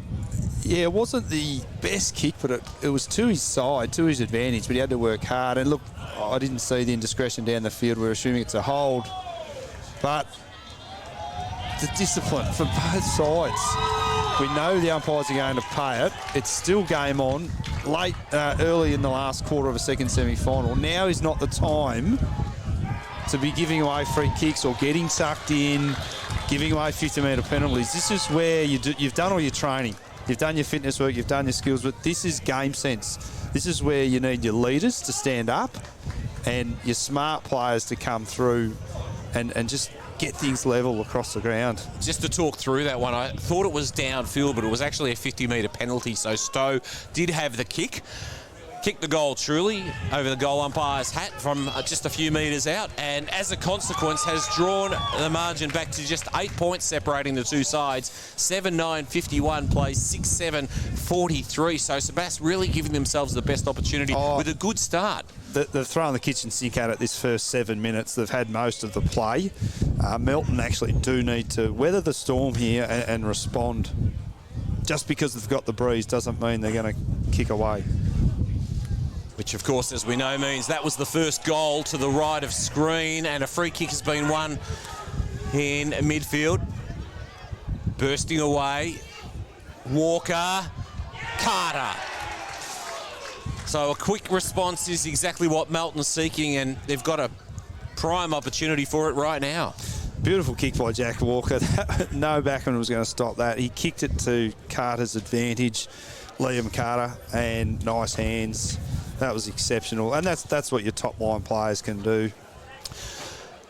Yeah, it wasn't the best kick, but it was to his side, to his advantage, but he had to work hard. And look, I didn't see the indiscretion down the field. We're assuming it's a hold. But the discipline from both sides. We know the umpires are going to pay it. It's still game on. Late, early in the last quarter of a second semi-final. Now is not the time to be giving away free kicks or getting sucked in, giving away 50-metre penalties. This is where you've done all your training. You've done your fitness work, you've done your skills, but this is game sense. This is where you need your leaders to stand up and your smart players to come through and just get things level across the ground. Just to talk through that one, I thought it was downfield, but it was actually a 50-metre penalty, so Stowe did have the kick. Kicked the goal truly over the goal umpire's hat from just a few metres out, and as a consequence has drawn the margin back to just 8 points separating the two sides. 7-9-51 plays 6-7-43. So Sebast really giving themselves the best opportunity with a good start. They've thrown the kitchen sink at it this first 7 minutes. They've had most of the play. Melton actually do need to weather the storm here and respond. Just because they've got the breeze doesn't mean they're going to kick away. Which, of course, as we know, means that was the first goal to the right of screen, and a free kick has been won in midfield. Bursting away, Walker, Carter. So a quick response is exactly what Melton's seeking, and they've got a prime opportunity for it right now. Beautiful kick by Jack Walker. No backman was going to stop that. He kicked it to Carter's advantage, Liam Carter, and nice hands. That was exceptional, and that's what your top line players can do.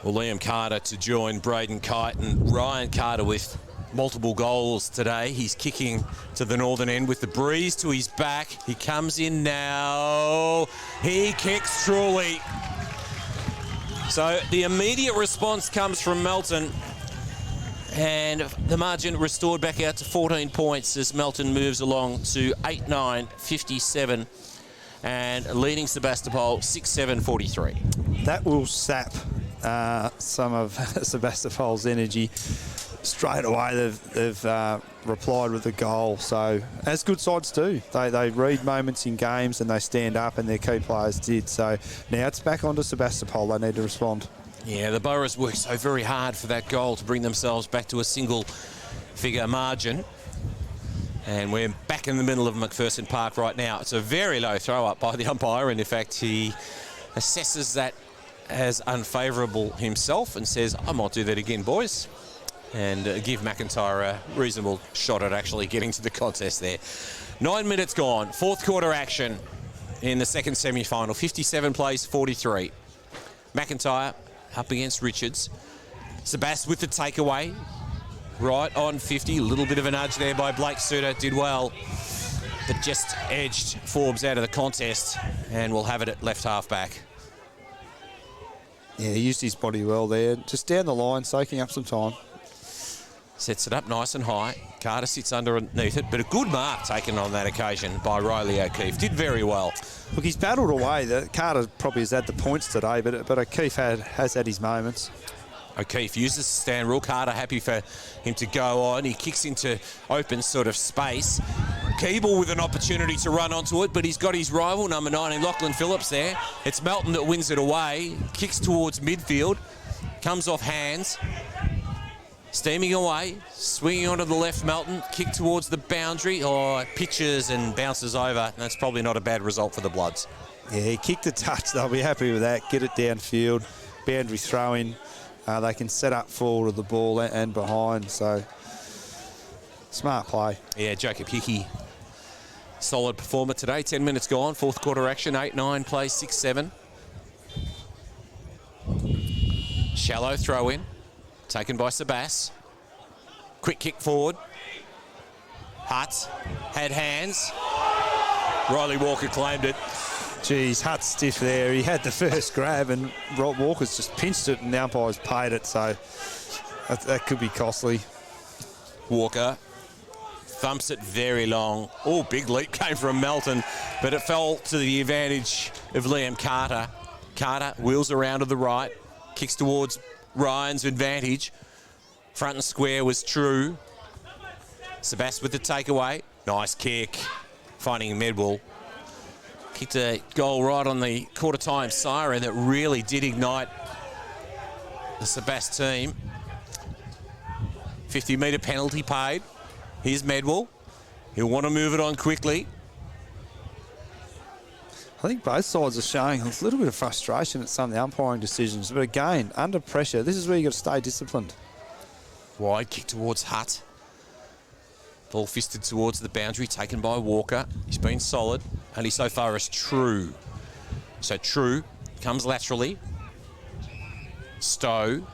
Well, Liam Carter to join Braden Kite and Ryan Carter with multiple goals today. He's kicking to the northern end with the breeze to his back. He comes in now. He kicks truly. So the immediate response comes from Melton, and the margin restored back out to 14 points as Melton moves along to 8-9-57. And leading Sebastopol 6-7-43. That will sap some of Sebastopol's energy. Straight away they've replied with a goal. So as good sides do, they read moments in games and they stand up, and their key players did. So now it's back onto Sebastopol. They need to respond. Yeah, the Boroughs worked so very hard for that goal to bring themselves back to a single-figure margin. And we're back in the middle of McPherson Park right now. It's a very low throw-up by the umpire, and in fact he assesses that as unfavourable himself and says, I might do that again, boys. and give McIntyre a reasonable shot at actually getting to the contest there. 9 minutes gone. Fourth quarter action in the second semi-final. 57 plays 43. McIntyre up against Richards. Sebastopol with the takeaway. Right on 50. A little bit of a nudge there by Blake Suter. Did well, but just edged Forbes out of the contest, and we'll have it at left half back. Yeah, he used his body well there. Just down the line, soaking up some time. Sets it up nice and high. Carter sits underneath it, but a good mark taken on that occasion by Riley O'Keefe. Did very well. Look, he's battled away. Carter probably has had the points today, but O'Keefe has had his moments. O'Keefe uses the stand rule. Carter happy for him to go on. He kicks into open sort of space. Keeble with an opportunity to run onto it, but he's got his rival, number 9, in Lachlan Phillips there. It's Melton that wins it away. Kicks towards midfield. Comes off hands. Steaming away. Swinging onto the left, Melton. Kick towards the boundary. Oh, pitches and bounces over. That's probably not a bad result for the Bloods. Yeah, he kicked a touch. They'll be happy with that. Get it downfield. Boundary throw in. They can set up forward of the ball and behind, so smart play. Yeah, Jacob Hickey, solid performer today. 10 minutes gone, fourth quarter action, 8-9 plays 6-7. Shallow throw in, taken by Sebas. Quick kick forward. Hutt had hands. Riley Walker claimed it. Geez, Hutt's stiff there. He had the first grab and Walker's just pinched it and the umpire's paid it, so that could be costly. Walker thumps it very long. Oh, big leap came from Melton, but it fell to the advantage of Liam Carter. Carter wheels around to the right, kicks towards Ryan's advantage. Front and square was True. Sebas with the takeaway. Nice kick, finding Medwell. Kicked a goal right on the quarter-time siren that really did ignite the Sebas team. 50-metre penalty paid. Here's Medwell. He'll want to move it on quickly. I think both sides are showing a little bit of frustration at some of the umpiring decisions, but again, under pressure, this is where you've got to stay disciplined. Wide kick towards Hutt. Ball fisted towards the boundary, taken by Walker. He's been solid, only so far as True. So True comes laterally. Stowe.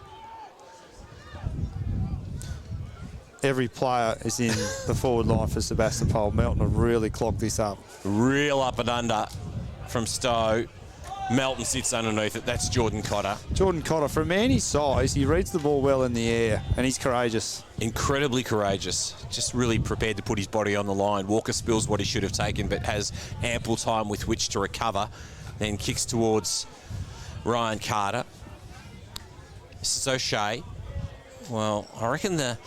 Every player is in the forward line for Sebastopol. Melton have really clogged this up. Real up and under from Stowe. Melton sits underneath it. That's Jordan Cotter. Jordan Cotter, for a man his size, he reads the ball well in the air and he's courageous. Incredibly courageous. Just really prepared to put his body on the line. Walker spills what he should have taken, but has ample time with which to recover. Then kicks towards Ryan Carter. This is O'Shea. Well, I reckon the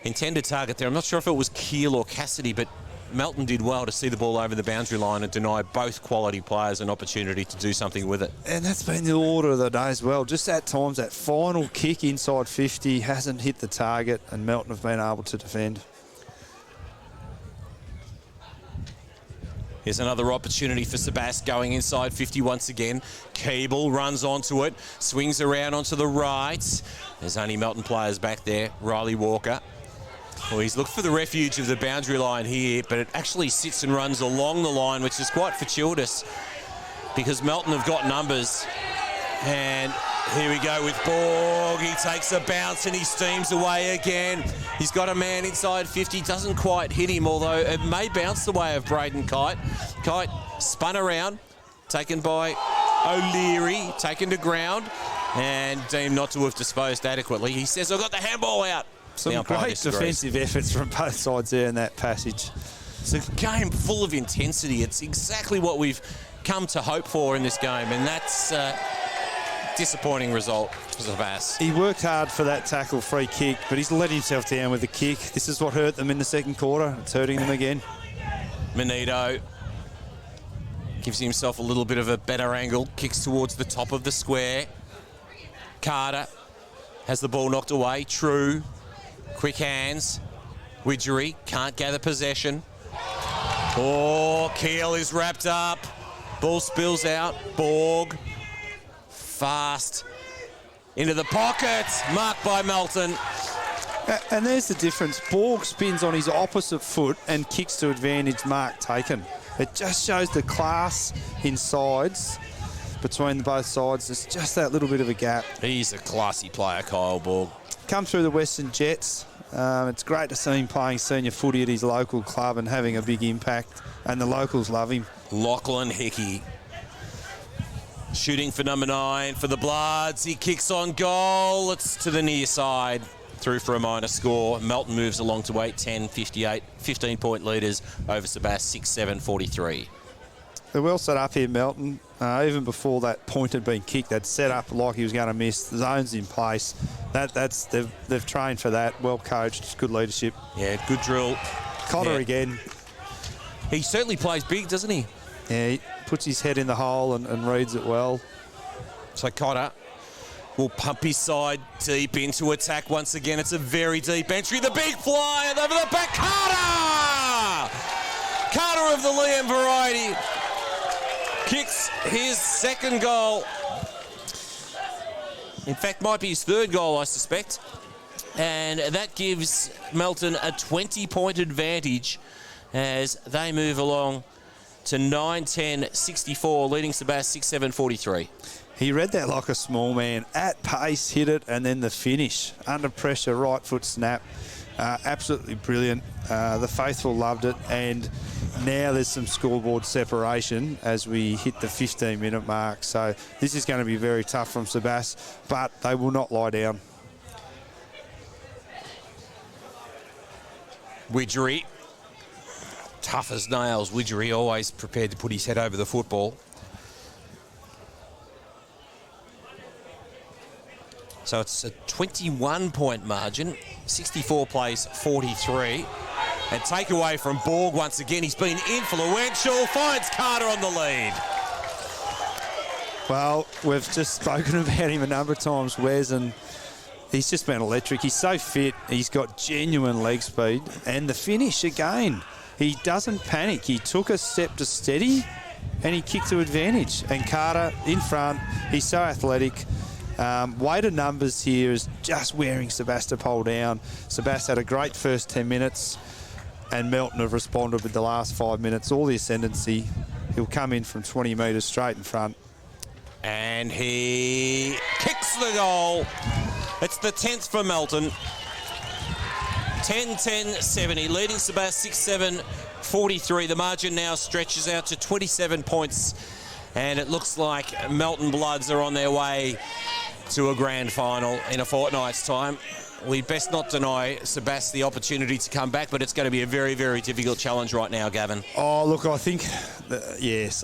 intended target there, I'm not sure if it was Keel or Cassidy, but Melton did well to see the ball over the boundary line and deny both quality players an opportunity to do something with it. And that's been the order of the day as well. Just at times, that final kick inside 50 hasn't hit the target and Melton have been able to defend. Here's another opportunity for Sebas going inside 50 once again. Keeble runs onto it, swings around onto the right. There's only Melton players back there. Riley Walker. Well, he's looked for the refuge of the boundary line here, but it actually sits and runs along the line, which is quite fortuitous because Melton have got numbers. And here we go with Borg. He takes a bounce and he steams away again. He's got a man inside 50. Doesn't quite hit him, although it may bounce the way of Braden Kite. Kite spun around, taken by O'Leary, taken to ground, and deemed not to have disposed adequately. He says, I've got the handball out. Some great defensive efforts from both sides there in that passage. It's a game full of intensity. It's exactly what we've come to hope for in this game, and that's a disappointing result for Sebas. He worked hard for that tackle free kick, but he's let himself down with the kick. This is what hurt them in the second quarter. It's hurting them again. Manito gives himself a little bit of a better angle, kicks towards the top of the square. Carter has the ball knocked away. True. Quick hands. Widgery can't gather possession. Oh, Keel is wrapped up. Ball spills out. Borg. Fast. Into the pocket. Marked by Melton. And there's the difference. Borg spins on his opposite foot and kicks to advantage, mark taken. It just shows the class in sides between both sides. There's just that little bit of a gap. He's a classy player, Kyle Borg. Come through the Western Jets. It's great to see him playing senior footy at his local club and having a big impact, and the locals love him. Lachlan Hickey shooting for number 9 for the Bloods. He kicks on goal. It's to the near side. Through for a minor score. Melton moves along to 8-10, 58, 15-point leaders over Sebas, 6-7, 43. They're well set up here, Melton. Even before that point had been kicked, they'd set up like he was going to miss. The zone's in place. They've trained for that. Well coached. Good leadership. Yeah, good drill. Cotter again. He certainly plays big, doesn't he? Yeah, he puts his head in the hole and reads it well. So Cotter will pump his side deep into attack once again. It's a very deep entry. The big fly and over the back. Carter! Carter of the Liam variety kicks his second goal. In fact, might be his third goal, I suspect. And that gives Melton a 20-point advantage as they move along to 9-10, 64, leading Sebas 6-7, 43. He read that like a small man. At pace, hit it, and then the finish. Under pressure, right foot snap. Absolutely brilliant. The faithful loved it, and now there's some scoreboard separation as we hit the 15-minute mark. So this is going to be very tough from Sebas, but they will not lie down. Widgery, tough as nails. Widgery always prepared to put his head over the football. So it's a 21-point margin. 64 plays 43. And takeaway from Borg once again. He's been influential. Finds Carter on the lead. Well, we've just spoken about him a number of times, Wes, and he's just been electric. He's so fit. He's got genuine leg speed. And the finish again. He doesn't panic. He took a step to steady and he kicked to advantage. And Carter in front. He's so athletic. Weighted numbers here is just wearing Sebastopol down. Sebas had a great first 10 minutes and Melton have responded with the last 5 minutes. All the ascendancy. He'll come in from 20 metres straight in front. And he kicks the goal. It's the 10th for Melton. 10-10-70, leading Sebas 6-7, 43. The margin now stretches out to 27 points. And it looks like Melton Bloods are on their way to a grand final in a fortnight's time. We best not deny Sebas the opportunity to come back, but it's going to be a very, very difficult challenge right now, Gavin. Oh, look, I think, yes,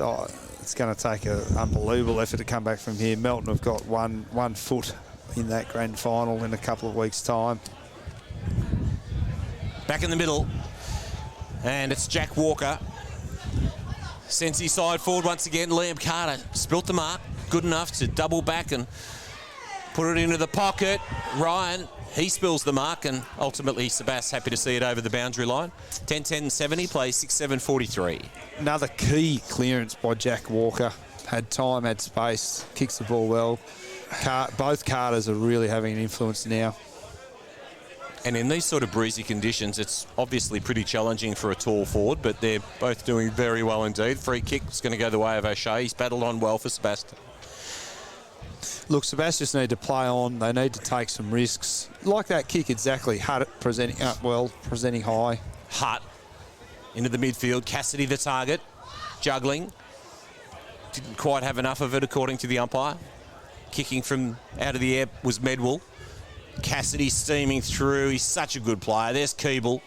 it's going to take an unbelievable effort to come back from here. Melton have got one foot in that grand final in a couple of weeks' time. Back in the middle, and it's Jack Walker. Sends his side forward once again. Liam Carter spilt the mark, good enough to double back and put it into the pocket. Ryan, he spills the mark, and ultimately Sebas happy to see it over the boundary line. 10-10-70, plays 6-7, 43. Another key clearance by Jack Walker. Had time, had space, kicks the ball well. Both Carters are really having an influence now. And in these sort of breezy conditions, it's obviously pretty challenging for a tall forward, but they're both doing very well indeed. Free kick is going to go the way of O'Shea. He's battled on well for Sebastopol. Look, Sebas just need to play on. They need to take some risks. Like that kick exactly. Hutt presenting up well, presenting high. Hutt into the midfield. Cassidy the target. Juggling. Didn't quite have enough of it according to the umpire. Kicking from out of the air was Medwell. Cassidy steaming through. He's such a good player. There's Keeble.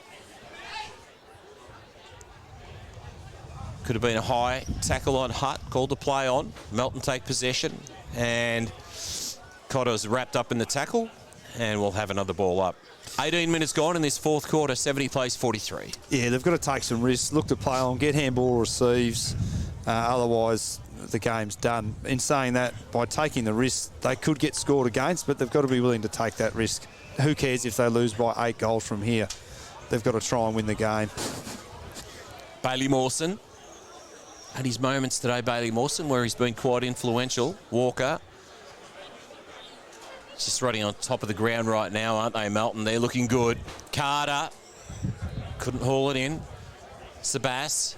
Could have been a high tackle on Hutt. Called to play on. Melton take possession. And Cotter's wrapped up in the tackle. And we'll have another ball up. 18 minutes gone in this fourth quarter. 70 plays 43. Yeah, they've got to take some risks. Look to play on. Get handball receives. Otherwise, the game's done. In saying that, by taking the risk, they could get scored against, but they've got to be willing to take that risk. Who cares if they lose by 8 goals from here? They've got to try and win the game. Bailey Mawson had his moments today, Bailey Mawson, where he's been quite influential. Walker Just running on top of the ground right now, aren't they, Melton? They're looking good. Carter couldn't haul it in. Sebas,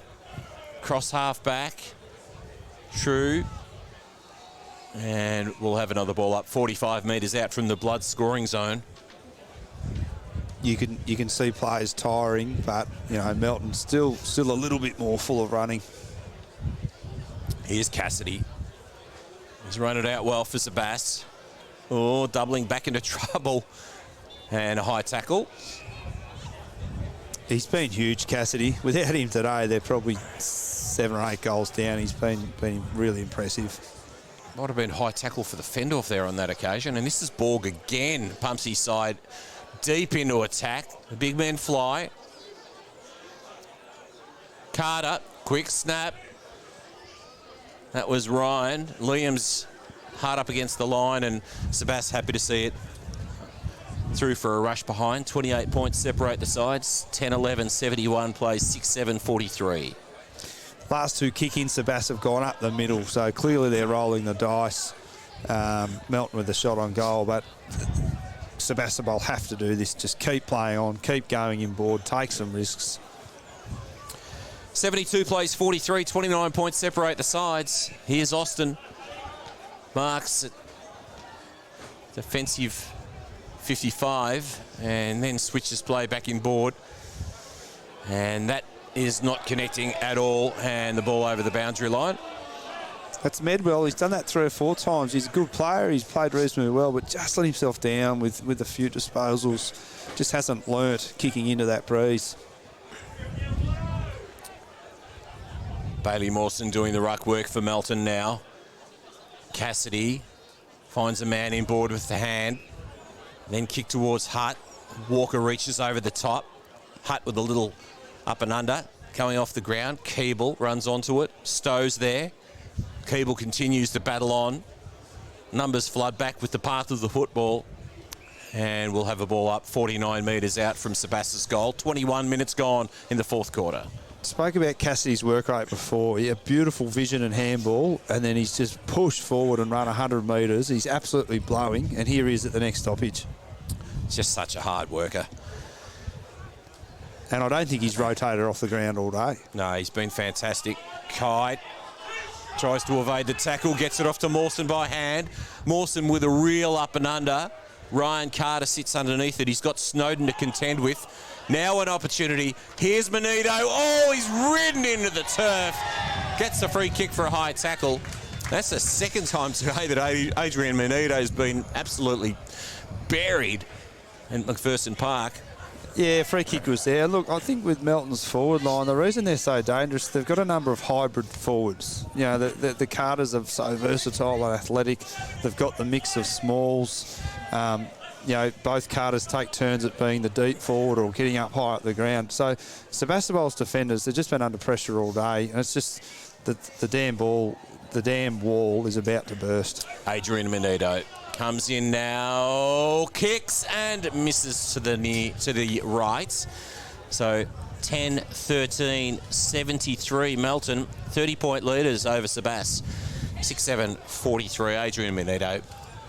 cross half back. True. And we'll have another ball up 45 metres out from the blood scoring zone. You can see players tiring, but Melton's still a little bit more full of running. Here's Cassidy. He's run it out well for Sebas. Oh, doubling back into trouble. And a high tackle. He's been huge, Cassidy. Without him today, they're probably 7 or 8 goals down. He's been really impressive. Might have been high tackle for the fend-off there on that occasion. And this is Borg again. Pumps his side deep into attack. The big men fly. Carter, quick snap. That was Ryan. Liam's hard up against the line, and Sebas happy to see it through for a rush behind. 28 points separate the sides. 10-11, 71 plays 6-7, 43. Last 2 kick-ins, Sebas have gone up the middle, so clearly they're rolling the dice. Melton with the shot on goal, but Sebastopol have to do this. Just keep playing on, keep going inboard, take some risks. 72 plays 43, 29 points separate the sides. Here's Austin. Marks at defensive 55 and then switches play back inboard. And that is not connecting at all, and the ball over the boundary line. That's Medwell. He's done that 3 or 4 times. He's a good player. He's played reasonably well, but just let himself down with a few disposals. Just hasn't learnt kicking into that breeze. Bailey Mawson doing the ruck work for Melton now. Cassidy finds a man inboard with the hand. Then kick towards Hutt. Walker reaches over the top. Hutt with a little up and under. Coming off the ground. Keeble runs onto it. Stowe's there. Keeble continues to battle on. Numbers flood back with the path of the football. And we'll have a ball up 49 metres out from Sebas's goal. 21 minutes gone in the 4th quarter. Spoke about Cassidy's work rate before. Yeah, beautiful vision and handball, and then he's just pushed forward and run 100 metres. He's absolutely blowing, and here he is at the next stoppage. Just such a hard worker. And I don't think he's rotated off the ground all day. No, he's been fantastic. Kite tries to evade the tackle, gets it off to Mawson by hand. Mawson with a real up and under. Ryan Carter sits underneath it. He's got Snowden to contend with. Now an opportunity. Here's Manito. Oh, he's ridden into the turf. Gets a free kick for a high tackle. That's the second time today that Adrian Manito's been absolutely buried in McPherson Park. Yeah, free kick was there. Look, I think with Melton's forward line, the reason they're so dangerous, they've got a number of hybrid forwards. You know, the Carters are so versatile and athletic. They've got the mix of smalls. Both Carters take turns at being the deep forward or getting up high at the ground. So Sebastopol's defenders, they've just been under pressure all day, and it's just the damn wall is about to burst. Adrian Manito comes in now, kicks and misses to the right. So 10-13, 73 Melton, 30-point leaders over Sebas. 6-7, 43. Adrian Manito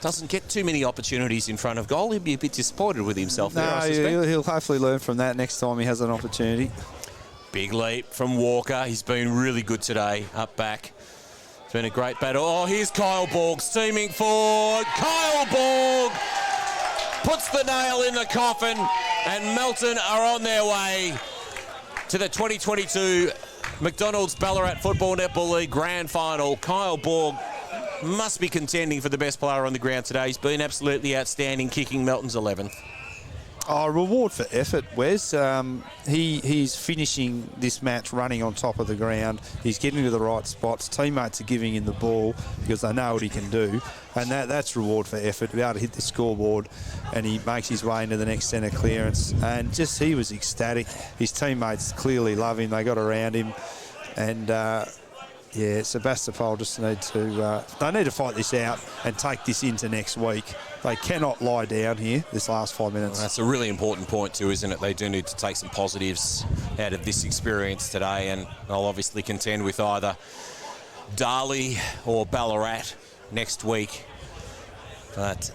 doesn't get too many opportunities in front of goal. He'll be a bit disappointed with himself there, I suspect. He'll hopefully learn from that next time he has an opportunity. Big leap from Walker. He's been really good today, up back. It's been a great battle. Oh, here's Kyle Borg steaming forward. Kyle Borg puts the nail in the coffin, and Melton are on their way to the 2022 McDonald's Ballarat Football Netball League Grand Final. Kyle Borg must be contending for the best player on the ground today. He's been absolutely outstanding, kicking Melton's 11th. Oh, reward for effort, Wes. He's finishing this match running on top of the ground. He's getting to the right spots. Teammates are giving him the ball because they know what he can do. And that's reward for effort, to be able to hit the scoreboard. And he makes his way into the next centre clearance. And just he was ecstatic. His teammates clearly love him. They got around him. And Sebastopol just need to fight this out and take this into next week. They cannot lie down here this last 5 minutes. Well, that's a really important point too, isn't it? They do need to take some positives out of this experience today, and they'll obviously contend with either Darley or Ballarat next week. But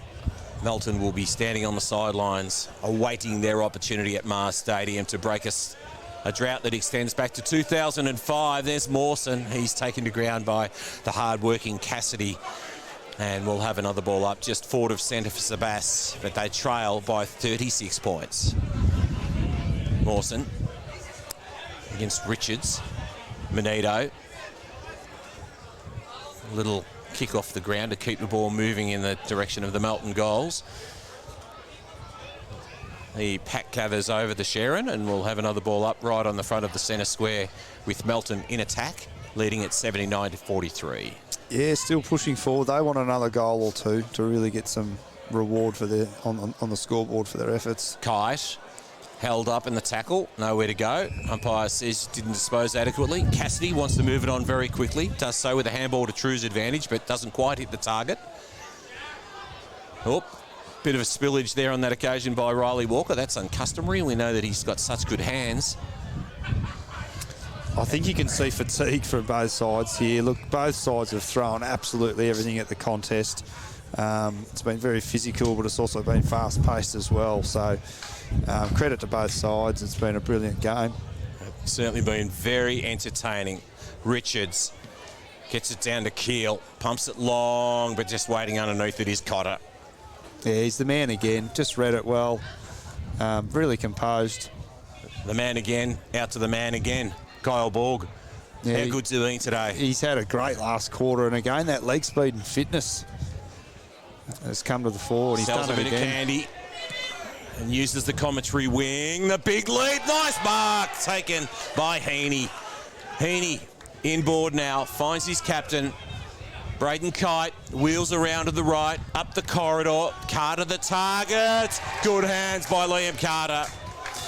Melton will be standing on the sidelines awaiting their opportunity at Mars Stadium to break a drought that extends back to 2005. There's Mawson. He's taken to ground by the hard-working Cassidy. And we'll have another ball up just forward of centre for Sebas, but they trail by 36 points. Mawson against Richards. Manito. A little kick off the ground to keep the ball moving in the direction of the Melton goals. The pack gathers over the Sharon, and we'll have another ball up right on the front of the centre square with Melton in attack, leading at 79-43. Yeah, still pushing forward. They want another goal or two to really get some reward for their on the scoreboard for their efforts. Kite held up in the tackle, nowhere to go. Umpire says didn't dispose adequately. Cassidy wants to move it on very quickly, does so with a handball to True's advantage, but doesn't quite hit the target. Oh, bit of a spillage there on that occasion by Riley Walker. That's uncustomary. We know that he's got such good hands. I think you can see fatigue from both sides here. Look, both sides have thrown absolutely everything at the contest. It's been very physical, but it's also been fast-paced as well. So credit to both sides. It's been a brilliant game. It's certainly been very entertaining. Richards gets it down to Keel, pumps it long, but just waiting underneath it is Cotter. Yeah, he's the man again. Just read it well. Really composed. The man again, out to the man again. Kyle Borg. Yeah, how good's he been today? He's had a great last quarter, and again, that leg speed and fitness has come to the fore. And he's Sells done a it bit of again. candy and uses the commentary wing. The big lead. Nice mark taken by Heaney. Heaney inboard now, finds his captain. Braden Kite wheels around to the right, up the corridor. Carter the target. Good hands by Liam Carter.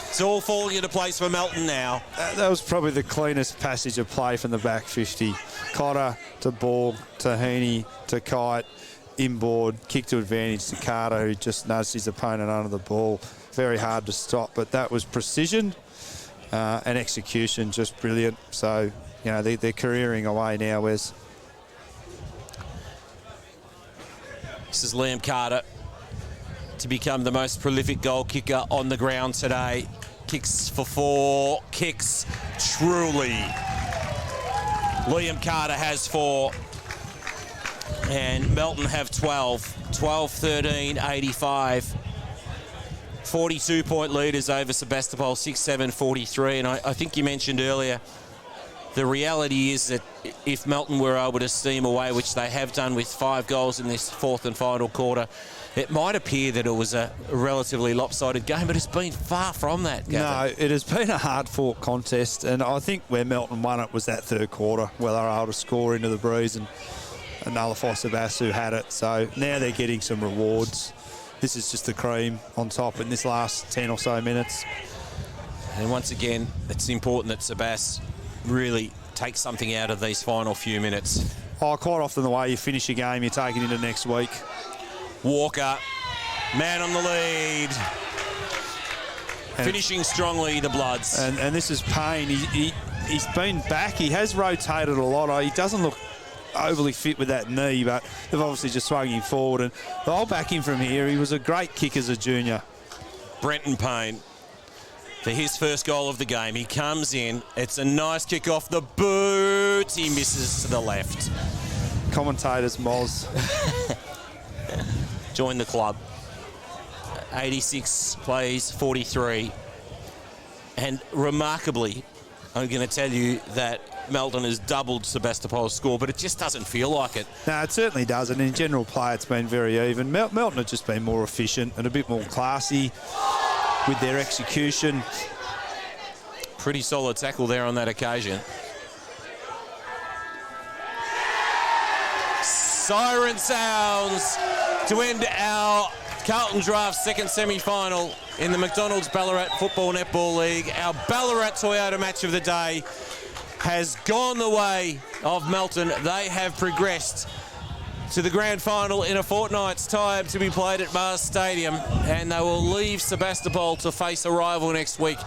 It's all falling into place for Melton now. That was probably the cleanest passage of play from the back 50. Cotter to Borg to Heaney to Kite, inboard, kick to advantage to Carter, who just nudged his opponent under the ball. Very hard to stop, but that was precision and execution, just brilliant. So, you know, they're careering away now, Wes. This is Liam Carter to become the most prolific goal kicker on the ground today. Kicks for 4, kicks truly. Liam Carter has 4 and Melton have 12. 12-13, 85. 42-point leaders over Sebastopol, 6-7-43. And I think you mentioned earlier, the reality is that if Melton were able to steam away, which they have done with 5 goals in this fourth and final quarter, it might appear that it was a relatively lopsided game, but it's been far from that, Gavin. No, it has been a hard-fought contest, and I think where Melton won it was that third quarter, where they were able to score into the breeze and nullify Sebas, who had it. So now they're getting some rewards. This is just the cream on top in this last 10 or so minutes. And once again, it's important that Sebas really takes something out of these final few minutes. Oh, quite often the way you finish a game, you take it into next week. Walker, man on the lead. And finishing strongly, the Bloods. And this is Payne. He's been back. He has rotated a lot. He doesn't look overly fit with that knee, but they've obviously just swung him forward. And I'll back him from here. He was a great kick as a junior. Brenton Payne for his first goal of the game. He comes in. It's a nice kick off the boot. He misses to the left. Commentators, Moz. Join the club. 86 plays 43. And remarkably, I'm going to tell you that Melton has doubled Sebastopol's score, but it just doesn't feel like it. No, it certainly doesn't. In general play, it's been very even. Melton have just been more efficient and a bit more classy with their execution. Pretty solid tackle there on that occasion. Siren sounds to end our Carlton Draft second semi-final in the McDonald's Ballarat Football Netball League. Our Ballarat Toyota match of the day has gone the way of Melton. They have progressed to the grand final in a fortnight's time to be played at Mars Stadium, and they will leave Sebastopol to face a rival next week,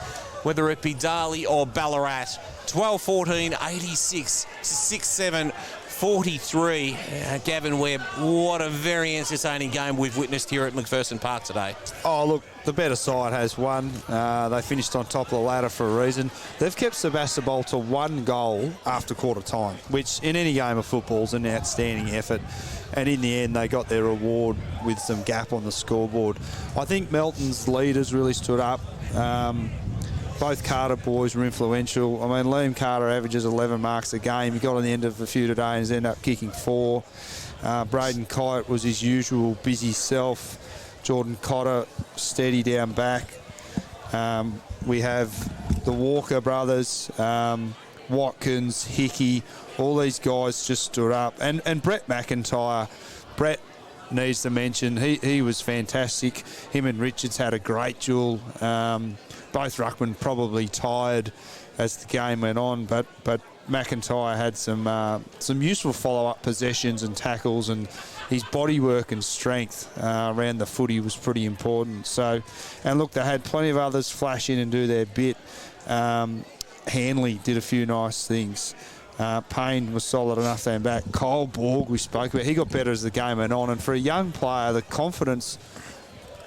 whether it be Darley or Ballarat. 12-14, 86 to 6-7 43. Gavin Webb, what a very entertaining game we've witnessed here at McPherson Park today. Oh, look, the better side has won. They finished on top of the ladder for a reason. They've kept Sebastopol to 1 goal after quarter time, which in any game of football is an outstanding effort. And in the end, they got their reward with some gap on the scoreboard. I think Melton's leaders really stood up. Both Carter boys were influential. I mean, Liam Carter averages 11 marks a game. He got on the end of a few today and has ended up kicking 4. Braden Kite was his usual busy self. Jordan Cotter steady down back. We have the Walker brothers, Watkins, Hickey, all these guys just stood up. And Brett McIntyre, Brett needs to mention, he was fantastic. Him and Richards had a great duel. Both ruckmen probably tired as the game went on, but McIntyre had some useful follow-up possessions and tackles, and his body work and strength around the footy was pretty important. So, and look, they had plenty of others flash in and do their bit. Hanley did a few nice things. Payne was solid enough down back. Kyle Borg, we spoke about, he got better as the game went on, and for a young player, the confidence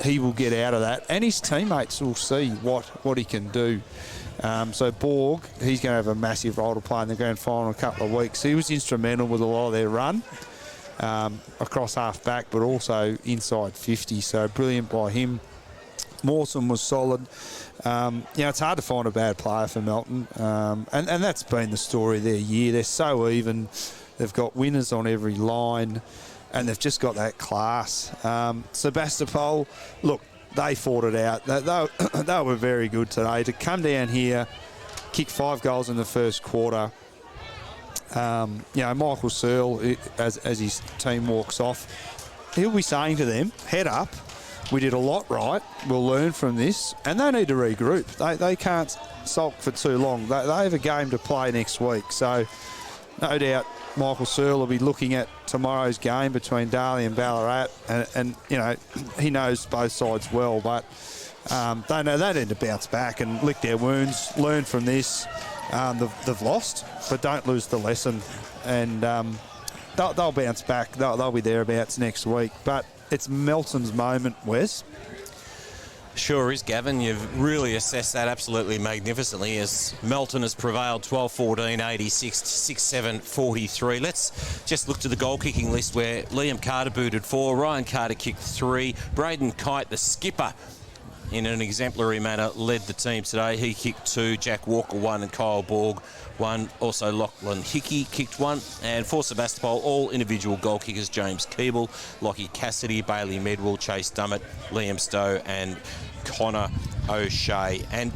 he will get out of that, and his teammates will see what he can do. So Borg, he's going to have a massive role to play in the grand final in a couple of weeks. He was instrumental with a lot of their run across half back, but also inside 50. So brilliant by him. Mawson was solid. It's hard to find a bad player for Melton, and that's been the story of their year. They're so even. They've got winners on every line, and they've just got that class. Sebastopol, look, they fought it out. They were very good today. To come down here, kick 5 goals in the first quarter. Michael Searle, as his team walks off, he'll be saying to them, head up, we did a lot right, we'll learn from this, and they need to regroup. They can't sulk for too long. They have a game to play next week, so no doubt Michael Searle will be looking at tomorrow's game between Darley and Ballarat, and he knows both sides well, but they know they need to bounce back and lick their wounds, learn from this. They've lost, but don't lose the lesson, and they'll bounce back. They'll be thereabouts next week, but it's Melton's moment, Wes. Sure is, Gavin. You've really assessed that absolutely magnificently as Melton has prevailed 12-14, 86, 6-7, 43. Let's just look to the goal-kicking list where Liam Carter booted 4, Ryan Carter kicked 3, Braden Kite, the skipper, in an exemplary manner, led the team today. He kicked 2, Jack Walker 1 and Kyle Borg 1. Also Lachlan Hickey kicked 1. And for Sebastopol, all individual goal kickers, James Keeble, Lockie Cassidy, Bailey Medwell, Chase Dummett, Liam Stowe and Connor O'Shea. And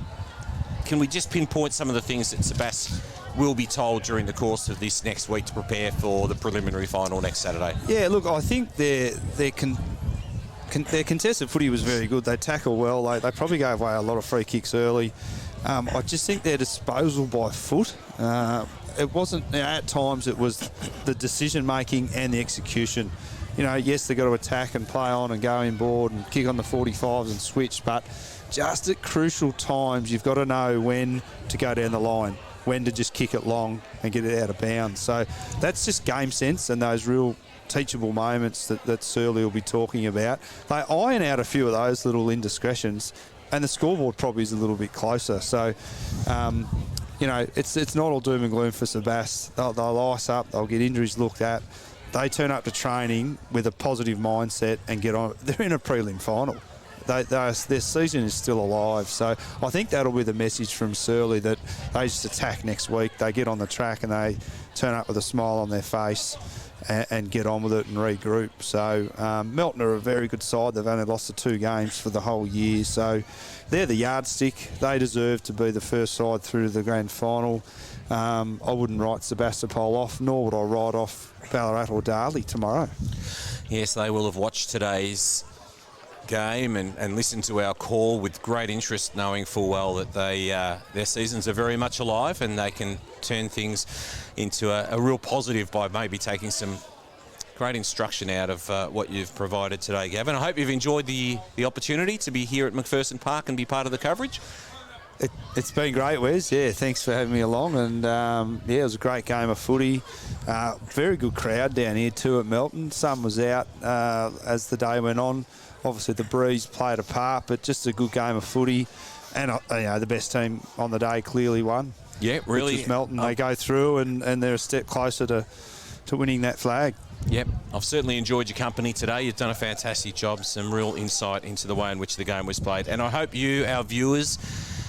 can we just pinpoint some of the things that Sebastopol will be told during the course of this next week to prepare for the preliminary final next Saturday? Yeah, look, I think their contested footy was very good. They tackle well. They probably gave away a lot of free kicks early. I just think their disposal by foot, it wasn't, at times it was the decision making and the execution. Yes, they've got to attack and play on and go inboard and kick on the 45s and switch, but just at crucial times you've got to know when to go down the line, when to just kick it long and get it out of bounds. So that's just game sense and those real teachable moments that Surly will be talking about. They iron out a few of those little indiscretions, and the scoreboard probably is a little bit closer. So, it's not all doom and gloom for Sebast. They'll ice up, they'll get injuries looked at. They turn up to training with a positive mindset and get on. They're in a prelim final. Their season is still alive. So I think that'll be the message from Surly, that they just attack next week. They get on the track and they turn up with a smile on their face and get on with it and regroup. So Melton are a very good side. They've only lost the 2 games for the whole year. So they're the yardstick. They deserve to be the first side through to the grand final. I wouldn't write Sebastopol off, nor would I write off Ballarat or Darley tomorrow. Yes, they will have watched today's game and listened to our call with great interest, knowing full well that their seasons are very much alive and they can turn things into a real positive by maybe taking some great instruction out of what you've provided today, Gavin. I hope you've enjoyed the opportunity to be here at McPherson Park and be part of the coverage. It's been great, Wes. Yeah, thanks for having me along. And it was a great game of footy. Very good crowd down here too at Melton. Sun was out as the day went on. Obviously the breeze played a part, but just a good game of footy. And the best team on the day clearly won. Yeah, really. Which is Melton. They go through and they're a step closer to winning that flag. Yep, I've certainly enjoyed your company today. You've done a fantastic job, some real insight into the way in which the game was played. And I hope you, our viewers,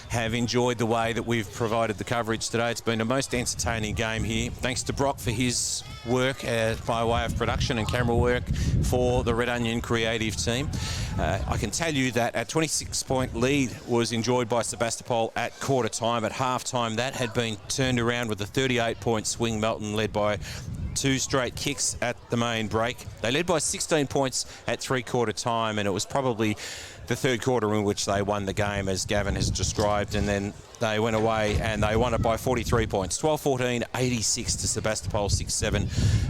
have enjoyed the way that we've provided the coverage today. It's been a most entertaining game here. Thanks to Brock for his work by way of production and camera work for the Red Onion creative team. I can tell you that a 26-point lead was enjoyed by Sebastopol at quarter time. At half time, that had been turned around with a 38-point swing. Melton led by 2 straight kicks at the main break. They led by 16 points at three-quarter time, and it was probably the third quarter in which they won the game, as Gavin has described, and then they went away and they won it by 43 points. 12-14, 86 to Sebastopol, 6-7,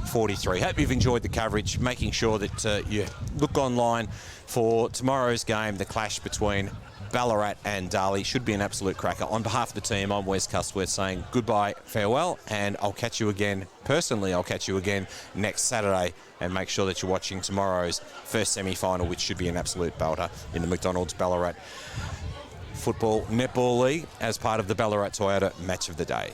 43. Hope you've enjoyed the coverage, making sure that you look online for tomorrow's game, the clash between Ballarat and Darley. Should be an absolute cracker. On behalf of the team, I'm Wes Custworth saying goodbye, farewell, and I'll catch you again, personally, I'll catch you again next Saturday, and make sure that you're watching tomorrow's first semi-final, which should be an absolute belter in the McDonald's Ballarat Football Netball League as part of the Ballarat Toyota Match of the Day.